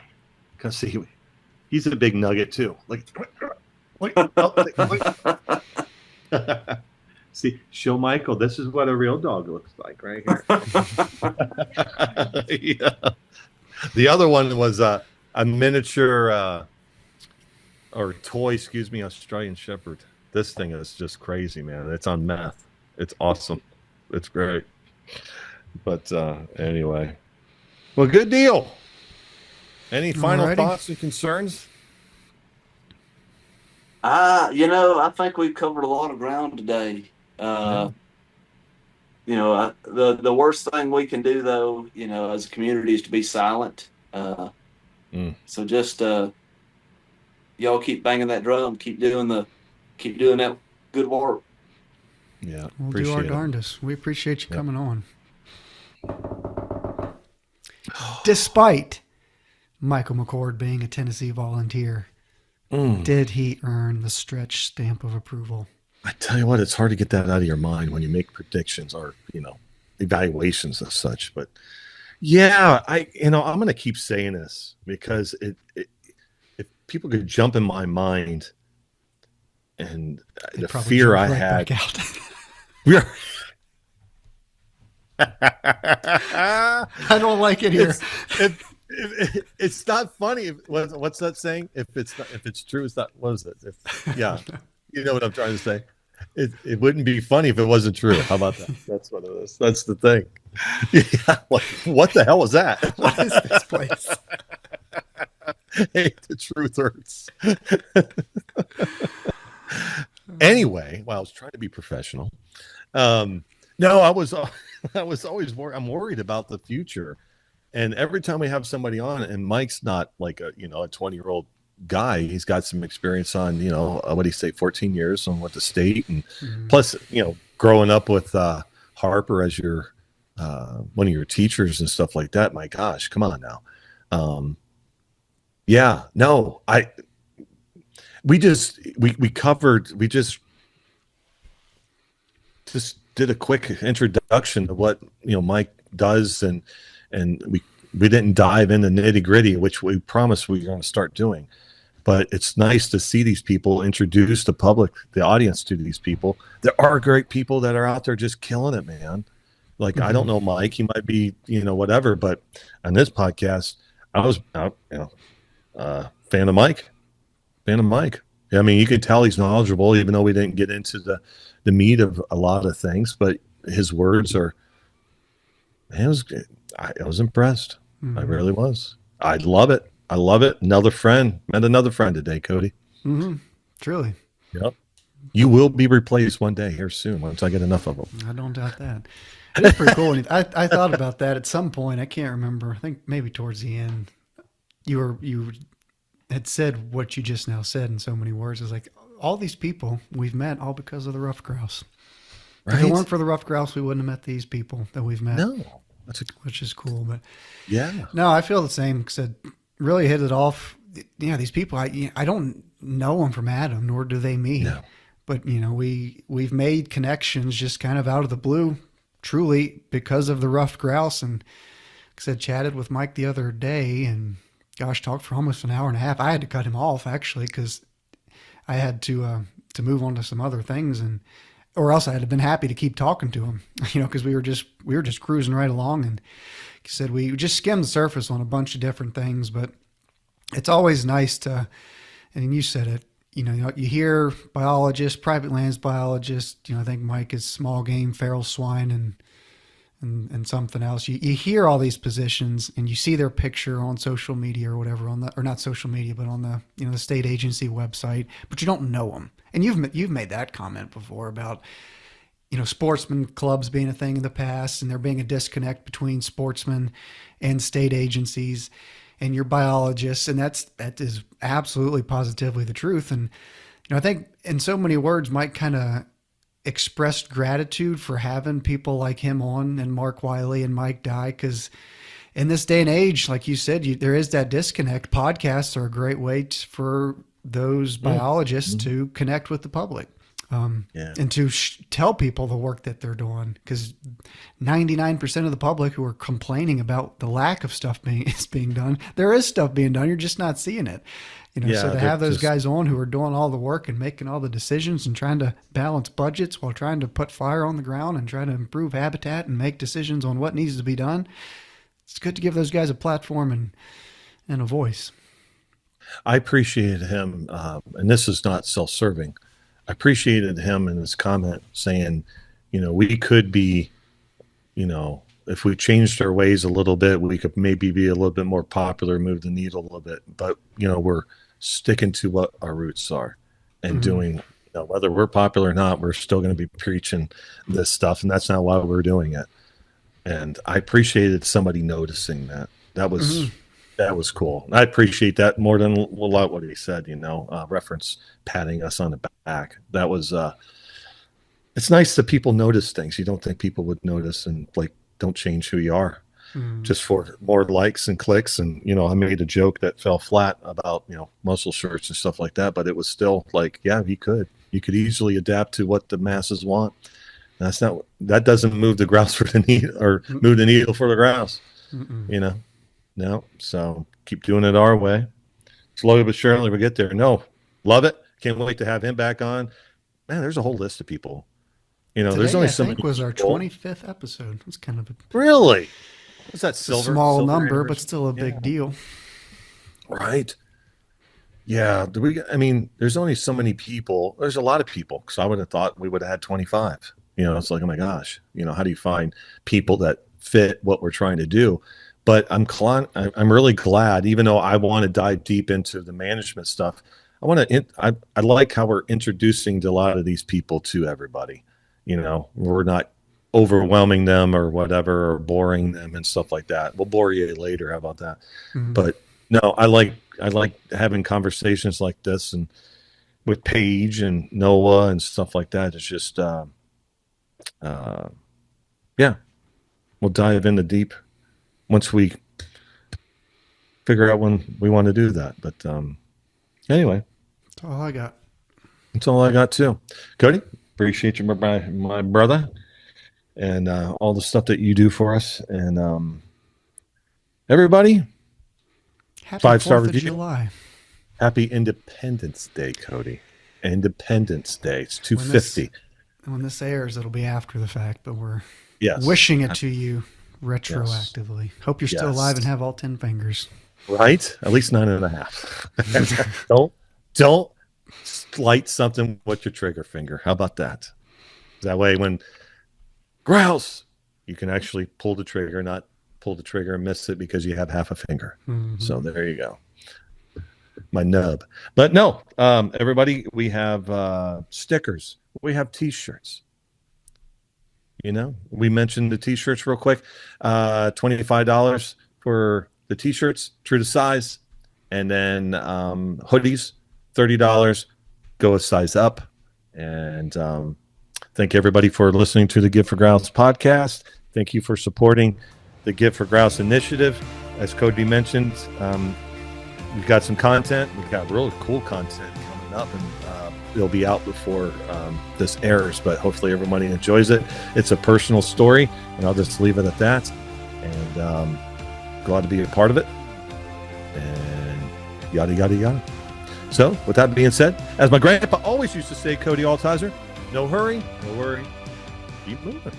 Come see He's a big nugget too. Like, see, show Michael. This is what a real dog looks like right here. Yeah. The other one was a miniature or toy, Australian Shepherd. This thing is just crazy, man. It's on meth. It's awesome. It's great. But anyway, well, good deal. Any final thoughts and concerns? I think we've covered a lot of ground today. The worst thing we can do, though, as a community, is to be silent. So just y'all keep banging that drum, keep doing that good work. Yeah, we'll do our darndest. We appreciate you coming on. Despite Michael McCord being a Tennessee volunteer, did he earn the stretch stamp of approval? I tell you what, it's hard to get that out of your mind when you make predictions or, evaluations of such. But yeah, I'm going to keep saying this because if people could jump in my mind and the fear I had. We are. I don't like it here. It's not funny. What's that saying? If it's true, it's not. What is it? You know what I'm trying to say. It wouldn't be funny if it wasn't true. How about that? That's what it is. That's the thing. Yeah, like, what the hell was that? What is this place? Hey, the truth hurts. Anyway, I was trying to be professional. No, I was always worried. I'm worried about the future. And every time we have somebody on, and Mike's not like a 20-year-old guy, he's got some experience on, what do you say, 14 years on what the state, and plus, growing up with Harper as your one of your teachers and stuff like that. My gosh, come on now. We just did a quick introduction of what Mike does, and we didn't dive into nitty gritty, which we promised we were going to start doing. But it's nice to see these people, introduce the public, the audience to these people. There are great people that are out there just killing it, man. Like, I don't know Mike, he might be, whatever, but on this podcast, I was, fan of Mike. I mean, you can tell he's knowledgeable, even though we didn't get into the meat of a lot of things, but his words are, I was impressed. I really was. I love it. Met another friend today, Cody. Truly. Yep. You will be replaced one day here soon once I get enough of them. I don't doubt that. It was pretty cool. I thought about that at some point. I can't remember. I think maybe towards the end, you had said what you just now said in so many words. It's like, all these people we've met all because of the Ruffed Grouse. Right? If it weren't for the Ruffed Grouse, we wouldn't have met these people that we've met. No. Which is cool. But yeah. No, I feel the same. Said really hit it off. These people, I don't know them from Adam, nor do they me. No. But we've made connections just kind of out of the blue, truly because of the Ruffed Grouse. And like I said, chatted with Mike the other day, and gosh, talked for almost an hour and a half. I had to cut him off actually because I had to move on to some other things, or else I'd have been happy to keep talking to him, because we were just cruising right along. And he said we just skimmed the surface on a bunch of different things, but it's always nice to, and you said it, you hear biologist, private lands biologist, I think Mike is small game, feral swine, and something else. You hear all these positions and you see their picture on social media or whatever, or not social media, but on the, the state agency website, but you don't know them. And you've made that comment before about, sportsman clubs being a thing in the past, and there being a disconnect between sportsmen and state agencies and your biologists. And that is absolutely positively the truth. And, I think in so many words, Mike kind of expressed gratitude for having people like him on, and Mark Wiley and Mike Dye, because in this day and age, like you said, there is that disconnect. Podcasts are a great way for those biologists to connect with the public. and to tell people the work that they're doing, because 99% of the public who are complaining about the lack of stuff being done, there is stuff being done. You're just not seeing it. So to have those guys on who are doing all the work and making all the decisions and trying to balance budgets while trying to put fire on the ground and try to improve habitat and make decisions on what needs to be done, it's good to give those guys a platform and a voice. I appreciated him, and this is not self-serving. I appreciated him in his comment saying, we could be, if we changed our ways a little bit, we could maybe be a little bit more popular, move the needle a little bit. But, we're sticking to what our roots are and doing, whether we're popular or not, we're still going to be preaching this stuff. And that's not why we're doing it. And I appreciated somebody noticing that. That was cool. I appreciate that more than a lot what he said, reference patting us on the back. That was, it's nice that people notice things you don't think people would notice, and don't change who you are just for more likes and clicks. And, I made a joke that fell flat about, muscle shirts and stuff like that, but it was still you could easily adapt to what the masses want. That doesn't move the grouse for the needle or move the needle for the grouse, No, so keep doing it our way. Slowly but surely we'll get there. No, love it. Can't wait to have him back on. Man, there's a whole list of people. Today, there's only I think was our 25th episode. It's kind of really. What's that? Silver number, but still a big deal. Right. Yeah. There's only so many people. There's a lot of people, because I would have thought we would have had 25. It's like, oh my gosh, how do you find people that fit what we're trying to do? But I'm really glad, even though I want to dive deep into the management stuff. I like how we're introducing a lot of these people to everybody. We're not overwhelming them or whatever, or boring them and stuff like that. We'll bore you later. How about that? But no, I like having conversations like this, and with Paige and Noah and stuff like that. It's just, we'll dive into deep once we figure out when we want to do that. But anyway, that's all I got. That's all I got too. Cody, appreciate you, my brother, and all the stuff that you do for us. And everybody, happy 5-star 4th of review. July. Happy Independence Day, Cody. Independence Day. It's 250. When this airs, it'll be after the fact, but we're Yes. wishing it to you retroactively. Yes. Hope you're still alive and have all 10 fingers. Right? At least 9.5. Don't slight something with your trigger finger. How about that? That way, when grouse, you can actually pull the trigger, not pull the trigger and miss it because you have half a finger. So there you go. My nub. But no, everybody, we have stickers. We have T-shirts. We mentioned the T-shirts real quick. $25 for the T-shirts, true to size. And then hoodies, $30. Go a size up. And thank everybody for listening to the Give for Grouse podcast. Thank you for supporting the Give for Grouse initiative. As Cody mentioned, we've got some content. We've got really cool content coming up, and it'll be out before this airs, but hopefully everybody enjoys it. It's a personal story, and I'll just leave it at that. And glad to be a part of it. And yada, yada, yada. So, with that being said, as my grandpa always used to say, Cody Altizer, no hurry, no worry, keep moving.